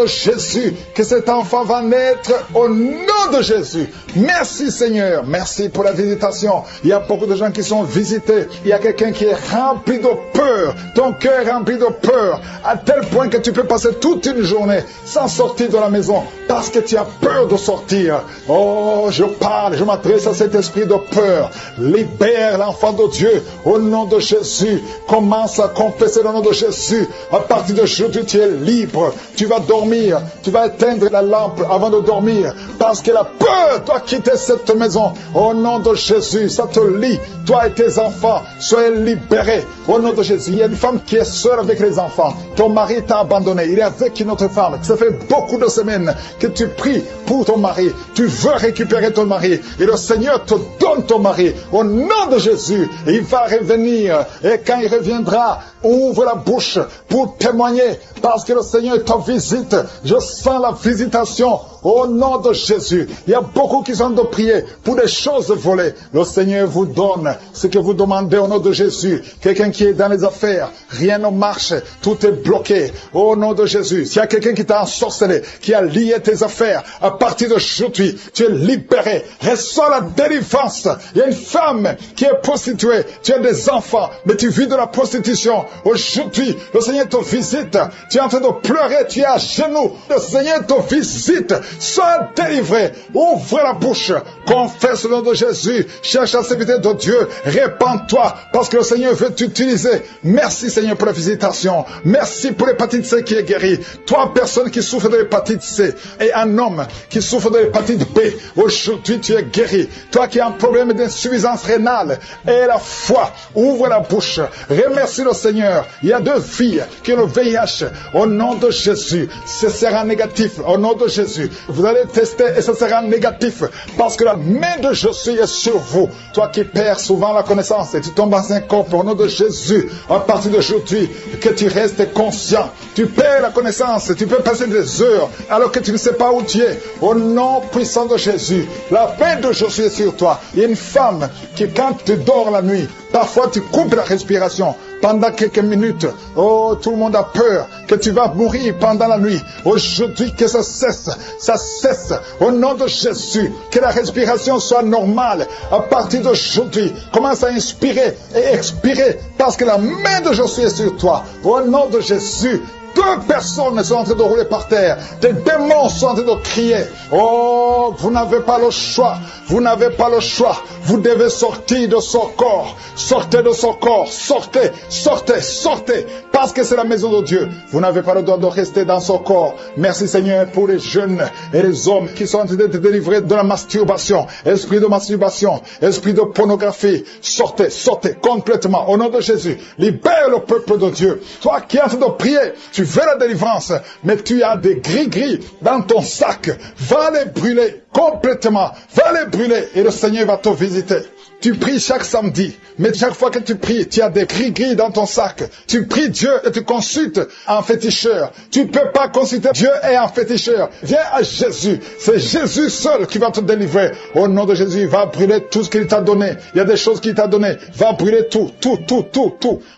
Jésus, que cet enfant va naître au nom de Jésus. Merci Seigneur, merci pour la visitation. Il y a beaucoup de gens qui sont visités. Il y a quelqu'un qui est rempli de peur. Ton cœur est rempli de peur, à tel point que tu peux passer toute une journée sans sortir de la maison parce que tu as peur de sortir. Oh, je m'adresse à cet esprit de peur. Libère l'enfant de Dieu au nom de Jésus. Commence à confesser le nom de Jésus. À partir d'aujourd'hui, tu es libre. Tu vas dormir. Tu vas éteindre la lampe avant de dormir parce que la peur doit quitter cette maison. Au nom de Jésus, ça te lie. Toi et tes enfants, soyez libérés. Au nom de Jésus, il y a une femme qui est seule avec les enfants. Ton mari t'a abandonné. Il est avec une autre femme. Ça fait beaucoup de semaines que tu pries pour ton mari. Tu veux récupérer ton mari. Et le Seigneur te donne ton mari. Au nom de Jésus, il va revenir. Et quand il reviendra, ouvre la bouche pour témoigner. Parce que le Seigneur te visite. Je sens la visitation. Au nom de Jésus, il y a beaucoup qui sont de prier pour des choses volées. Le Seigneur vous donne ce que vous demandez au nom de Jésus. Quelqu'un qui est dans les affaires, rien ne marche, tout est bloqué. Au nom de Jésus, s'il y a quelqu'un qui t'a ensorcelé, qui a lié tes affaires, à partir d'aujourd'hui, tu es libéré. Reçois la délivrance. Il y a une femme qui est prostituée, tu as des enfants, mais tu vis de la prostitution. Aujourd'hui, le Seigneur te visite. Tu es en train de pleurer, tu es à genoux. Le Seigneur te visite. Sois délivré. Ouvre la bouche. Confesse le nom de Jésus. Cherche la sécurité de Dieu. Répands-toi parce que le Seigneur veut t'utiliser. Merci Seigneur pour la visitation. Merci pour l'hépatite C qui est guérie. Toi, personne qui souffre de l'hépatite C et un homme qui souffre de l'hépatite B, aujourd'hui tu es guéri. Toi qui as un problème d'insuffisance rénale et la foi, ouvre la bouche. Remercie le Seigneur. Il y a 2 filles qui ont le VIH. Au nom de Jésus, ce sera négatif. Au nom de Jésus, vous allez tester et ce sera négatif parce que la main de Jésus est sur vous. Toi qui perds souvent la connaissance et tu tombes en syncope, au nom de Jésus, à partir d'aujourd'hui, que tu restes conscient. Tu perds la connaissance, tu peux passer des heures alors que tu ne sais pas où tu es. Au nom puissant de Jésus, la main de Jésus est sur toi. Il y a une femme qui, quand tu dors la nuit, parfois tu coupes la respiration pendant quelques minutes. Oh, tout le monde a peur que tu vas mourir pendant la nuit. Aujourd'hui, que ça cesse. Ça cesse. Au nom de Jésus, que la respiration soit normale. À partir d'aujourd'hui, commence à inspirer et expirer parce que la main de Jésus est sur toi. Au nom de Jésus, 2 personnes sont en train de rouler par terre. Des démons sont en train de crier. Oh, vous n'avez pas le choix. Vous n'avez pas le choix. Vous devez sortir de son corps. Sortez de son corps. Sortez, sortez, sortez. Parce que c'est la maison de Dieu. Vous n'avez pas le droit de rester dans son corps. Merci Seigneur pour les jeunes et les hommes qui sont en train d'être délivrés de la masturbation. Esprit de masturbation. Esprit de pornographie. Sortez, sortez complètement. Au nom de Jésus. Libère le peuple de Dieu. Toi qui es en train de prier, tu veux la délivrance, mais tu as des gris-gris dans ton sac. Va les brûler complètement. Va les brûler et le Seigneur va te visiter. Tu pries chaque samedi, mais chaque fois que tu pries, tu as des gris-gris dans ton sac. Tu pries Dieu et tu consultes un féticheur. Tu ne peux pas consulter Dieu et un féticheur. Viens à Jésus. C'est Jésus seul qui va te délivrer. Au nom de Jésus, il va brûler tout ce qu'il t'a donné. Il y a des choses qu'il t'a donné. Va brûler tout.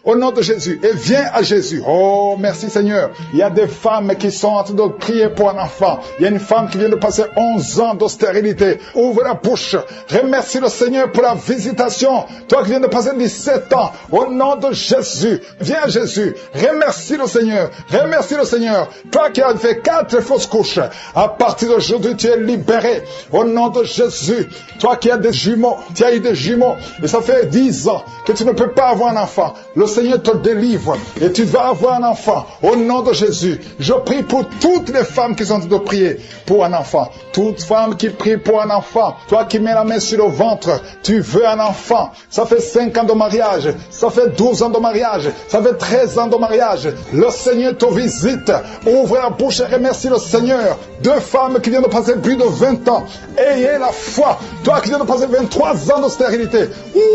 Au nom de Jésus. Et viens à Jésus. Oh, merci Seigneur. Il y a des femmes qui sont en train de prier pour un enfant. Il y a une femme qui vient de passer 11 ans de stérilité. Ouvre la bouche. Remercie le Seigneur pour la visitation. Toi qui viens de passer 17 ans, au nom de Jésus, viens Jésus, remercie le Seigneur, remercie le Seigneur. Toi qui as fait 4 fausses couches, à partir d'aujourd'hui tu es libéré, au nom de Jésus. Toi qui as des jumeaux, tu as eu des jumeaux, et ça fait 10 ans que tu ne peux pas avoir un enfant. Le Seigneur te délivre, et tu vas avoir un enfant, au nom de Jésus. Je prie pour toutes les femmes qui sont en train de prier pour un enfant. Toute femme qui prie pour un enfant, toi qui mets la main sur le ventre, tu veux un enfant. Ça fait 5 ans de mariage, ça fait 12 ans de mariage, ça fait 13 ans de mariage. Le Seigneur te visite. Ouvre la bouche et remercie le Seigneur. 2 femmes qui viennent de passer plus de 20 ans. Ayez la foi. Toi qui viens de passer 23 ans de stérilité,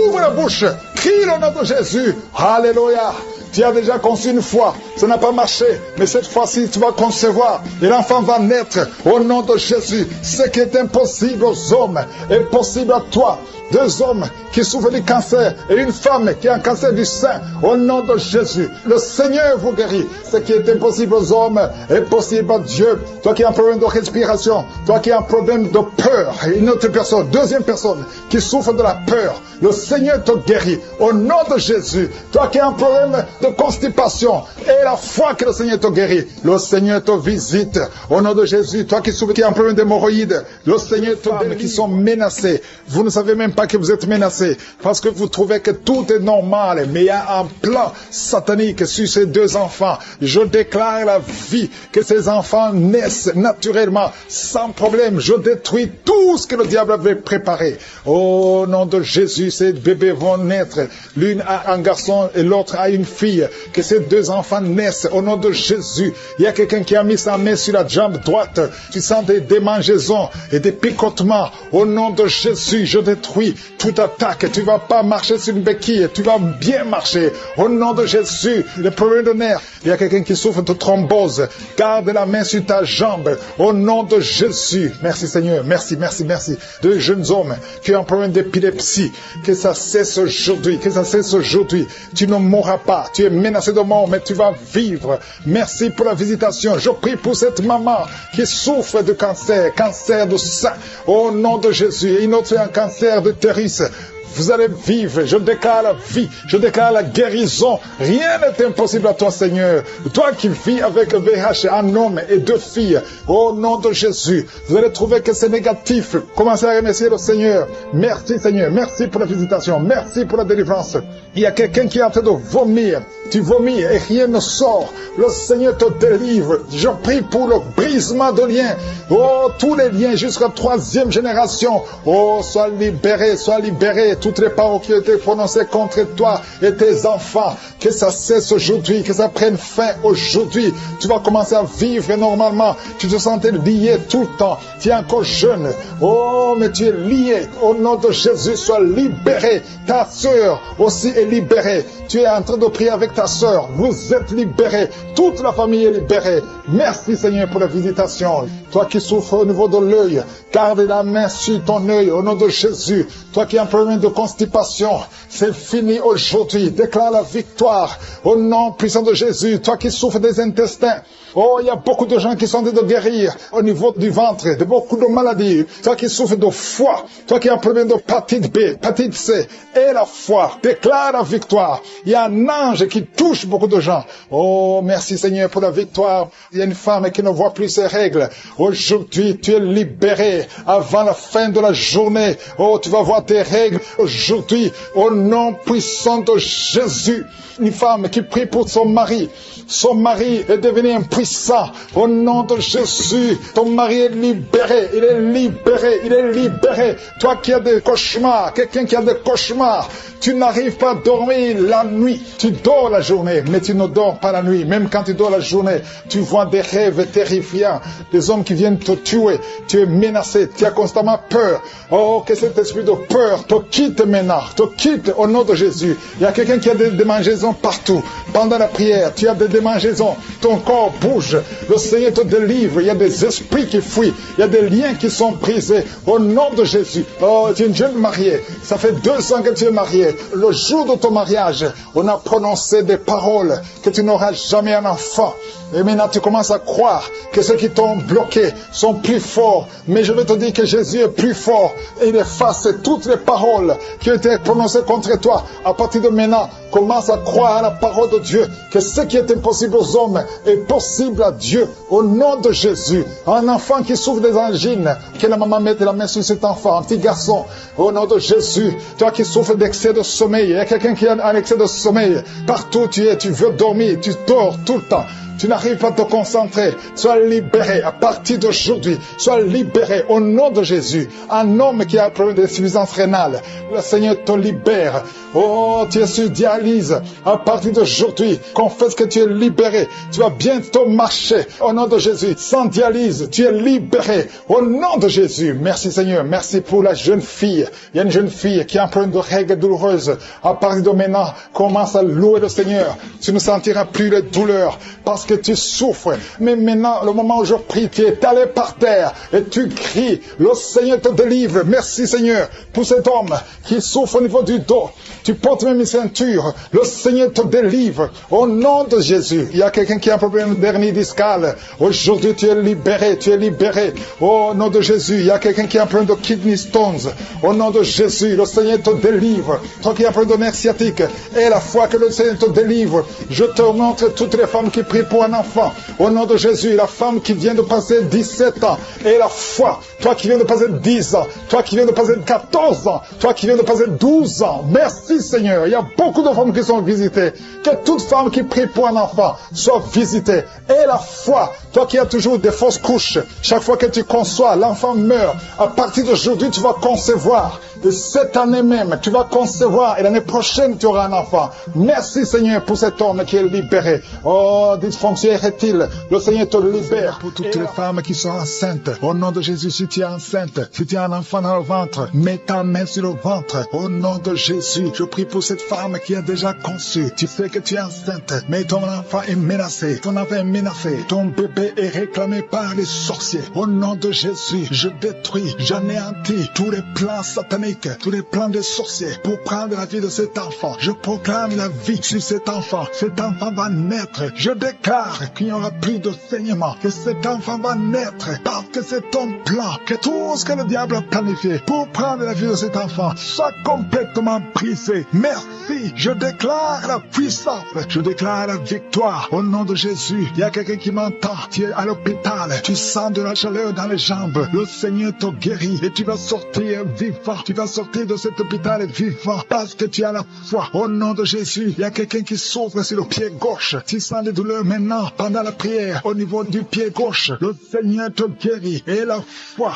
ouvre la bouche. Crie le nom de Jésus. Alléluia. Tu as déjà conçu une fois, ça n'a pas marché, mais cette fois-ci tu vas concevoir et l'enfant va naître au nom de Jésus. Ce qui est impossible aux hommes est possible à toi. 2 hommes qui souffrent du cancer et une femme qui a un cancer du sein, au nom de Jésus. Le Seigneur vous guérit. Ce qui est impossible aux hommes est possible à Dieu. Toi qui as un problème de respiration, toi qui as un problème de peur, et une autre personne, 2e personne qui souffre de la peur, le Seigneur te guérit au nom de Jésus. Toi qui as un problème de constipation, et la foi que le Seigneur te guérit, le Seigneur te visite au nom de Jésus. Toi qui souffres, qui as un problème d'hémorroïdes, le Seigneur te guérit. Qui sont menacés, vous ne savez même pas que vous êtes menacés parce que vous trouvez que tout est normal, mais il y a un plan satanique sur ces 2 enfants. Je déclare la vie, que ces enfants naissent naturellement sans problème. Je détruis tout ce que le diable avait préparé. Au nom de Jésus, ces bébés vont naître. L'une a un garçon et l'autre a une fille. Que ces 2 enfants naissent au nom de Jésus. Il y a quelqu'un qui a mis sa main sur la jambe droite. Tu sens des démangeaisons et des picotements. Au nom de Jésus, je détruis toute attaque. Tu ne vas pas marcher sur une béquille. Tu vas bien marcher. Au nom de Jésus, les problèmes de nerfs. Il y a quelqu'un qui souffre de thrombose. Garde la main sur ta jambe. Au nom de Jésus. Merci Seigneur. Merci, merci, merci. 2 jeunes hommes qui ont un problème d'épilepsie. Que ça cesse aujourd'hui. Que ça cesse aujourd'hui. Tu ne mourras pas. Tu es menacé de mort, mais tu vas vivre. Merci pour la visitation. Je prie pour cette maman qui souffre de cancer. Cancer de sein. Au nom de Jésus. Et une autre un cancer de l'utérus. Vous allez vivre, je déclare la vie, je déclare la guérison. Rien n'est impossible à toi, Seigneur. Toi qui vis avec VIH, un homme et 2 filles, au nom de Jésus, vous allez trouver que c'est négatif. Commencez à remercier le Seigneur. Merci, Seigneur. Merci pour la visitation. Merci pour la délivrance. Il y a quelqu'un qui est en train de vomir. Tu vomis et rien ne sort. Le Seigneur te délivre. Je prie pour le brisement de liens. Oh, tous les liens jusqu'à 3e génération. Oh, sois libéré, sois libéré. Toutes les paroles qui ont été prononcées contre toi et tes enfants, que ça cesse aujourd'hui, que ça prenne fin aujourd'hui. Tu vas commencer à vivre normalement. Tu te sentais lié tout le temps. Tu es encore jeune. Oh, mais tu es lié. Au nom de Jésus, sois libéré. Ta sœur aussi est libérée. Tu es en train de prier avec ta sœur. Vous êtes libérés. Toute la famille est libérée. Merci Seigneur pour la visitation. Toi qui souffres au niveau de l'œil, garde la main sur ton œil au nom de Jésus. Toi qui as un problème de constipation, c'est fini aujourd'hui. Déclare la victoire au nom puissant de Jésus. Toi qui souffres des intestins, oh, il y a beaucoup de gens qui sont en train de guérir au niveau du ventre, de beaucoup de maladies. Toi qui souffres de foie, toi qui as un problème de hépatite B, hépatite C, et la foi, déclare la victoire. Il y a un ange qui touche beaucoup de gens. Oh, merci Seigneur pour la victoire. Il y a une femme qui ne voit plus ses règles. Aujourd'hui, tu es libéré avant la fin de la journée. Oh, tu vas voir tes règles aujourd'hui au nom puissant de Jésus. Une femme qui prie pour son mari. Son mari est devenu impuissant. Au nom de Jésus, ton mari est libéré. Il est libéré. Il est libéré. Toi qui as des cauchemars, quelqu'un qui a des cauchemars, tu n'arrives pas à dormir la nuit. Tu dors la journée, mais tu ne dors pas la nuit. Même quand tu dors la journée, tu vois des rêves terrifiants. Des hommes qui viennent te tuer. Tu es menacé. Tu as constamment peur. Oh, que cet esprit de peur te quitte maintenant. Te quitte au nom de Jésus. Il y a quelqu'un qui a des démangeaisons partout. Pendant la prière, tu as des démangeaisons. Ton corps bouge. Le Seigneur te délivre. Il y a des esprits qui fuient. Il y a des liens qui sont brisés. Au nom de Jésus. Oh, tu es une jeune mariée. Ça fait 2 ans que tu es mariée. Le jour de ton mariage, on a prononcé des paroles que tu n'auras jamais un enfant. Et maintenant tu commences à croire que ceux qui t'ont bloqué sont plus forts. Mais je vais te dire que Jésus est plus fort. Et il efface toutes les paroles qui ont été prononcées contre toi. À partir de maintenant, commence à croire à la parole de Dieu. Que ce qui est impossible aux hommes est possible à Dieu. Au nom de Jésus. Un enfant qui souffre des angines, que la maman mette la main sur cet enfant, un petit garçon. Au nom de Jésus. Toi qui souffres d'excès de sommeil. Il y a quelqu'un qui a un excès de sommeil. Partout tu es, tu veux dormir, tu dors tout le temps. Tu n'arrives pas à te concentrer. Sois libéré à partir d'aujourd'hui. Sois libéré au nom de Jésus. Un homme qui a un problème d'insuffisance rénale, le Seigneur te libère. Oh, tu es sur dialyse. À partir d'aujourd'hui, confesse que tu es libéré. Tu vas bientôt marcher au nom de Jésus. Sans dialyse, tu es libéré au nom de Jésus. Merci Seigneur. Merci pour la jeune fille. Il y a une jeune fille qui a un problème de règles douloureuses. À partir de maintenant, commence à louer le Seigneur. Tu ne sentiras plus les douleurs parce que tu souffres. Mais maintenant, le moment où je prie, tu es allé par terre et tu cries. Le Seigneur te délivre. Merci Seigneur pour cet homme qui souffre au niveau du dos. Tu portes même une ceinture. Le Seigneur te délivre au nom de Jésus. Il y a quelqu'un qui a un problème d'hernie discale. Aujourd'hui, tu es libéré. Tu es libéré. Au nom de Jésus. Il y a quelqu'un qui a un problème de kidney stones. Au nom de Jésus, le Seigneur te délivre. Toi qui as un problème de nerf sciatique, et la foi que le Seigneur te délivre. Je te montre toutes les femmes qui prient pour un enfant. Au nom de Jésus, la femme qui vient de passer 17 ans, et la foi. Toi qui viens de passer 10 ans. Toi qui viens de passer 14 ans. Toi qui viens de passer 12 ans. Merci Seigneur. Il y a beaucoup de femmes qui sont visitées. Que toute femme qui prie pour un enfant soit visitée. Et la foi. Toi qui as toujours des fausses couches. Chaque fois que tu conçois, l'enfant meurt. À partir d'aujourd'hui, tu vas concevoir. Et cette année même, tu vas concevoir. Et l'année prochaine, tu auras un enfant. Merci Seigneur pour cet homme qui est libéré. Oh, dysfonction érectile. Le Seigneur te libère. Pour toutes les femmes qui sont enceintes. Au nom de Jésus, si tu es enceinte, si tu as un enfant dans le ventre, mets ta main sur le ventre. Au nom de Jésus, je prie pour cette femme qui a déjà conçu. Tu sais que tu es enceinte, mais ton enfant est menacé. Ton enfant est menacé. Ton bébé est réclamé par les sorciers. Au nom de Jésus, je détruis, j'anéantis tous les plans sataniques, tous les plans des sorciers pour prendre la vie de cet enfant. Je proclame la vie sur cet enfant. Cet enfant va naître. Je déclare qu'il n'y aura plus de saignement, que cet enfant va naître parce que c'est ton plan, que tout ce que le diable a planifié pour prendre la vie de cet enfant soit complètement brisé. Merci. Je déclare la puissance. Je déclare la victoire au nom de Jésus. Il y a quelqu'un qui m'entend. Tu es à l'hôpital. Tu sens de la chaleur dans les jambes. Le Seigneur te guérit et tu vas sortir vivant. Tu vas sortir de cet hôpital vivant parce que tu as la foi. Au nom de Jésus, il y a quelqu'un qui souffre sur le pied gauche. Tu sens des douleurs maintenant pendant la prière au niveau du pied gauche. Le Seigneur te guérit. Et la foi.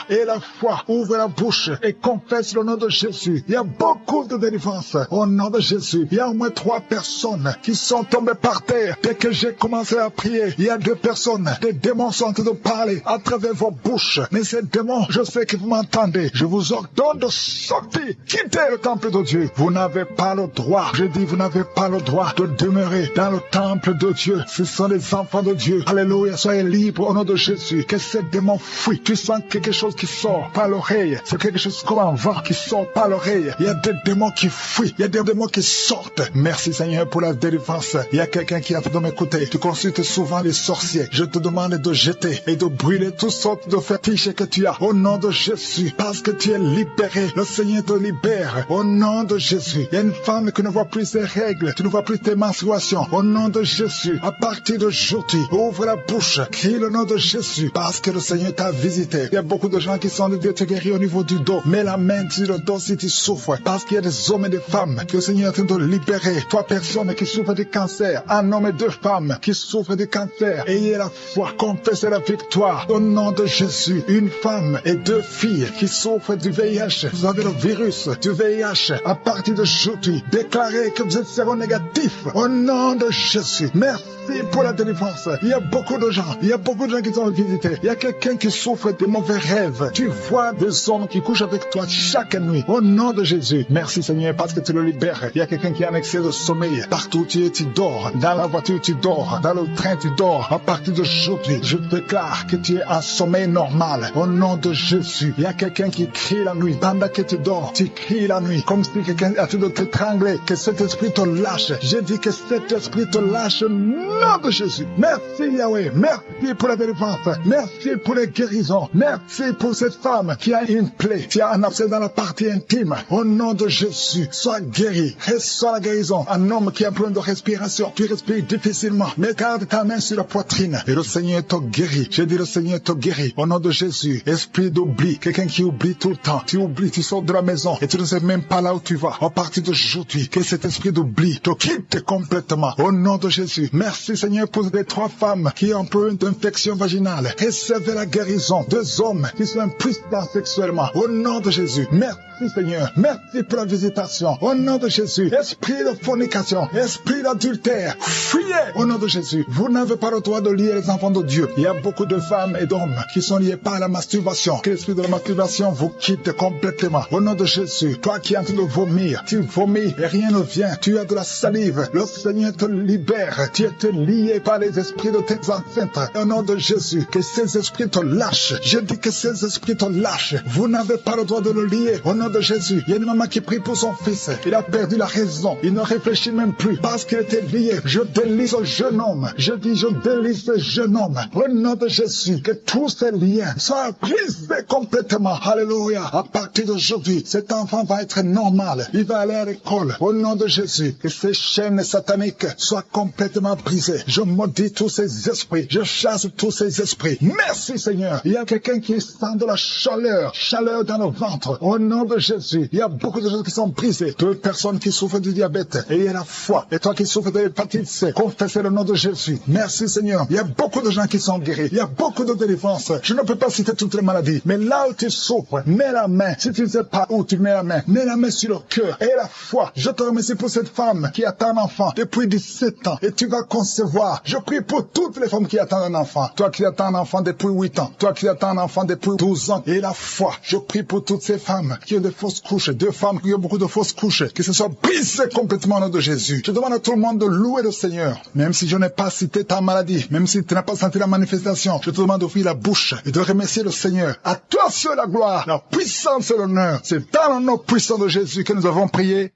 Ouvre la bouche et confesse le nom de Jésus. Il y a beaucoup de délivrance au nom de Jésus. Il y a au moins 3 personnes qui sont tombées par terre. Dès que j'ai commencé à prier, il y a 2 personnes. Des démons sont en train de parler à travers vos bouches. Mais ces démons, je sais que vous m'entendez. Je vous ordonne de sortir. Quittez le temple de Dieu. Vous n'avez pas le droit. Je dis, vous n'avez pas le droit de demeurer dans le temple de Dieu. Ce sont les enfants de Dieu. Alléluia. Soyez libres au nom de Jésus. Que ces démons fuient. Tu sens quelque chose qui sort par l'oreille. C'est quelque chose comme un vent qui sort par l'oreille. Il y a des démons qui fuient. Il y a des démons qui sortent. Merci Seigneur pour la délivrance. Il y a quelqu'un qui a fait de m'écouter. Tu consultes souvent les sorciers. Je te demande de jeter et de brûler toutes sortes de fétiches que tu as. Au nom de Jésus. Parce que tu es libéré. Le Seigneur te libère. Au nom de Jésus. Il y a une femme qui ne voit plus ses règles. Tu ne vois plus tes menstruations. Au nom de Jésus. À partir d'aujourd'hui, ouvre la bouche. Crie le nom de Jésus. Parce que le Seigneur t'a visité. Il y a beaucoup de gens qui sont de Dieu te guérir au niveau du dos. Mets la main sur le dos si tu souffres. Parce qu'il y a des hommes et des femmes que le Seigneur est en train de libérer. 3 personnes qui souffrent du cancer. Un homme et 2 femmes qui souffrent du cancer. Ayez la foi. Confessez la victoire. Au nom de Jésus. Une femme et 2 filles qui souffrent du VIH. Vous avez le virus du VIH. À partir d'aujourd'hui, déclarez que vous êtes séronégatif. Au nom de Jésus. Merci pour la délivrance. Il y a beaucoup de gens. Il y a beaucoup de gens qui sont visités. Il y a quelqu'un qui souffre de mauvais rêves. Tu vois des hommes qui couchent avec toi chaque nuit. Au nom de Jésus. Merci Seigneur parce que tu le libères. Il y a quelqu'un qui a un excès de sommeil. Partout où tu es, tu dors. Dans la voiture, tu dors. Dans le train, tu dors. À partir d'aujourd'hui, je déclare que tu es en sommeil normal. Au nom de Jésus. Il y a quelqu'un qui crie la nuit. Pendant que tu dors, tu cries la nuit. Comme si quelqu'un a tout de t'étrangler. Que cet esprit te lâche. Je dis que cet esprit te lâche. Au nom de Jésus. Merci Yahweh. Merci pour la délivrance. Merci pour les guérisons. Merci pour cette femme qui a une plaie, qui a un abcès dans la partie intime. Au nom de Jésus, sois guéri. Reçois la guérison. Un homme qui a un problème de respiration. Tu respires difficilement. Mais garde ta main sur la poitrine. Et le Seigneur te guérit. J'ai dit le Seigneur te guérit. Au nom de Jésus, esprit d'oubli. Quelqu'un qui oublie tout le temps. Tu oublies, tu sors de la maison et tu ne sais même pas là où tu vas. À partir d'aujourd'hui, que cet esprit d'oubli te quitte complètement. Au nom de Jésus. Merci Seigneur épouse des 3 femmes qui ont peu d'infection vaginale. Recevez la guérison. 2 hommes qui sont impuissants sexuellement. Au nom de Jésus. Merci Seigneur. Merci pour la visitation. Au nom de Jésus. Esprit de fornication. Esprit d'adultère. Fuyez. Au nom de Jésus. Vous n'avez pas le droit de lier les enfants de Dieu. Il y a beaucoup de femmes et d'hommes qui sont liés par la masturbation. Que l'esprit de la masturbation vous quitte complètement. Au nom de Jésus. Toi qui es en train de vomir. Tu vomis et rien ne vient. Tu as de la salive. Le Seigneur te libère. Tu es lié par les esprits de tes ancêtres. Au nom de Jésus. Que ces esprits te lâchent. Je dis que ces esprits te lâchent. Vous n'avez pas le droit de le lier. Au nom de Jésus. Il y a une maman qui prie pour son fils. Il a perdu la raison. Il ne réfléchit même plus parce qu'il était lié. Je délie ce jeune homme. Je dis, je délie ce jeune homme. Au nom de Jésus. Que tous ces liens soient brisés complètement. Alléluia. À partir d'aujourd'hui, cet enfant va être normal. Il va aller à l'école. Au nom de Jésus. Que ces chaînes sataniques soient complètement brisées. Je maudis tous ces esprits. Je chasse tous ces esprits. Merci Seigneur. Il y a quelqu'un qui sent de la chaleur. Chaleur dans le ventre. Au nom de Jésus. Il y a beaucoup de gens qui sont brisés. 2 personnes qui souffrent du diabète. Et il y a la foi. Et toi qui souffres de l'hépatite C. Confessez le nom de Jésus. Merci Seigneur. Il y a beaucoup de gens qui sont guéris. Il y a beaucoup de délivrance. Je ne peux pas citer toutes les maladies. Mais là où tu souffres, mets la main. Si tu ne sais pas où tu mets la main sur le cœur. Et la foi. Je te remercie pour cette femme qui attend un enfant depuis 17 ans. Et tu vas concevoir. Je prie pour toutes les femmes qui attendent un enfant. Toi qui attends un enfant depuis 8 ans. Toi qui attends un enfant depuis 12 ans. Et la foi. Je prie pour toutes ces femmes qui ont de fausses couches. 2 femmes qui ont beaucoup de fausses couches. Que ce soit brisé complètement au nom de Jésus. Je demande à tout le monde de louer le Seigneur. Même si je n'ai pas cité ta maladie. Même si tu n'as pas senti la manifestation. Je te demande d'ouvrir la bouche et de remercier le Seigneur. À toi seul la gloire, la puissance et l'honneur. C'est dans le nom puissant de Jésus que nous avons prié.